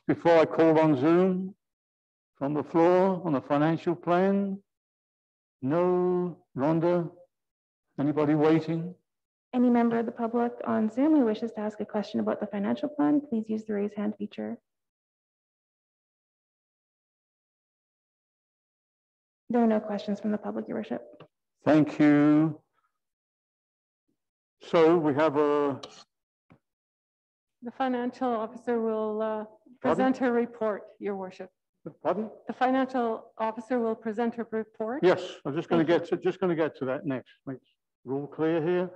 Before I call on Zoom, from the floor on the financial plan? No, Rhonda? Anybody waiting? Any member of the public on Zoom who wishes to ask a question about the financial plan, please use the raise hand feature. There are no questions from the public, Your Worship. Thank you. So we have a... The financial officer will present her report, Your Worship. Pardon? The financial officer will present her report. Yes, I'm just going to get to that next. Make it all clear here.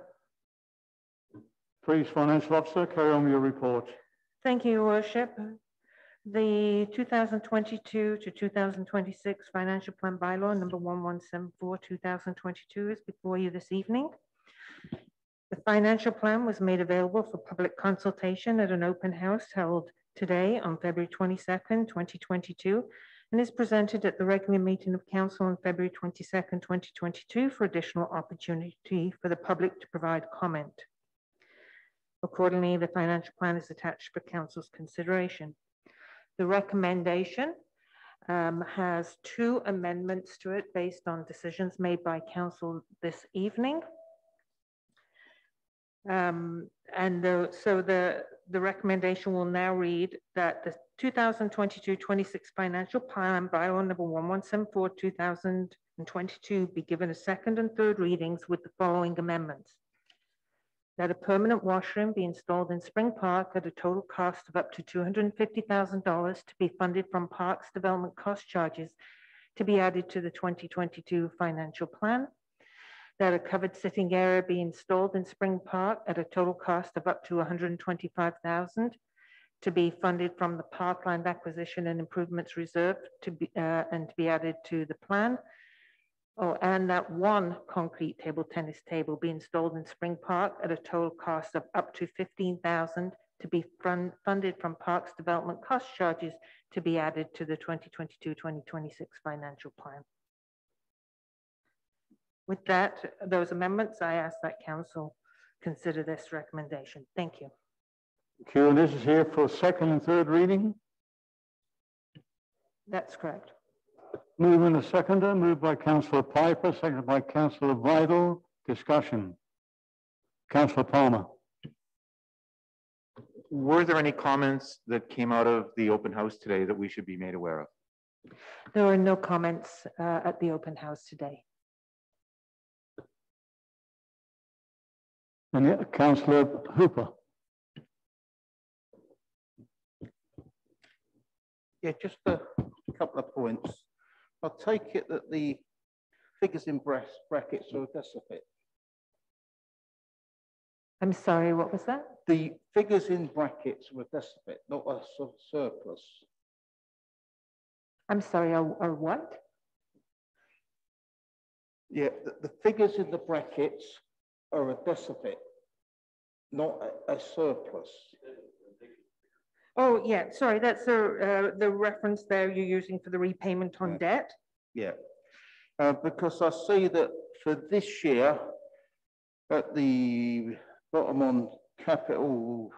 Please, financial officer, carry on with your report. Thank you, Your Worship. The 2022 to 2026 financial plan bylaw number 1174 2022 is before you this evening. The financial plan was made available for public consultation at an open house held today on February 22nd, 2022, and is presented at the regular meeting of council on February 22nd, 2022 for additional opportunity for the public to provide comment. Accordingly, the financial plan is attached for council's consideration. The recommendation has 2 amendments to it based on decisions made by council this evening. So the recommendation will now read that the 2022-26 financial plan bylaw number 1174-2022 2022 be given a second and third readings with the following amendments. That a permanent washroom be installed in Spring Park at a total cost of up to $250,000 to be funded from Parks Development cost charges to be added to the 2022 financial plan. That a covered sitting area be installed in Spring Park at a total cost of up to $125,000 to be funded from the Parkland Acquisition and Improvements Reserve to be added to the plan. Oh, and that one concrete tennis table be installed in Spring Park at a total cost of up to $15,000 to be funded from Parks Development cost charges to be added to the 2022-2026 financial plan. With that, those amendments, I ask that council consider this recommendation. Thank you. Thank you. And this is here for second and third reading. That's correct. Movement a seconder, moved by Councillor Piper, seconded by Councillor Vidal. Discussion. Councillor Palmer. Were there any comments that came out of the open house today that we should be made aware of? There were no comments at the open house today. And yet, Councillor Hooper. Yeah, just a couple of points. I take it that the figures in brackets are a deficit. I'm sorry, what was that? The figures in brackets were a deficit, not a surplus. I'm sorry, or what? Yeah, the figures in the brackets are a deficit, not a surplus. Oh, yeah, sorry, that's the reference there you're using for the repayment on debt? Yeah, because I see that for this year, at the bottom on capital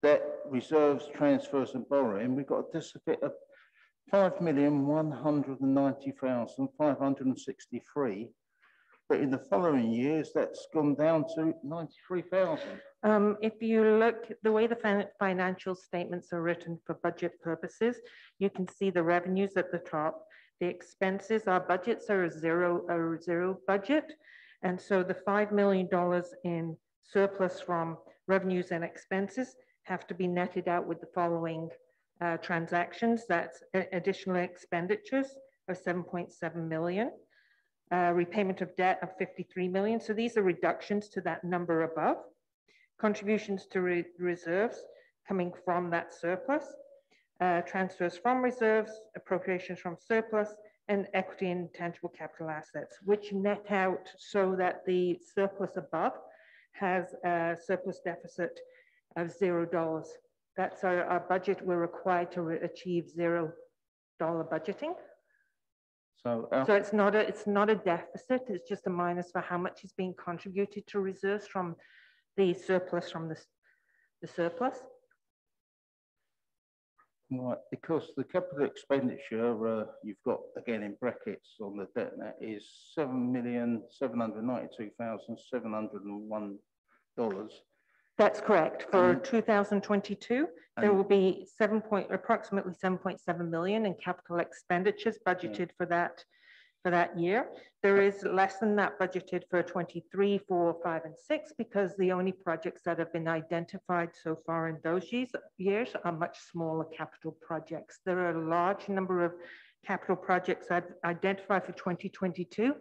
debt, reserves, transfers and borrowing, we've got a deficit of 5,190,563. But in the following years, that's gone down to 93,000. If you look, the way the financial statements are written for budget purposes, you can see the revenues at the top. The expenses, our budgets are a zero budget. And so the $5 million in surplus from revenues and expenses have to be netted out with the following transactions. That's additional expenditures of 7.7 million. Repayment of debt of 53 million. So these are reductions to that number above. Contributions to reserves coming from that surplus. Transfers from reserves, appropriations from surplus, and equity and tangible capital assets, which net out so that the surplus above has a surplus deficit of $0. That's our budget. We're required to achieve $0 budgeting. So it's not a deficit. It's just a minus for how much is being contributed to reserves from the surplus from the surplus. Right, because the capital expenditure you've got again in brackets on the debt net is $7,792,701. That's correct. For 2022, there will be approximately 7.7 million in capital expenditures budgeted for that year. There is less than that budgeted for 23, 4, 5, and 6 because the only projects that have been identified so far in those years are much smaller capital projects. There are a large number of capital projects identified for 2022,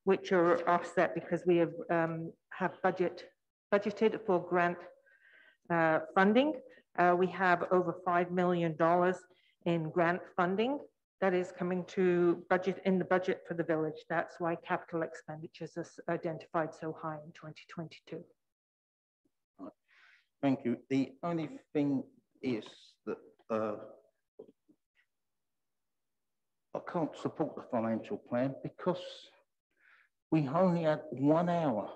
which are offset because we have budgeted for grant funding. We have over $5 million in grant funding that is coming to the budget for the village. That's why capital expenditures are identified so high in 2022. Thank you. The only thing is that I can't support the financial plan because we only had 1 hour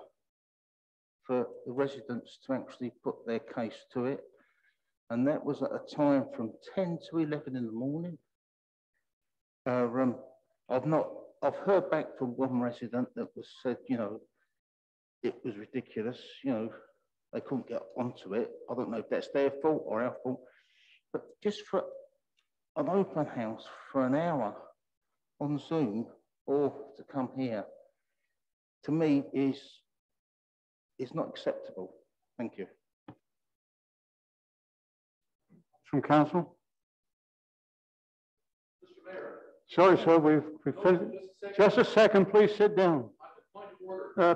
for the residents to actually put their case to it. And that was at a time from 10 to 11 in the morning. I've heard back from one resident that said, it was ridiculous. They couldn't get onto it. I don't know if that's their fault or our fault, but just for an open house for an hour on Zoom or to come here, to me is not acceptable. Thank you. From council? Sorry, sir, we've finished. Just a second, please sit down.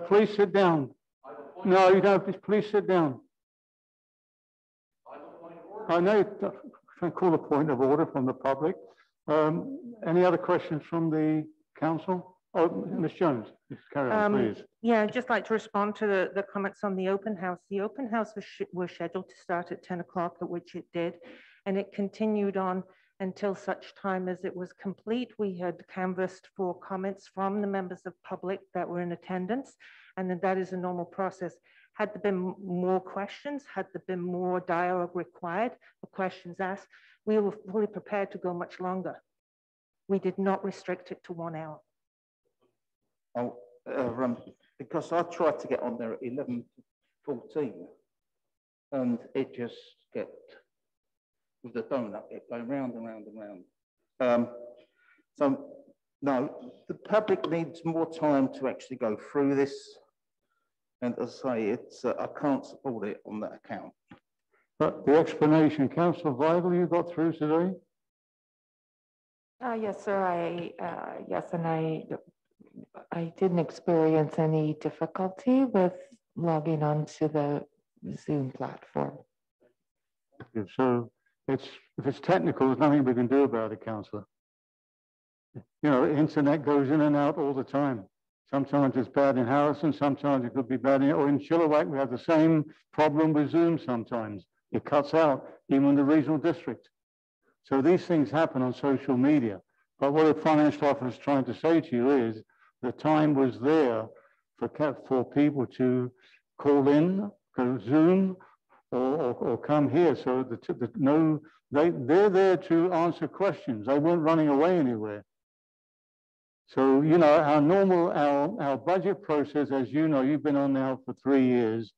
Please sit down. No, you don't, please sit down. I know you can call a point of order from the public. Any other questions from the council? Oh, Ms. Jones, carry on, please. Yeah, I'd just like to respond to the comments on the open house. The open house was scheduled to start at 10 o'clock, at which it did, and it continued on until such time as it was complete. We had canvassed for comments from the members of public that were in attendance, and then that is a normal process. Had there been more questions, had there been more dialogue required, or questions asked, we were fully prepared to go much longer. We did not restrict it to 1 hour. Oh, because I tried to get on there at 11:14, and it just kept, with the donut, it going round and round and round. So, no, the public needs more time to actually go through this. And as I say, it's I can't support it on that account. But the explanation, Councillor Weigel, you got through today? Yes, sir. Yes, and I didn't experience any difficulty with logging onto the Zoom platform. So if it's technical, there's nothing we can do about it, Councillor. You know, the internet goes in and out all the time. Sometimes it's bad in Harrison, sometimes it could be bad or in Chilliwack. We have the same problem with Zoom sometimes. It cuts out even in the regional district. So these things happen on social media. But what the financial officer is trying to say to you is the time was there for people to call in, go Zoom, or come here. So they're there to answer questions. They weren't running away anywhere. So, you know, our budget process, as you know, you've been on now for 3 years.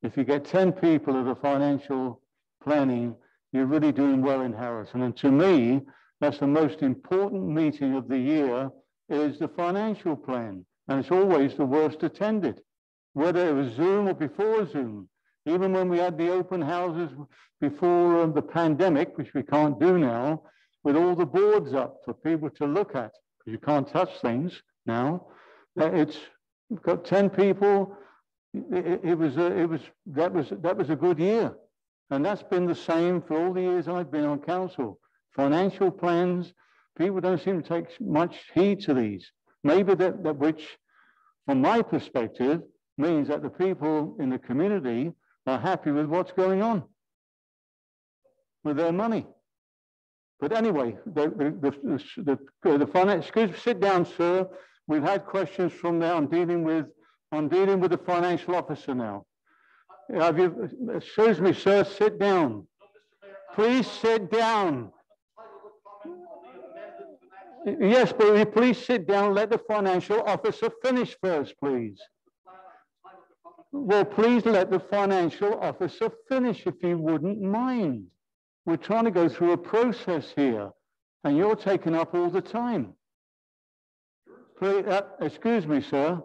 If you get 10 people at the financial planning, you're really doing well in Harrison. And to me, that's the most important meeting of the year is the financial plan. And it's always the worst attended, whether it was Zoom or before Zoom. Even when we had the open houses before the pandemic, which we can't do now, with all the boards up for people to look at, because you can't touch things now. It's got 10 people. That was a good year. And that's been the same for all the years I've been on council. Financial plans, people don't seem to take much heed to these. Maybe that which, from my perspective, means that the people in the community are happy with what's going on with their money. But anyway, the finance, excuse me, sit down, sir. We've had questions from there. I'm dealing with the financial officer now. Excuse me, sir, sit down. Please sit down. Yes, but will you please sit down, let the financial officer finish first, please. Well, please let the financial officer finish if you wouldn't mind. We're trying to go through a process here, and you're taking up all the time. Please, excuse me, sir.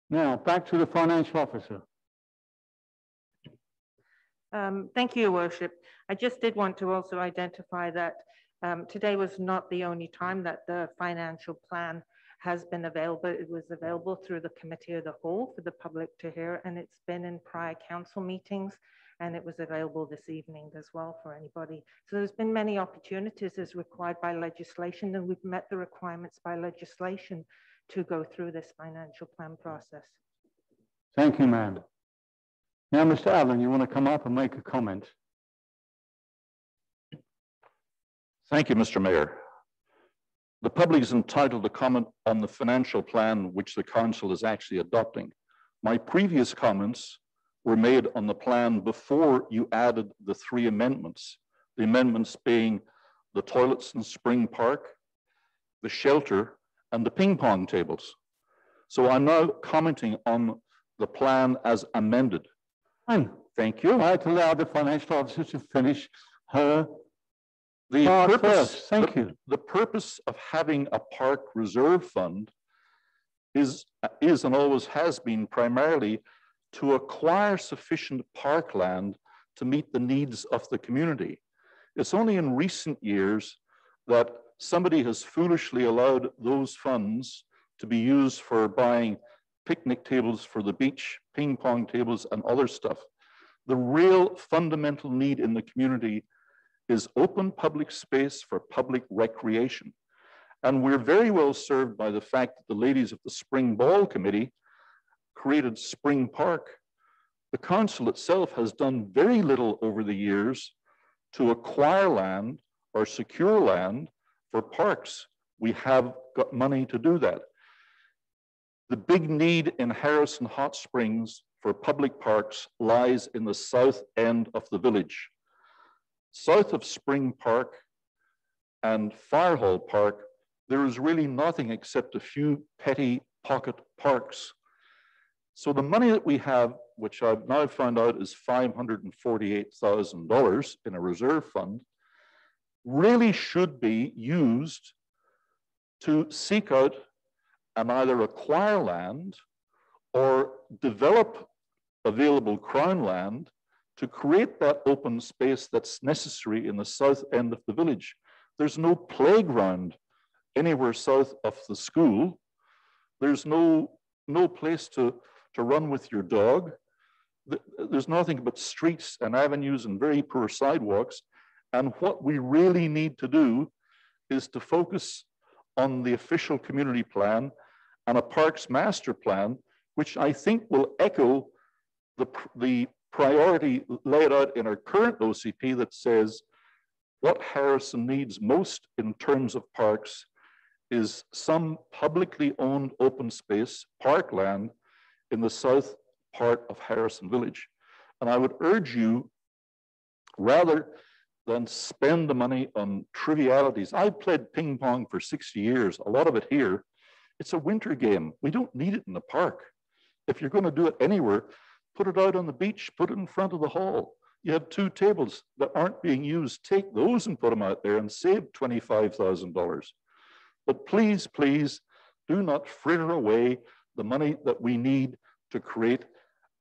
Now, back to the financial officer. Thank you, Your Worship. I just did want to also identify that today was not the only time that the financial plan has been available. It was available through the Committee of the Whole for the public to hear, and it's been in prior council meetings, and it was available this evening as well for anybody. So there's been many opportunities as required by legislation, and we've met the requirements by legislation to go through this financial plan process. Thank you, ma'am. Now, Mr. Allen, you want to come up and make a comment? Thank you, Mr. Mayor. The public is entitled to comment on the financial plan which the council is actually adopting. My previous comments were made on the plan before you added the 3 amendments. The amendments being the toilets in Spring Park, the shelter, and the ping pong tables. So I'm now commenting on the plan as amended. Fine. Thank you. I'd allow the financial officer to finish her The Park purpose, first, thank you. The purpose of having a park reserve fund is and always has been primarily to acquire sufficient parkland to meet the needs of the community. It's only in recent years that somebody has foolishly allowed those funds to be used for buying picnic tables for the beach, ping pong tables, and other stuff. The real fundamental need in the community is open public space for public recreation. And we're very well served by the fact that the ladies of the Spring Ball Committee created Spring Park. The council itself has done very little over the years to acquire land or secure land for parks. We have got money to do that. The big need in Harrison Hot Springs for public parks lies in the south end of the village. South of Spring Park and Firehall Park, there is really nothing except a few petty pocket parks. So the money that we have, which I've now found out is $548,000 in a reserve fund, really should be used to seek out and either acquire land or develop available Crown land to create that open space that's necessary in the south end of the village. There's no playground anywhere south of the school. There's no place to run with your dog. There's nothing but streets and avenues and very poor sidewalks. And what we really need to do is to focus on the official community plan and a parks master plan, which I think will echo the priority laid out in our current OCP that says what Harrison needs most in terms of parks is some publicly owned open space, parkland, in the south part of Harrison Village. And I would urge you, rather than spend the money on trivialities. I've played ping pong for 60 years, a lot of it here. It's a winter game. We don't need it in the park. If you're going to do it anywhere, put it out on the beach, put it in front of the hall. You have 2 tables that aren't being used. Take those and put them out there and save $25,000. But please, please do not fritter away the money that we need to create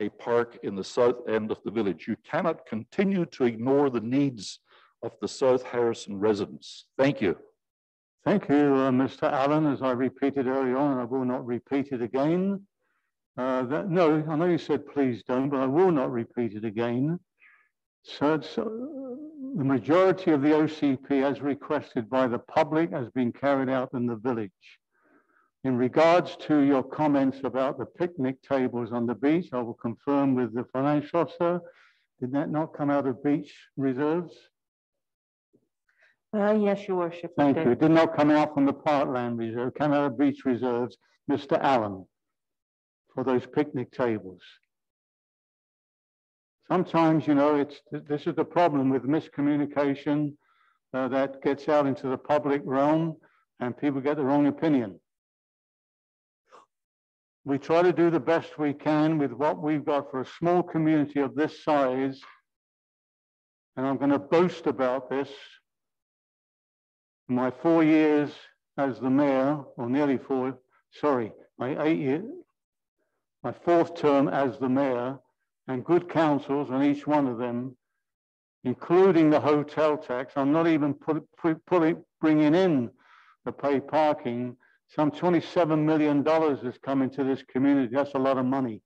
a park in the south end of the village. You cannot continue to ignore the needs of the South Harrison residents. Thank you. Thank you, Mr. Allen. As I repeated earlier on, and I will not repeat it again. No, I know you said please don't, but I will not repeat it again. So the majority of the OCP, as requested by the public, has been carried out in the village. In regards to your comments about the picnic tables on the beach, I will confirm with the financial officer. Did that not come out of beach reserves? Yes, Your Worship. Thank you. It did not come out from the parkland reserve, it came out of beach reserves, Mr. Allen, for those picnic tables. Sometimes, you know, this is the problem with miscommunication that gets out into the public realm and people get the wrong opinion. We try to do the best we can with what we've got for a small community of this size. And I'm going to boast about this. My 4 years as the mayor, or nearly 4, sorry, my 8 years, my 4th term as the mayor, and good councils on each one of them, including the hotel tax. I'm not even bringing in the paid parking. Some $27 million has come into this community. That's a lot of money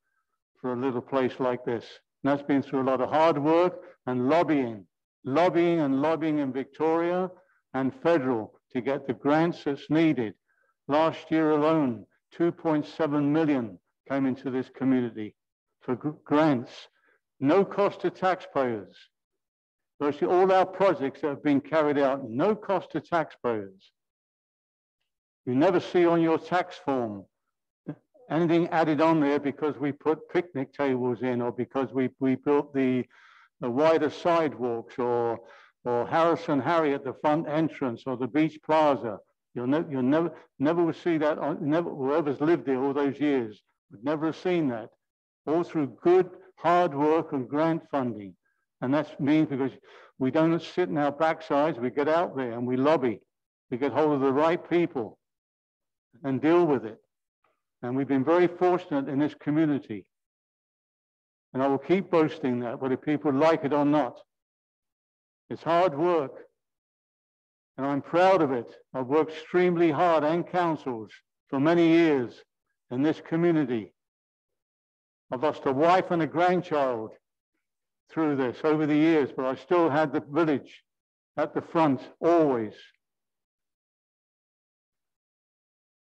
for a little place like this. And that's been through a lot of hard work and lobbying in Victoria and federal to get the grants that's needed. Last year alone, 2.7 million came into this community for grants, no cost to taxpayers. Virtually all our projects that have been carried out, no cost to taxpayers. You never see on your tax form anything added on there because we put picnic tables in or because we built the wider sidewalks or Harrison Harry at the front entrance or the beach plaza. You'll never will see that, whoever's lived there all those years would never have seen that. All through good, hard work and grant funding. And that's means because we don't sit in our backsides, we get out there and we lobby. We get hold of the right people and deal with it. And we've been very fortunate in this community. And I will keep boasting that, whether people like it or not. It's hard work. And I'm proud of it. I've worked extremely hard and councils for many years in this community. I've lost a wife and a grandchild through this over the years, but I still had the village at the front always.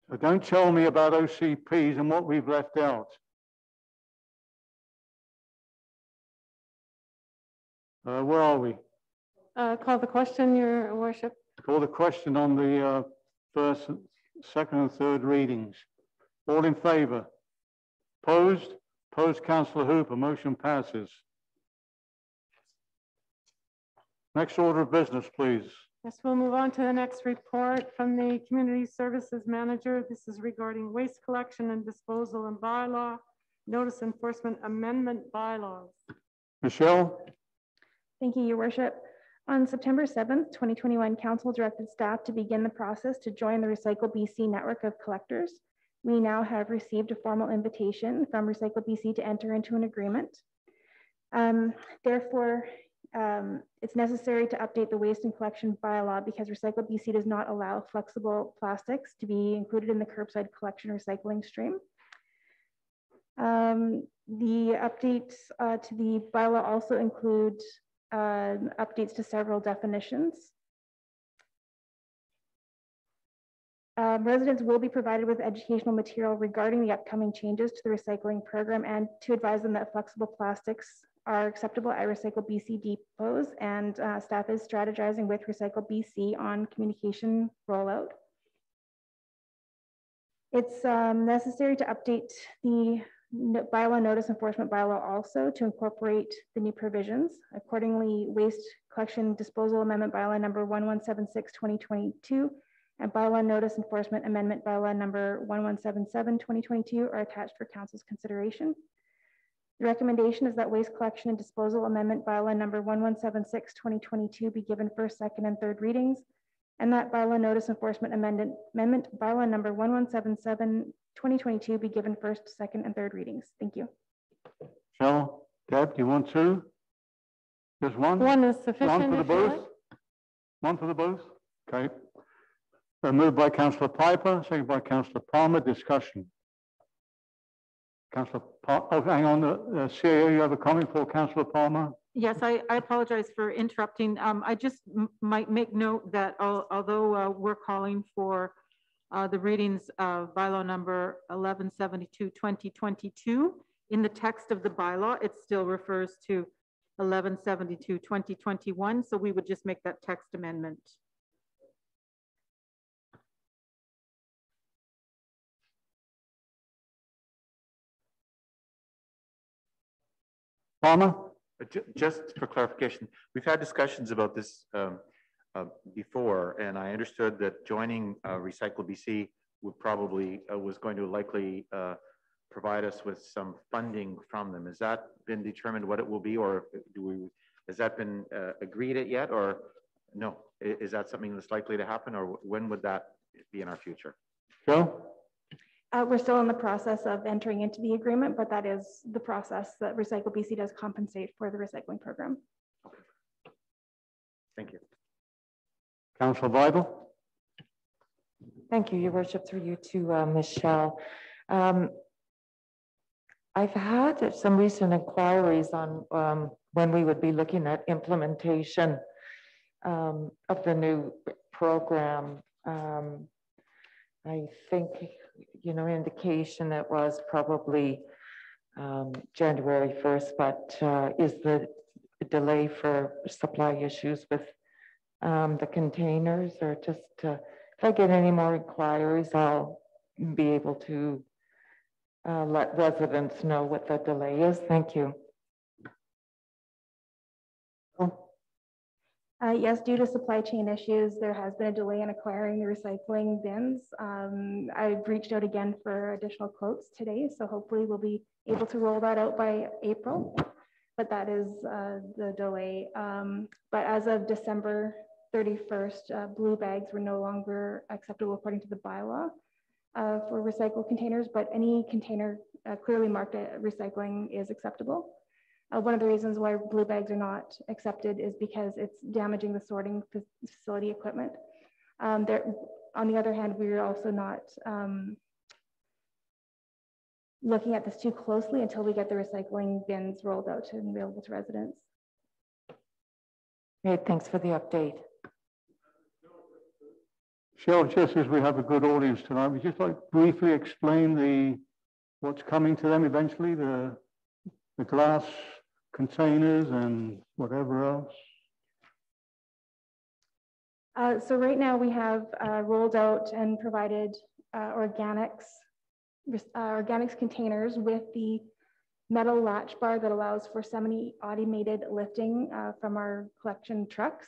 So don't tell me about OCPs and what we've left out. Where are we? Call the question, Your Worship. Call the question on the first, second and third readings. All in favor? Opposed? Opposed, Councillor Hooper. Motion passes. Next order of business, please. Yes, we'll move on to the next report from the Community Services Manager. This is regarding waste collection and disposal and bylaw, notice enforcement amendment bylaws. Michelle? Thank you, Your Worship. On September 7th, 2021, Council directed staff to begin the process to join the Recycle BC network of collectors. We now have received a formal invitation from Recycle BC to enter into an agreement. Therefore, it's necessary to update the waste and collection bylaw because Recycle BC does not allow flexible plastics to be included in the curbside collection recycling stream. The updates to the bylaw also include updates to several definitions. Residents will be provided with educational material regarding the upcoming changes to the recycling program and to advise them that flexible plastics are acceptable at Recycle BC depots, and staff is strategizing with Recycle BC on communication rollout. It's necessary to update the bylaw notice enforcement bylaw also to incorporate the new provisions. Accordingly, waste collection disposal amendment bylaw number 1176/2022 and bylaw notice enforcement amendment bylaw number 1177/2022 are attached for council's consideration. The recommendation is that waste collection and disposal amendment bylaw number 1176/2022 be given first, second, and third readings, and that bylaw notice enforcement amendment bylaw number 1177/2022 be given first, second, and third readings. Thank you. Michelle, Deb, do you want two? Just one? One is sufficient. One for the both? One for the both? Okay. Moved by Councillor Piper, second by Councillor Palmer. Discussion. Councillor Palmer, oh, hang on, CAO, you have a comment for Councillor Palmer? Yes, I apologize for interrupting. I just might make note that although we're calling for the readings of bylaw number 1172/2022, in the text of the bylaw, it still refers to 1172/2021. So we would just make that text amendment. Palmer? Just for clarification, we've had discussions about this before, and I understood that joining Recycle BC would probably was going to likely provide us with some funding from them. Has that been determined what it will be, or has that been agreed yet, or no? Is that something that's likely to happen, or when would that be in our future? Joe? We're still in the process of entering into the agreement, but that is the process that Recycle BC does compensate for the recycling program. Okay. Thank you. Councillor Bible. Thank you, Your Worship, through you to Michelle. I've had some recent inquiries on when we would be looking at implementation of the new program. I think, indication it was probably January 1st, but is the delay for supply issues with the containers, or just if I get any more inquiries, I'll be able to let residents know what the delay is. Thank you. Yes, due to supply chain issues, there has been a delay in acquiring the recycling bins. I've reached out again for additional quotes today, so hopefully we'll be able to roll that out by April. but that is the delay. But as of December 31st, blue bags were no longer acceptable according to the bylaw for recycled containers, but any container clearly marked at recycling is acceptable. One of the reasons why blue bags are not accepted is because it's damaging the sorting facility equipment. On the other hand, we're also not looking at this too closely until we get the recycling bins rolled out and available to residents. Great, thanks for the update. Cheryl, just as we have a good audience tonight, we just like briefly explain what's coming to them eventually, the glass containers and whatever else. So right now we have rolled out and provided organics containers with the metal latch bar that allows for semi-automated lifting from our collection trucks.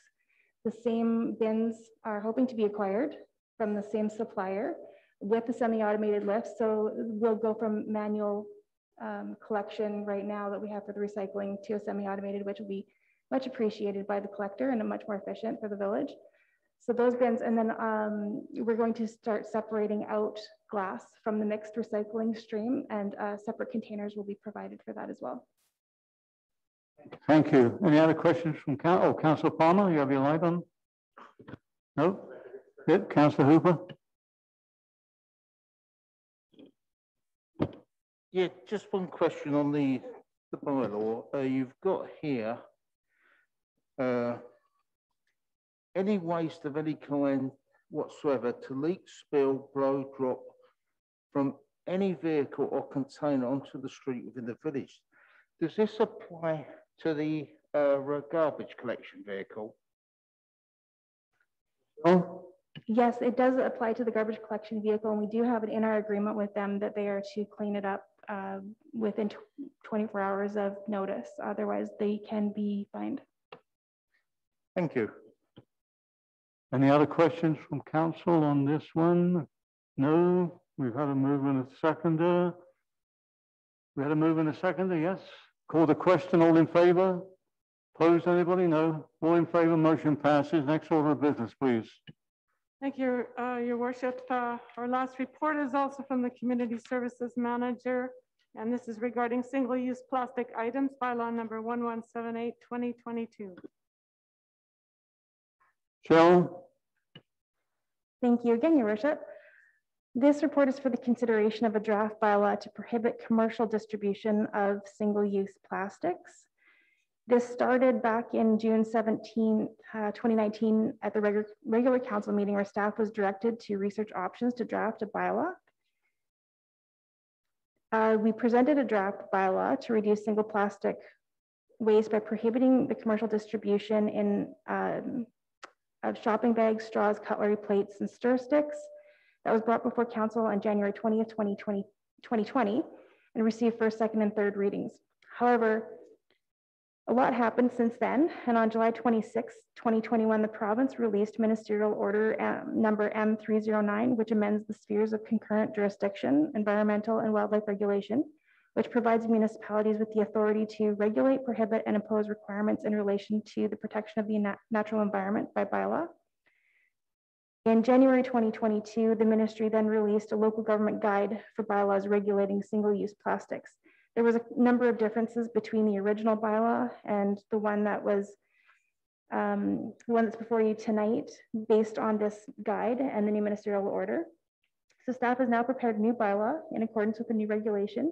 The same bins are hoping to be acquired from the same supplier with the semi-automated lift. So we'll go from manual collection right now that we have for the recycling to a semi-automated, which will be much appreciated by the collector and much more efficient for the village. So those bins, and then we're going to start separating out glass from the mixed recycling stream, and separate containers will be provided for that as well. Thank you. Any other questions from Councillor Palmer? You have your light on? No? Good. Councillor Hooper? Yeah, just one question on the bylaw. You've got here any waste of any kind whatsoever to leak, spill, blow, drop from any vehicle or container onto the street within the village. Does this apply to the garbage collection vehicle? Oh. Yes, it does apply to the garbage collection vehicle, and we do have it in our agreement with them that they are to clean it up within 24 hours of notice. Otherwise, they can be fined. Thank you. Any other questions from council on this one? No, we've had a move and a seconder. We had a move and a seconder, yes. Call the question, all in favor? Opposed, anybody? No. All in favor, motion passes. Next order of business, please. Thank you, Your Worship. Our last report is also from the Community Services Manager, and this is regarding single-use plastic items, bylaw number 1178/2022. Cheryl? Thank you again, Your Worship. This report is for the consideration of a draft bylaw to prohibit commercial distribution of single-use plastics. This started back in June 17, 2019 at the regular council meeting, where staff was directed to research options to draft a bylaw. We presented a draft bylaw to reduce single plastic waste by prohibiting the commercial distribution of shopping bags, straws, cutlery, plates, and stir sticks. That was brought before council on January 20th, 2020, and received first, second, and third readings. However, a lot happened since then, and on July 26, 2021, the province released Ministerial Order number M309, which amends the spheres of concurrent jurisdiction, environmental and wildlife regulation, which provides municipalities with the authority to regulate, prohibit, and impose requirements in relation to the protection of the natural environment by bylaw. In January 2022, the ministry then released a local government guide for bylaws regulating single-use plastics. There was a number of differences between the original bylaw and the one that was the one that's before you tonight, based on this guide and the new ministerial order. So staff has now prepared a new bylaw in accordance with the new regulation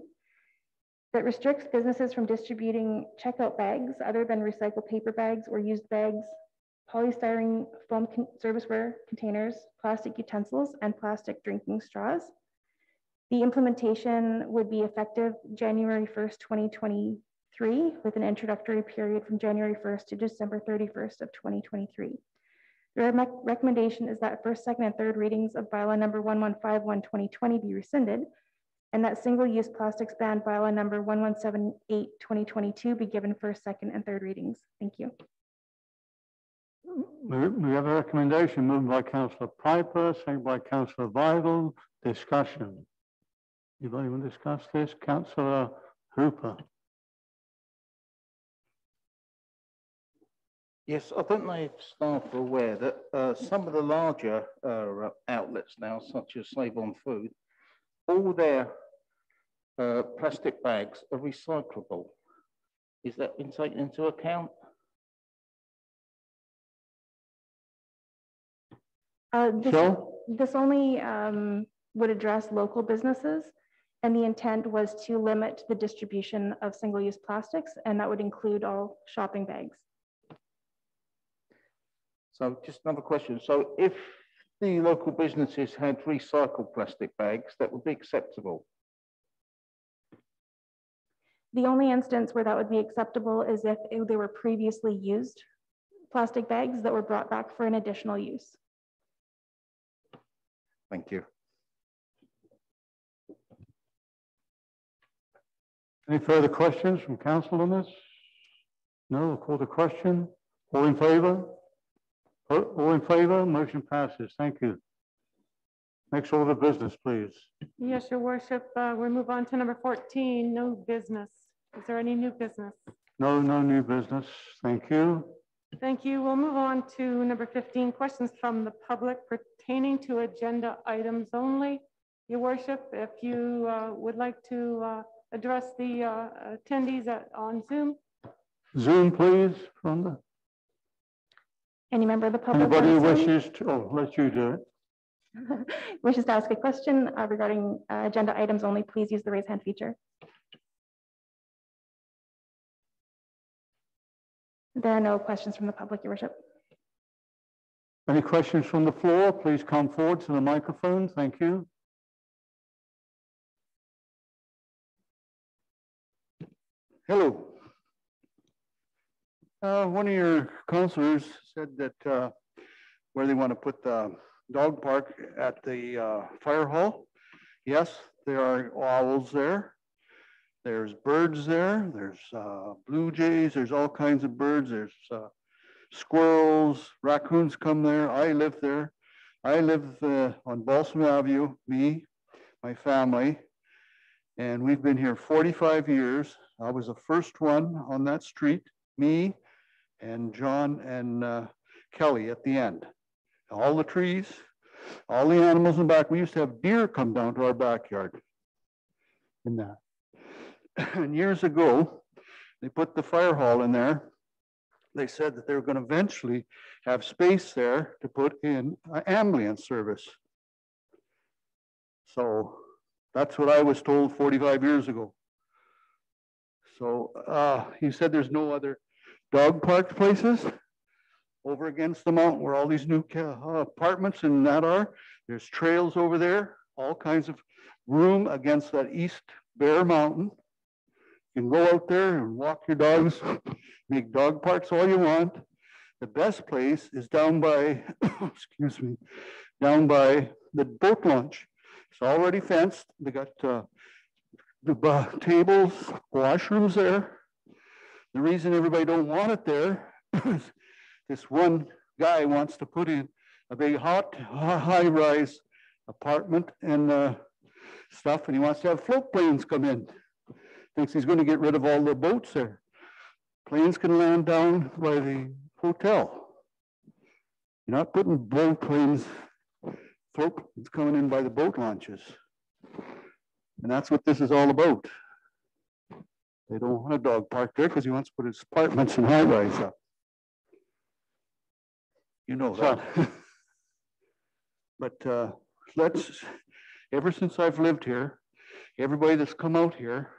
that restricts businesses from distributing checkout bags other than recycled paper bags or used bags, polystyrene foam serviceware containers, plastic utensils, and plastic drinking straws. The implementation would be effective January 1st, 2023, with an introductory period from January 1st to December 31st of 2023. The recommendation is that first, second, and third readings of bylaw number 1151/2020 be rescinded, and that single-use plastics ban bylaw number 1178/2022 be given first, second, and third readings. Thank you. We have a recommendation moved by Councillor Piper, seconded by Councillor Vidal. Discussion. Anybody want to discuss this? Councillor Hooper. Yes, I don't know if staff are aware that some of the larger outlets now, such as Save On Food, all their plastic bags are recyclable. Is that been taken into account? This only would address local businesses, and the intent was to limit the distribution of single-use plastics, and that would include all shopping bags. So just another question. So if the local businesses had recycled plastic bags, that would be acceptable? The only instance where that would be acceptable is if they were previously used plastic bags that were brought back for an additional use. Thank you. Any further questions from council on this? No, I'll call the question. All in favor? All in favor? Motion passes. Thank you. Next order of business, please. Yes, your worship. We'll move on to number 14, no business. Is there any new business? No new business. Thank you. Thank you. We'll move on to number 15, questions from the public pertaining to agenda items only. Your worship, if you would like to address the attendees on Zoom. Zoom, please, from the. Any member of the public? Anybody wishes to, oh, let you do it. Wishes to ask a question regarding agenda items only, please use the raise hand feature. There are no questions from the public, your worship. Any questions from the floor? Please come forward to the microphone. Thank you. Hello. One of your councilors said that where they want to put the dog park at the fire hall. Yes, there are owls there. There's birds there. There's blue jays. There's all kinds of birds. There's squirrels, raccoons come there. I live there. I live on Balsam Avenue, me, my family, and we've been here 45 years. I was the first one on that street, me and John and Kelly at the end. All the trees, all the animals in the back. We used to have deer come down to our backyard in that. And years ago, they put the fire hall in there. They said that they were going to eventually have space there to put in an ambulance service. So that's what I was told 45 years ago. So he said there's no other dog park places over against the mountain where all these new apartments and that are. There's trails over there, all kinds of room against that East Bear Mountain. You can go out there and walk your dogs, make dog parks all you want. The best place is down by, excuse me, down by the boat launch. It's already fenced. They got the tables, washrooms there. The reason everybody don't want it there is this one guy wants to put in a big high-rise apartment and stuff, and he wants to have float planes come in. Thinks he's going to get rid of all the boats there. Planes can land down by the hotel. You're not putting boat planes, float planes coming in by the boat launches. And that's what this is all about. They don't want a dog park there because he wants to put his apartments and high-rise up. You know that. But ever since I've lived here, everybody that's come out here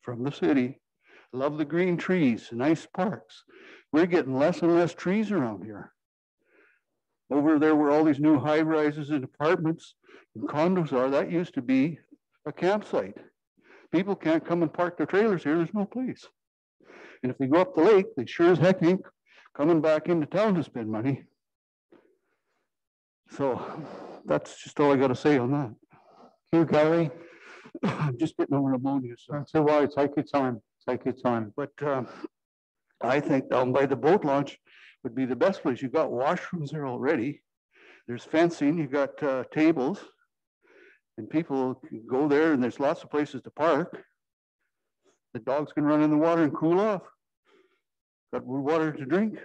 from the city love the green trees, nice parks. We're getting less and less trees around here. Over there where all these new high rises and apartments and condos are, that used to be a campsite. People can't come and park their trailers here, there's no place. And if they go up the lake, they sure as heck ain't coming back into town to spend money. So that's just all I got to say on that. You, Gary? I'm just getting over pneumonia. So. That's all right. Take your time. Take your time. But I think down by the boat launch would be the best place. You've got washrooms there already. There's fencing. You've got tables. And people can go there, and there's lots of places to park. The dogs can run in the water and cool off. Got water to drink.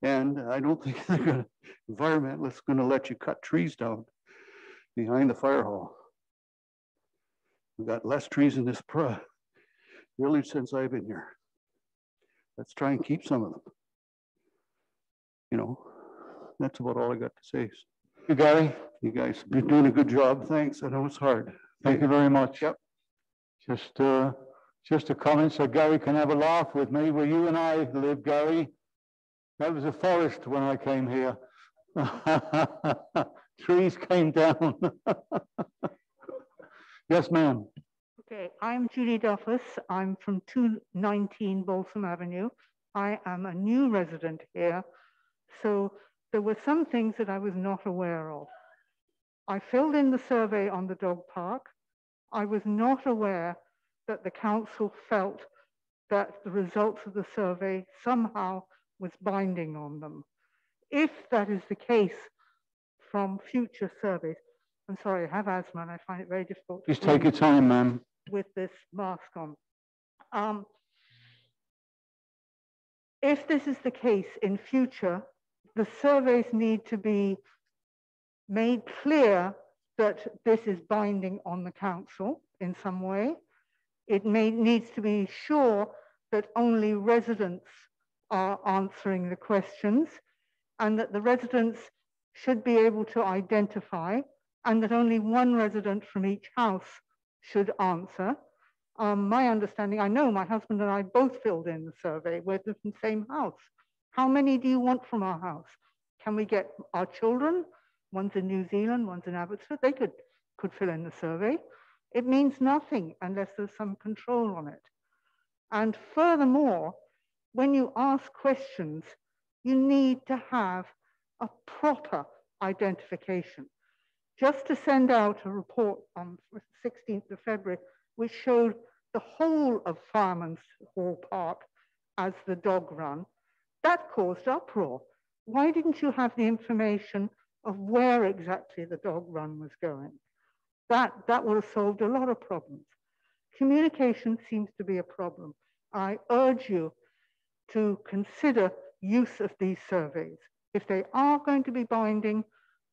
And I don't think they're gonna, environmentalists gonna let you cut trees down behind the fire hall. We've got less trees in this village since I've been here. Let's try and keep some of them. You know, that's about all I got to say. You, Gary. You guys been doing a good job. Thanks. I know it's hard. Thank you very much. Yep. Just a comment so Gary can have a laugh with me. Where you and I live, Gary, that was a forest when I came here. Trees came down. Yes, ma'am. Okay, I'm Judy Duffus. I'm from 219 Balsam Avenue. I am a new resident here. So there were some things that I was not aware of. I filled in the survey on the dog park. I was not aware that the council felt that the results of the survey somehow was binding on them. If that is the case from future surveys, I'm sorry, I have asthma and I find it very difficult. Just take your time, ma'am. With this mask on. If this is the case in future, the surveys need to be made clear that this is binding on the council in some way. It needs to be sure that only residents are answering the questions and that the residents should be able to identify and that only one resident from each house should answer. My understanding, I know my husband and I both filled in the survey. We're from the same house. How many do you want from our house? Can we get our children? One's in New Zealand, one's in Abbotsford. They could fill in the survey. It means nothing unless there's some control on it. And furthermore, when you ask questions, you need to have a proper identification. Just to send out a report on the 16th of February, which showed the whole of Fireman's Hall Park as the dog run, that caused uproar. Why didn't you have the information of where exactly the dog run was going? That would have solved a lot of problems. Communication seems to be a problem. I urge you to consider use of these surveys. If they are going to be binding,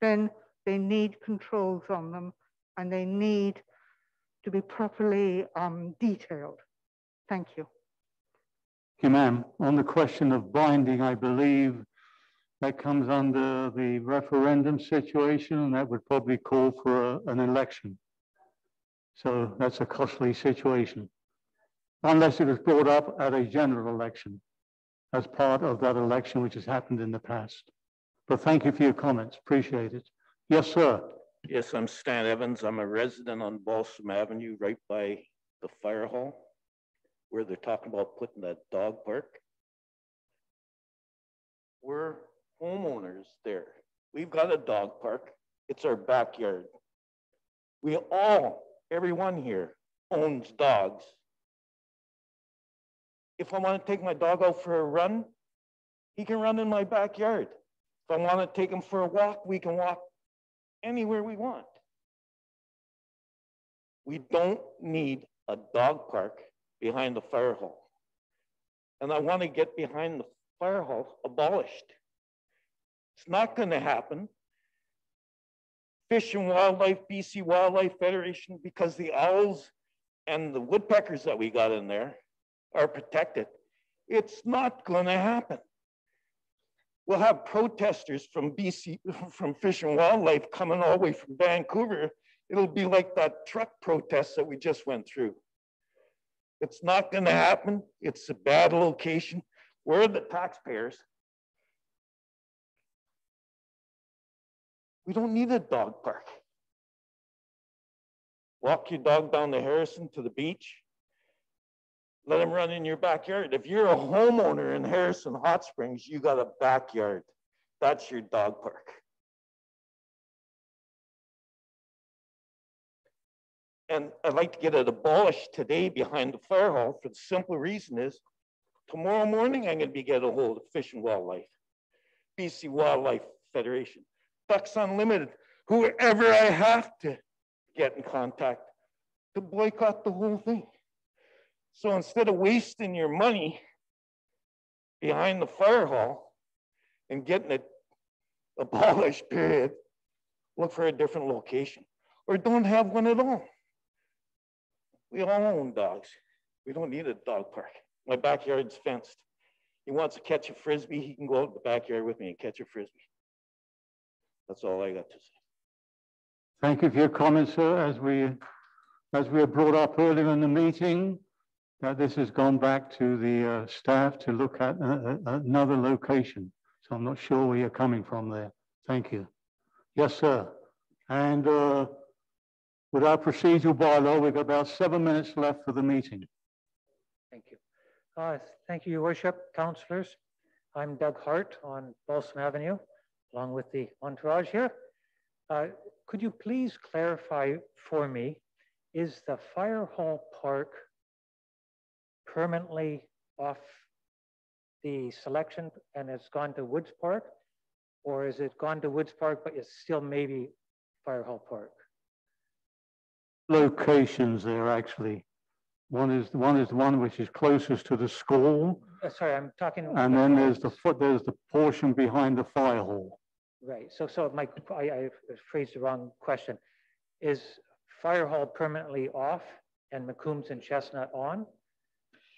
then they need controls on them and they need to be properly detailed. Thank you. Thank you, ma'am. On the question of binding, I believe that comes under the referendum situation, and that would probably call for an election. So that's a costly situation, unless it was brought up at a general election as part of that election, which has happened in the past. But thank you for your comments. Appreciate it. Yes, sir. Yes, I'm Stan Evans. I'm a resident on Balsam Avenue, right by the fire hall, where they're talking about putting that dog park. We're homeowners there. We've got a dog park. It's our backyard. We all, everyone here, owns dogs. If I want to take my dog out for a run, he can run in my backyard. If I want to take him for a walk, we can walk anywhere we want. We don't need a dog park behind the fire hall. And I want to get behind the fire hall abolished. It's not going to happen. Fish and Wildlife, BC Wildlife Federation, because the owls and the woodpeckers that we got in there are protected. It's not going to happen. We'll have protesters from BC, from Fish and Wildlife coming all the way from Vancouver. It'll be like that truck protest that we just went through. It's not going to happen. It's a bad location. We're the taxpayers. We don't need a dog park. Walk your dog down to Harrison to the beach. Let him run in your backyard. If you're a homeowner in Harrison Hot Springs, you got a backyard. That's your dog park. And I'd like to get it abolished today behind the fire hall for the simple reason is tomorrow morning I'm going to be getting a hold of Fish and Wildlife, BC Wildlife Federation, Ducks Unlimited, whoever I have to get in contact to boycott the whole thing. So instead of wasting your money behind the fire hall, and getting it abolished, period, look for a different location or don't have one at all. We all own dogs. We don't need a dog park. My backyard's fenced. He wants to catch a Frisbee, he can go out in the backyard with me and catch a Frisbee. That's all I got to say. Thank you for your comments, sir. As we have brought up earlier in the meeting, that this has gone back to the staff to look at another location. So I'm not sure where you're coming from there. Thank you. Yes, sir. And with our procedural bylaw, we've got about 7 minutes left for the meeting. Thank you. Thank you, Your Worship, councillors. I'm Doug Hart on Balsam Avenue, along with the entourage here. Could you please clarify for me, is the Fire Hall Park permanently off the selection and it's gone to Woods Park? Or is it gone to Woods Park, but it's still maybe Fire Hall Park? Locations there, actually. One is the one which is closest to the school. Sorry, I'm talking. And then there's the portion behind the fire hall. Right. So I phrased the wrong question. Is Fire Hall permanently off and McCombs and Chestnut on?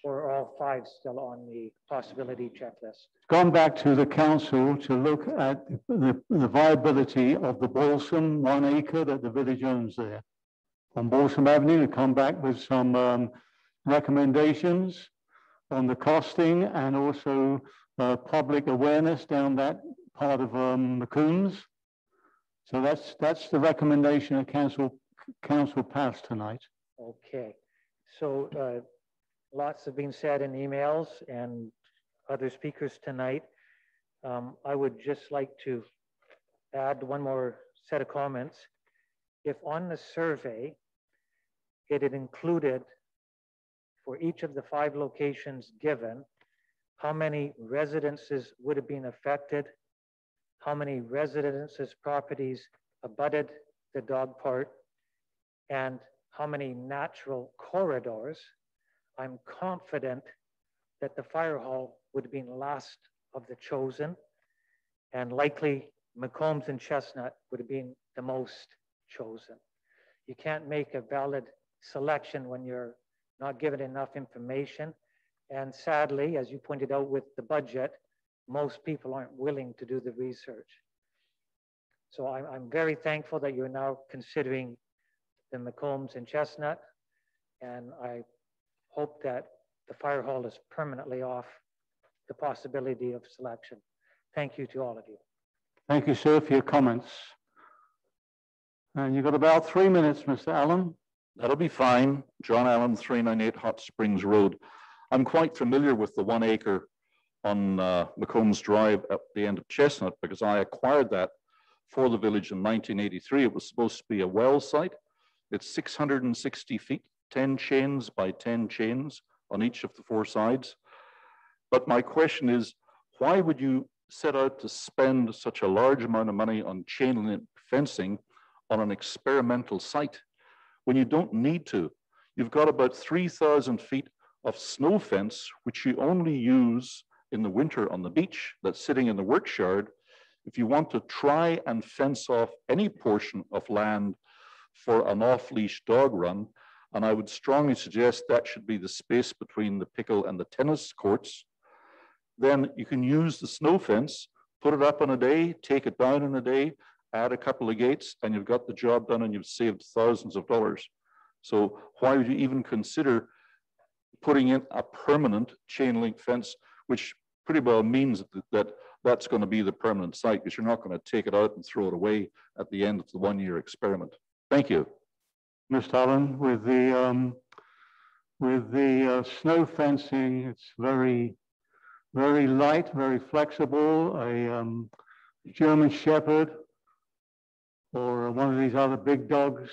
Or are all 5 still on the possibility checklist? Gone back to the council to look at the viability of the Balsam 1 acre that the village owns there. On Balsam Avenue, to come back with some recommendations on the costing and also public awareness down that part of McCombs. So that's the recommendation that council passed tonight. Okay. So lots have been said in emails and other speakers tonight. I would just like to add one more set of comments. If on the survey, it had included for each of the 5 locations given, how many residences would have been affected, how many residences properties abutted the dog park, and how many natural corridors, I'm confident that the fire hall would have been last of the chosen, and likely McCombs and Chestnut would have been the most chosen. You can't make a valid selection when you're not given enough information. And sadly, as you pointed out with the budget, most people aren't willing to do the research. So I'm very thankful that you're now considering the McCombs and Chestnut, and I hope that the fire hall is permanently off the possibility of selection. Thank you to all of you. Thank you, sir, for your comments. And you've got about 3 minutes, Mr. Allen. That'll be fine. John Allen, 398 Hot Springs Road. I'm quite familiar with the 1 acre on McCombs Drive at the end of Chestnut because I acquired that for the village in 1983. It was supposed to be a well site. It's 660 feet, 10 chains by 10 chains on each of the 4 sides. But my question is, why would you set out to spend such a large amount of money on chain link fencing on an experimental site when you don't need to? You've got about 3,000 feet of snow fence, which you only use in the winter on the beach that's sitting in the works yard. If you want to try and fence off any portion of land for an off-leash dog run, and I would strongly suggest that should be the space between the pickle and the tennis courts, then you can use the snow fence, put it up in a day, take it down in a day, add a couple of gates, and you've got the job done and you've saved thousands of dollars. So why would you even consider putting in a permanent chain link fence, which pretty well means that that's going to be the permanent site, because you're not going to take it out and throw it away at the end of the 1-year experiment. Thank you. Mr. Allen, with the snow fencing, it's very, very light, very flexible. A German Shepherd or one of these other big dogs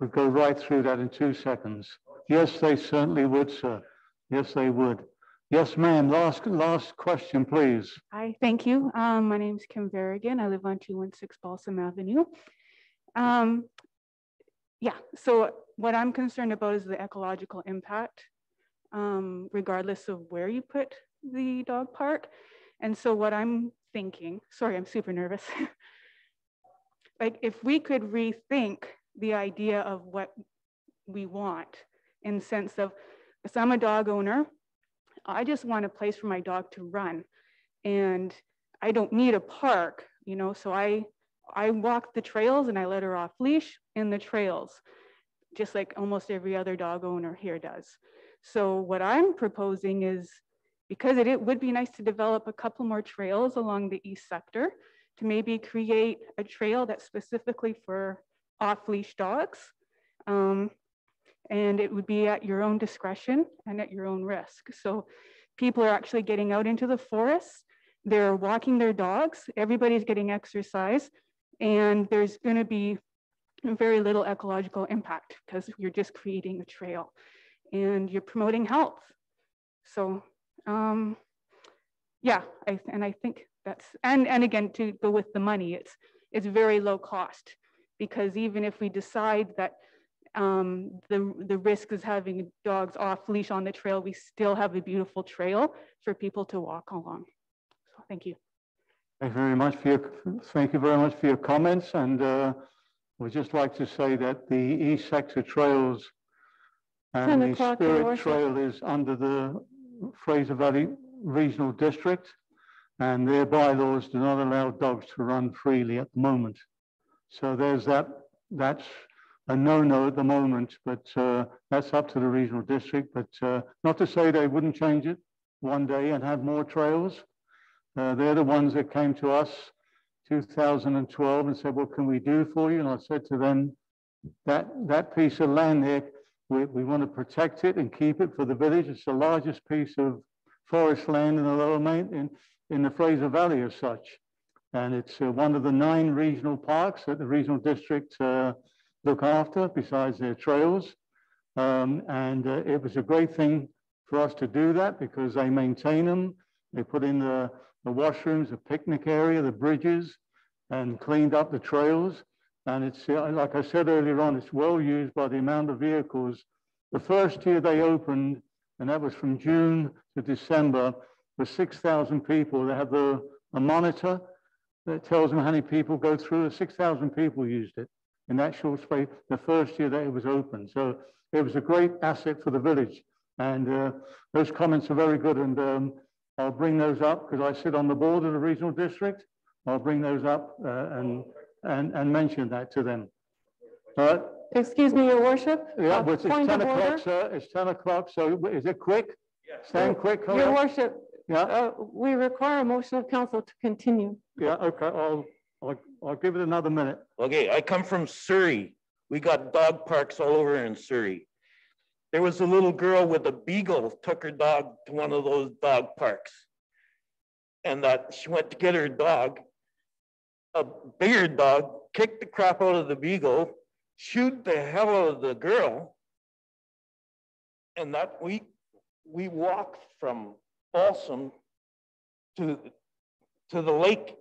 would go right through that in 2 seconds. Yes, they certainly would, sir. Yes, they would. Yes, ma'am. Last question, please. Hi, thank you. My name is Kim Verrigan. I live on 216 Balsam Avenue. Yeah, so what I'm concerned about is the ecological impact, regardless of where you put the dog park. And so what I'm rethinking, sorry, I'm super nervous. Like if we could rethink the idea of what we want in the sense of, if I'm a dog owner, I just want a place for my dog to run. And I don't need a park, you know, so I walk the trails and I let her off leash in the trails, just like almost every other dog owner here does. So what I'm proposing is, because it would be nice to develop a couple more trails along the east sector, to maybe create a trail that's specifically for off-leash dogs. And it would be at your own discretion and at your own risk. So people are actually getting out into the forest, they're walking their dogs, everybody's getting exercise, and there's gonna be very little ecological impact because you're just creating a trail and you're promoting health. So yeah, I think that's, and again, to go with the money, it's very low cost, because even if we decide that the risk is having dogs off leash on the trail, we still have a beautiful trail for people to walk along. So thank you. Thank you very much for your comments. And we'd just like to say that the East Sector Trails and the Spirit Trail is under the Fraser Valley Regional District, and their bylaws do not allow dogs to run freely at the moment. So there's that's a no-no at the moment, but that's up to the regional district. But not to say they wouldn't change it one day and have more trails. They're the ones that came to us 2012 and said, what can we do for you? And I said to them, that piece of land there, we want to protect it and keep it for the village. It's the largest piece of forest land in the Lower Main, in the Fraser Valley as such. And it's one of the 9 regional parks that the regional district look after besides their trails. It was a great thing for us to do that because they maintain them. They put in the washrooms, the picnic area, the bridges, and cleaned up the trails. And it's, like I said earlier on, it's well used by the amount of vehicles. The first year they opened, and that was from June to December, with 6,000 people. They have a monitor that tells them how many people go through. 6,000 people used it in that short space, the first year that it was open. So it was a great asset for the village. And those comments are very good. And I'll bring those up because I sit on the board of the regional district. I'll bring those up and mention that to them. Excuse me, Your Worship. Yeah, but it's 10 o'clock, sir. It's 10 o'clock. So is it quick? Yes. Stand quick. Your Worship. Yeah. We require a motion of council to continue. Yeah. Okay. I'll give it another minute. Okay. I come from Surrey. We got dog parks all over in Surrey. There was a little girl with a beagle took her dog to one of those dog parks, and that she went to get her dog. A bigger dog kicked the crap out of the beagle, shoot the hell out of the girl, and that we walked from Balsam to the lake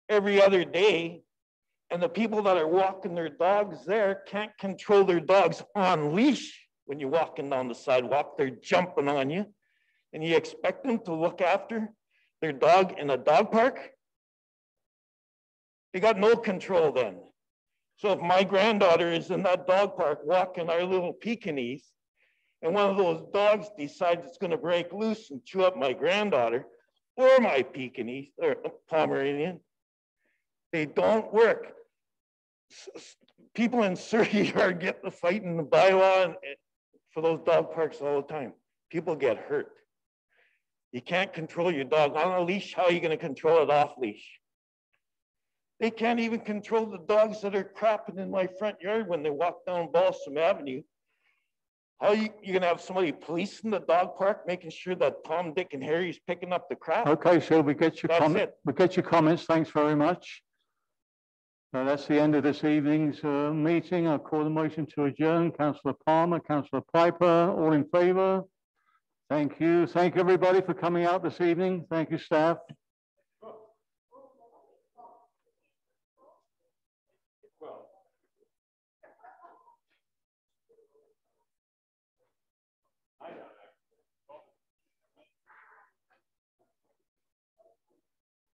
every other day, and the people that are walking their dogs there can't control their dogs on leash. When you're walking down the sidewalk, they're jumping on you, and you expect them to look after their dog in a dog park? They got no control then. So if my granddaughter is in that dog park walking our little Pekingese, and one of those dogs decides it's going to break loose and chew up my granddaughter or my Pekingese or Pomeranian, they don't work. People in Surrey are getting the fight in the bylaw for those dog parks all the time. People get hurt. You can't control your dog on a leash. How are you going to control it off leash? They can't even control the dogs that are crapping in my front yard when they walk down Balsam Avenue. How are you going to have somebody policing the dog park, making sure that Tom, Dick, and Harry's picking up the crap? Okay, so we get your comment. We get your comments. Thanks very much. That's the end of this evening's meeting. I'll call the motion to adjourn. Councillor Palmer, Councillor Piper, all in favour? Thank you. Thank everybody for coming out this evening. Thank you, staff.